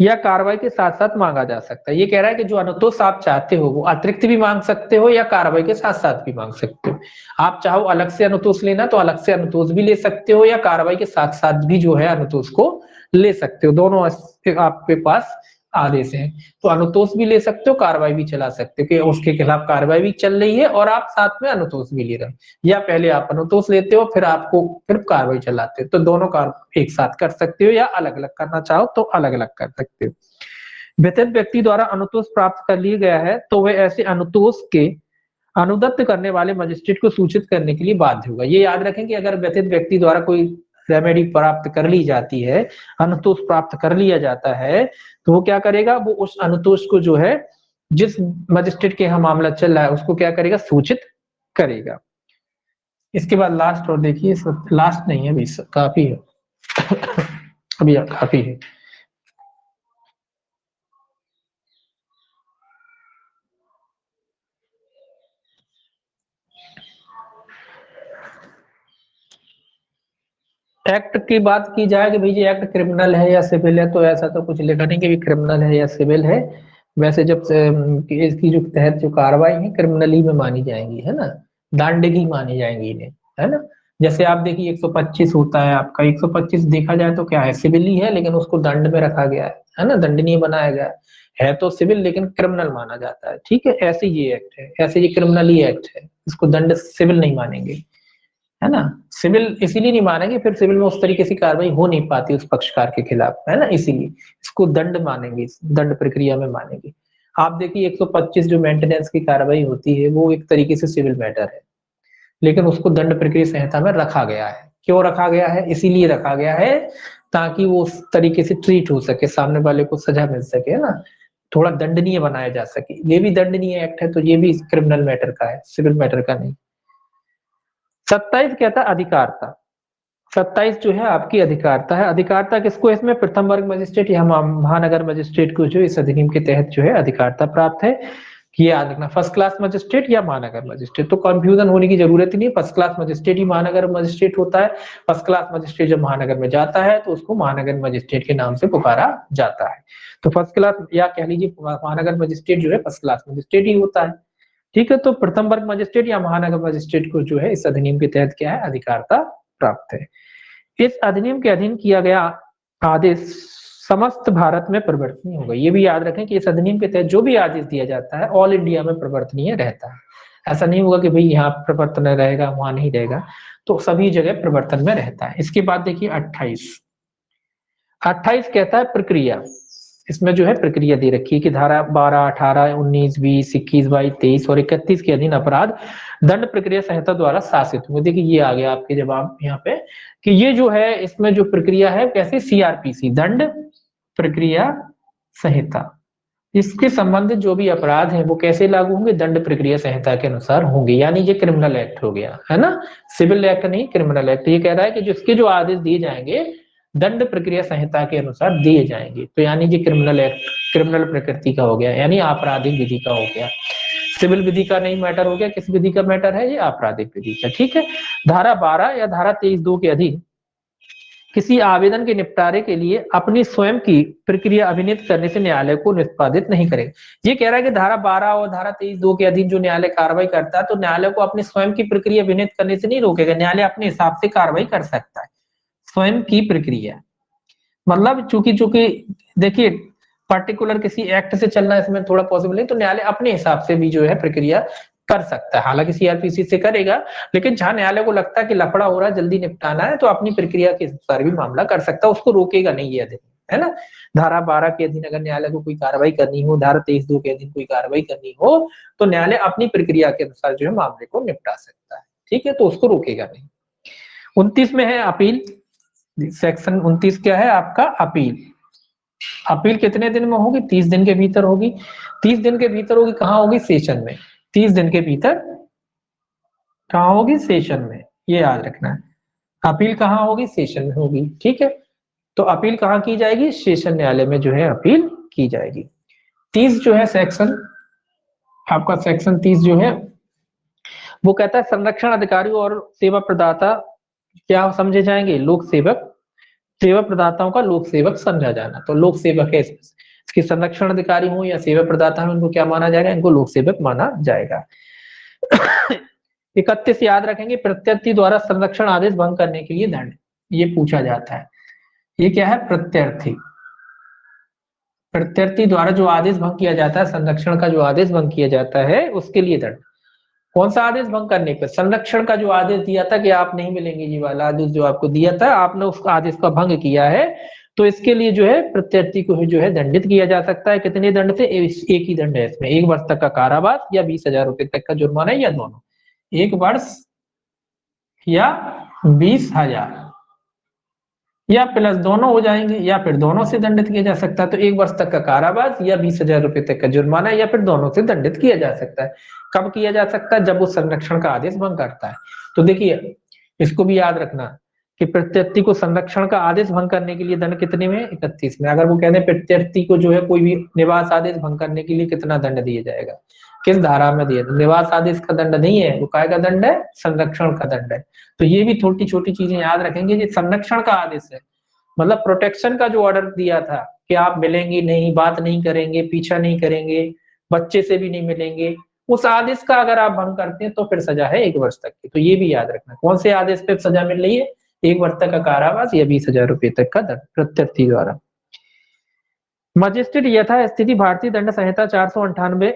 या कार्रवाई के साथ साथ मांगा जा सकता है। ये कह रहा है कि जो अनुतोष आप चाहते हो वो अतिरिक्त भी मांग सकते हो या कार्रवाई के साथ साथ भी मांग सकते हो। आप चाहो अलग से अनुतोष लेना तो अलग से अनुतोष भी ले सकते हो, या कार्रवाई के साथ साथ भी जो है अनुतोष को ले सकते हो। दोनों आपके पास आदेश हैं, तो अनुतोष भी ले सकते हो, कार्रवाई भी चला सकते हो कि उसके खिलाफ कार्रवाई भी चल रही है और आप साथ में अनुतोष भी ले रहे हो, या पहले आप अनुतोष लेते हो फिर आपको फिर कार्रवाई चलाते हो। तो दोनों कार्य एक साथ कर सकते हो, या अलग अलग करना चाहो तो अलग अलग कर सकते हो। व्यथित व्यक्ति द्वारा अनुतोष प्राप्त कर लिया गया है तो वह ऐसे अनुतोष के अनुदत्त करने वाले मजिस्ट्रेट को सूचित करने के लिए बाध्य होगा। ये याद रखें कि अगर व्यथित व्यक्ति द्वारा कोई रेमेडी प्राप्त कर ली जाती है, अनुतोष प्राप्त कर लिया जाता है, तो वो क्या करेगा? वो उस अनुतोष को जो है जिस मजिस्ट्रेट के यहाँ मामला चल रहा है उसको क्या करेगा? सूचित करेगा। इसके बाद लास्ट, और देखिए लास्ट नहीं है, काफी है। अभी काफी है। एक्ट की बात की जाए कि भाई ये एक्ट क्रिमिनल है या सिविल है, तो ऐसा तो कुछ लिखा नहीं कि क्रिमिनल है या सिविल है। वैसे जब इसकी जो तहत जो कार्रवाई है क्रिमिनली में मानी जाएंगी, है ना, दांडगी मानी जाएंगी इन्हें, है ना। जैसे आप देखिए 125 होता है आपका, 125 देखा जाए तो क्या है, सिविल ही है, लेकिन उसको दंड में रखा गया है ना, दंडनीय बनाया गया है तो सिविल लेकिन क्रिमिनल माना जाता है, ठीक है। ऐसे ये एक्ट है, ऐसे ये क्रिमिनली एक्ट है, इसको दंड सिविल नहीं मानेंगे, है ना। सिविल इसीलिए नहीं मानेंगे, फिर सिविल में उस तरीके से कार्रवाई हो नहीं पाती उस पक्षकार के खिलाफ, है ना, इसीलिए इसको दंड मानेंगे, दंड प्रक्रिया में मानेंगे। आप देखिए 125 जो मेंटेनेंस की कार्रवाई होती है वो एक तरीके से सिविल मैटर है, लेकिन उसको दंड प्रक्रिया संहिता में रखा गया है। क्यों रखा गया है? इसीलिए रखा गया है ताकि वो उस तरीके से ट्रीट हो सके, सामने वाले को सजा मिल सके, है ना, थोड़ा दंडनीय बनाया जा सके। ये भी दंडनीय एक्ट है तो ये भी क्रिमिनल मैटर का है, सिविल मैटर का नहीं। 27 कहता है अधिकारता। 27 जो है आपकी अधिकारता है। अधिकारता किसको, इसमें प्रथम वर्ग मजिस्ट्रेट या महानगर मजिस्ट्रेट को जो इस अधिनियम के तहत जो है अधिकारता प्राप्त है, कि याद रखना फर्स्ट क्लास मजिस्ट्रेट या महानगर मजिस्ट्रेट, तो कंफ्यूजन होने की जरूरत ही नहीं। फर्स्ट क्लास मजिस्ट्रेट ही महानगर मजिस्ट्रेट होता है। फर्स्ट क्लास मजिस्ट्रेट जब महानगर में जाता है तो उसको महानगर मजिस्ट्रेट के नाम से पुकारा जाता है। तो फर्स्ट क्लास या कह लीजिए महानगर मजिस्ट्रेट जो है फर्स्ट क्लास मजिस्ट्रेट ही होता है, ठीक है। तो प्रथम वर्ग मजिस्ट्रेट या महानगर मजिस्ट्रेट को जो है इस अधिनियम के तहत क्या है, अधिकारता प्राप्त है। इस अधिनियम के अधीन किया गया आदेश समस्त भारत में परिवर्तनीय होगा। ये भी याद रखें कि इस अधिनियम के तहत जो भी आदेश दिया जाता है ऑल इंडिया में परिवर्तनीय रहता है। ऐसा नहीं होगा कि भाई यहाँ परिवर्तन रहेगा वहां नहीं रहेगा, तो सभी जगह परिवर्तन में रहता है। इसके बाद देखिए 28 कहता है प्रक्रिया। इसमें जो है प्रक्रिया दे रखी है कि धारा 12, 18, 19, 20, 21, 22, 23 और 31 के अधीन अपराध दंड प्रक्रिया संहिता द्वारा शासित होंगे। देखिए ये आ गया आपके जवाब यहाँ पे कि ये जो है इसमें जो प्रक्रिया है कैसे, सीआरपीसी दंड प्रक्रिया संहिता, इसके संबंधित जो भी अपराध हैं वो कैसे लागू होंगे, दंड प्रक्रिया संहिता के अनुसार होंगे। यानी ये क्रिमिनल एक्ट हो गया, है ना, सिविल एक्ट नहीं क्रिमिनल एक्ट। ये कह रहा है कि जिसके जो आदेश दिए जाएंगे दंड प्रक्रिया संहिता के अनुसार दिए जाएंगे, तो यानी ये क्रिमिनल एक्ट, क्रिमिनल प्रकृति का हो गया, यानी आपराधिक विधि का हो गया। सिविल विधि का नहीं मैटर हो गया, किस विधि का मैटर है, ये आपराधिक विधि का, ठीक है। धारा 12 या धारा 23(2) के अधीन किसी आवेदन के निपटारे के लिए अपनी स्वयं की प्रक्रिया अभिनीत करने से न्यायालय को निष्पादित नहीं करेगा। ये कह रहा है कि धारा 12 और धारा 23(2) के अधीन जो न्यायालय कार्रवाई करता है तो न्यायालय को अपनी स्वयं की प्रक्रिया अभिनीत करने से नहीं रोकेगा, न्यायालय अपने हिसाब से कार्रवाई कर सकता है। स्वयं की प्रक्रिया मतलब चूंकि चूंकि देखिए पर्टिकुलर किसी एक्ट से चलना इसमें थोड़ा पॉसिबल नहीं, तो न्यायालय अपने हिसाब से भी जो है प्रक्रिया कर सकता है। हालांकि सीआरपीसी से करेगा, लेकिन जहां न्यायालय को लगता है कि लफड़ा हो रहा है जल्दी निपटाना है तो अपनी प्रक्रिया के अनुसार भी मामला कर सकता है, उसको रोकेगा नहीं ये अधिनियम, है ना। धारा 12 के अधीन अगर न्यायालय को कोई कार्रवाई करनी हो, धारा 23(2) के अधीन कोई कार्रवाई करनी हो, तो न्यायालय अपनी प्रक्रिया के अनुसार जो है मामले को निपटा सकता है, ठीक है, तो उसको रोकेगा नहीं। 29 में है अपील। सेक्शन 29 क्या है आपका, अपील। अपील कितने दिन में होगी, 30 दिन के भीतर होगी। 30 दिन के भीतर होगी, कहाँ होगी, सेशन में। 30 दिन के भीतर कहाँ होगी, सेशन में, ये याद रखना है। अपील कहाँ होगी, सेशन में होगी, ठीक है। तो अपील कहाँ की जाएगी, सेशन न्यायालय में जो है अपील की जाएगी। 30 जो है सेक्शन आपका, सेक्शन 30 जो है वो कहता है संरक्षण अधिकारी और सेवा प्रदाता क्या समझे जाएंगे, लोक सेवक, सेवा प्रदाताओं का लोक सेवक समझा जाना। तो लोक सेवक है, इसके संरक्षण अधिकारी हो या सेवा प्रदाता हो, इनको क्या माना जाएगा, इनको लोक सेवक माना जाएगा। 31 याद रखेंगे, प्रत्यर्थी द्वारा संरक्षण आदेश भंग करने के लिए दंड, ये पूछा जाता है। ये क्या है, प्रत्यर्थी, प्रत्यर्थी द्वारा जो आदेश भंग किया जाता है, संरक्षण का जो आदेश भंग किया जाता है उसके लिए दंड। कौन सा आदेश भंग करने पर, संरक्षण का जो आदेश दिया था कि आप नहीं मिलेंगे, ये वाला आदेश जो आपको दिया था आपने उस आदेश का भंग किया है, तो इसके लिए जो है प्रत्यर्थी को जो है दंडित किया जा सकता है। कितने दंड से, एक ही दंड है इसमें, 1 वर्ष तक का कारावास या 20,000 रुपए तक का जुर्माना, या दोनों, 1 वर्ष या 20,000 या प्लस दोनों हो जाएंगे, या फिर दोनों से दंडित किया जा सकता है। तो 1 वर्ष तक का कारावास या 20,000 रुपए तक का जुर्माना, या फिर दोनों से दंडित किया जा सकता है। कब किया जा सकता है, जब वो संरक्षण का आदेश भंग करता है। तो देखिए इसको भी याद रखना कि प्रत्यर्थी को संरक्षण का आदेश भंग करने के लिए दंड कितने में, 31 में। अगर वो कहते हैं प्रत्यर्थी को जो है कोई भी निवास आदेश भंग करने के लिए कितना दंड दिया जाएगा, किस धारा में दिया, तो निवास आदेश का दंड नहीं है, वो काय का दंड है, संरक्षण का दंड है। तो ये भी छोटी छोटी चीजें याद रखेंगे। ये संरक्षण का आदेश है, मतलब प्रोटेक्शन का जो ऑर्डर दिया था कि आप मिलेंगे नहीं, बात नहीं करेंगे, पीछा नहीं करेंगे, बच्चे से भी नहीं मिलेंगे, उस आदेश का अगर आप भंग करते हैं तो फिर सजा है 1 वर्ष तक की। तो ये भी याद रखना, कौन से आदेश पे सजा मिल रही है, 1 वर्ष तक का कारावास या 20,000 रुपए तक का दंड प्रत्यर्थी द्वारा। मजिस्ट्रेट यथा स्थिति भारतीय दंड संहिता 498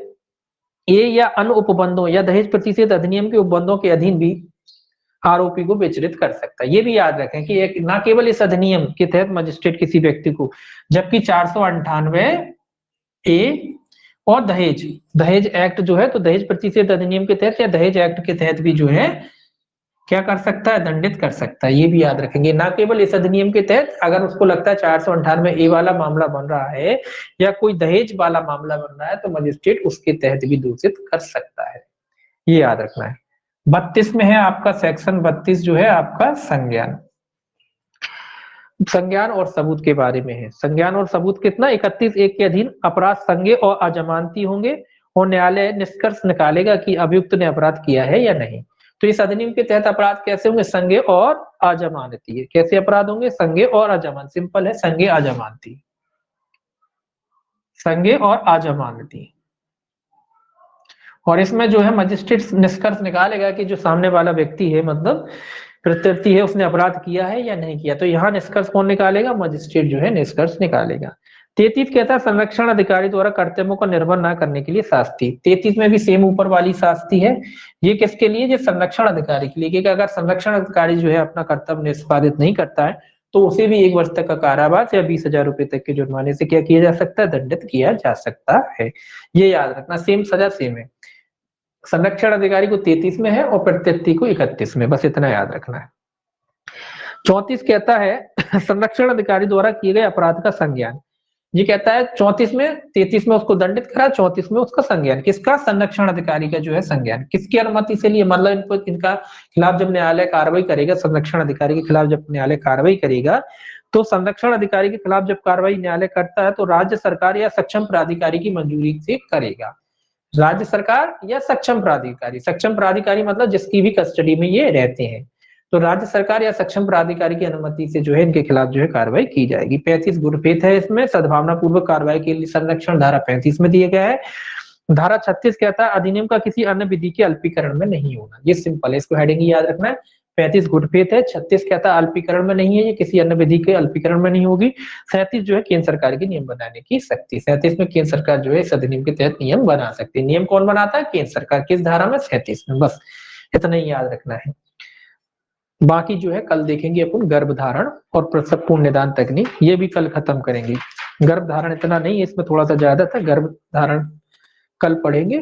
ए या अन्य उपबंधों या दहेज प्रतिषेध अधिनियम के उपबंधों के अधीन भी आरोपी को विचलित कर सकता है। ये भी याद रखें कि एक ना केवल इस अधिनियम के तहत मजिस्ट्रेट किसी व्यक्ति को, जबकि 498 ए और दहेज एक्ट जो है, तो दहेज प्रतिषेध अधिनियम के तहत या दहेज एक्ट के तहत भी जो है क्या कर सकता है, दंडित कर सकता है। ये भी याद रखेंगे, ना केवल इस अधिनियम के तहत, अगर उसको लगता है 498 ए वाला मामला बन रहा है या कोई दहेज वाला मामला बन रहा है तो मजिस्ट्रेट उसके तहत भी दूषित कर सकता है, ये याद रखना है। 32 में है आपका सेक्शन 32 जो है आपका संज्ञान और सबूत के बारे में है। संज्ञान और सबूत कितना, 31(1) के अधीन अपराध संज्ञेय और अजमानती होंगे और न्यायालय निष्कर्ष निकालेगा कि अभियुक्त ने अपराध किया है या नहीं। तो इस अधिनियम के तहत अपराध कैसे होंगे, संज्ञेय और अजमानती। कैसे अपराध होंगे, संज्ञेय और अजमानती, सिंपल है, संज्ञेय अजमानती, संज्ञेय और अजमानती। और इसमें जो है मजिस्ट्रेट निष्कर्ष निकालेगा कि जो सामने वाला व्यक्ति है, मतलब प्रत्यर्थी है, उसने अपराध किया है या नहीं किया। तो यहाँ निष्कर्ष कौन निकालेगा, मजिस्ट्रेट जो है निष्कर्ष निकालेगा। 33 कहता है संरक्षण अधिकारी द्वारा कर्तव्यों का निर्वहन न करने के लिए शास्ति। 33 में भी सेम ऊपर वाली शास्ति है। ये किसके लिए, ये संरक्षण अधिकारी के लिए, क्योंकि अगर संरक्षण अधिकारी जो है अपना कर्तव्य निष्पादित नहीं करता है तो उसे भी 1 वर्ष तक का कारावास या 20,000 रुपए तक के जुर्माने से क्या किया जा सकता है, दंडित किया जा सकता है। ये याद रखना, सेम सजा सेम है, संरक्षण अधिकारी को 33 में है और प्रत्यर्थी को 31 में, बस इतना याद रखना है। 34 कहता है संरक्षण अधिकारी द्वारा किए गए अपराध का संज्ञान। ये कहता है 34 में, 33 में उसको दंडित करा, 34 में उसका संज्ञान। किसका, संरक्षण अधिकारी का जो है संज्ञान, किसकी अनुमति से लिए, मतलब इनका खिलाफ जब न्यायालय कार्रवाई करेगा, संरक्षण अधिकारी के खिलाफ जब न्यायालय कार्रवाई करेगा, तो संरक्षण अधिकारी के खिलाफ जब कार्रवाई न्यायालय करता है तो राज्य सरकार या सक्षम प्राधिकारी की मंजूरी से करेगा। राज्य सरकार या सक्षम प्राधिकारी, सक्षम प्राधिकारी मतलब जिसकी भी कस्टडी में ये रहते हैं, तो राज्य सरकार या सक्षम प्राधिकारी की अनुमति से जो है इनके खिलाफ जो है कार्रवाई की जाएगी। 35 गुरफेत है, इसमें सद्भावना पूर्वक कार्रवाई के लिए संरक्षण धारा 35 में दिया गया है। धारा 36 कहता है अधिनियम का किसी अन्य विधि के अल्पीकरण में नहीं होना। ये सिंपल है, इसको हेडिंग याद रखना है। 35 गुरफेत है, 36 कहता है अल्पीकरण में नहीं है, ये किसी अन्य विधि के अल्पीकरण में नहीं होगी। 37 जो है केंद्र सरकार के नियम बनाने की शक्ति। 37 में केंद्र सरकार जो है इस अधिनियम के तहत नियम बना सकती है। नियम कौन बनाता है, केंद्र सरकार। किस धारा में, 37 में। बस इतना ही याद रखना है। बाकी जो है कल देखेंगे अपन गर्भधारण और प्रसव पूर्ण निदान तकनीक, ये भी कल खत्म करेंगे। गर्भधारण इतना नहीं है, इसमें थोड़ा सा ज्यादा था। गर्भधारण कल पढ़ेंगे,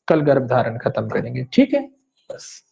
कल गर्भधारण खत्म करेंगे, ठीक है। बस।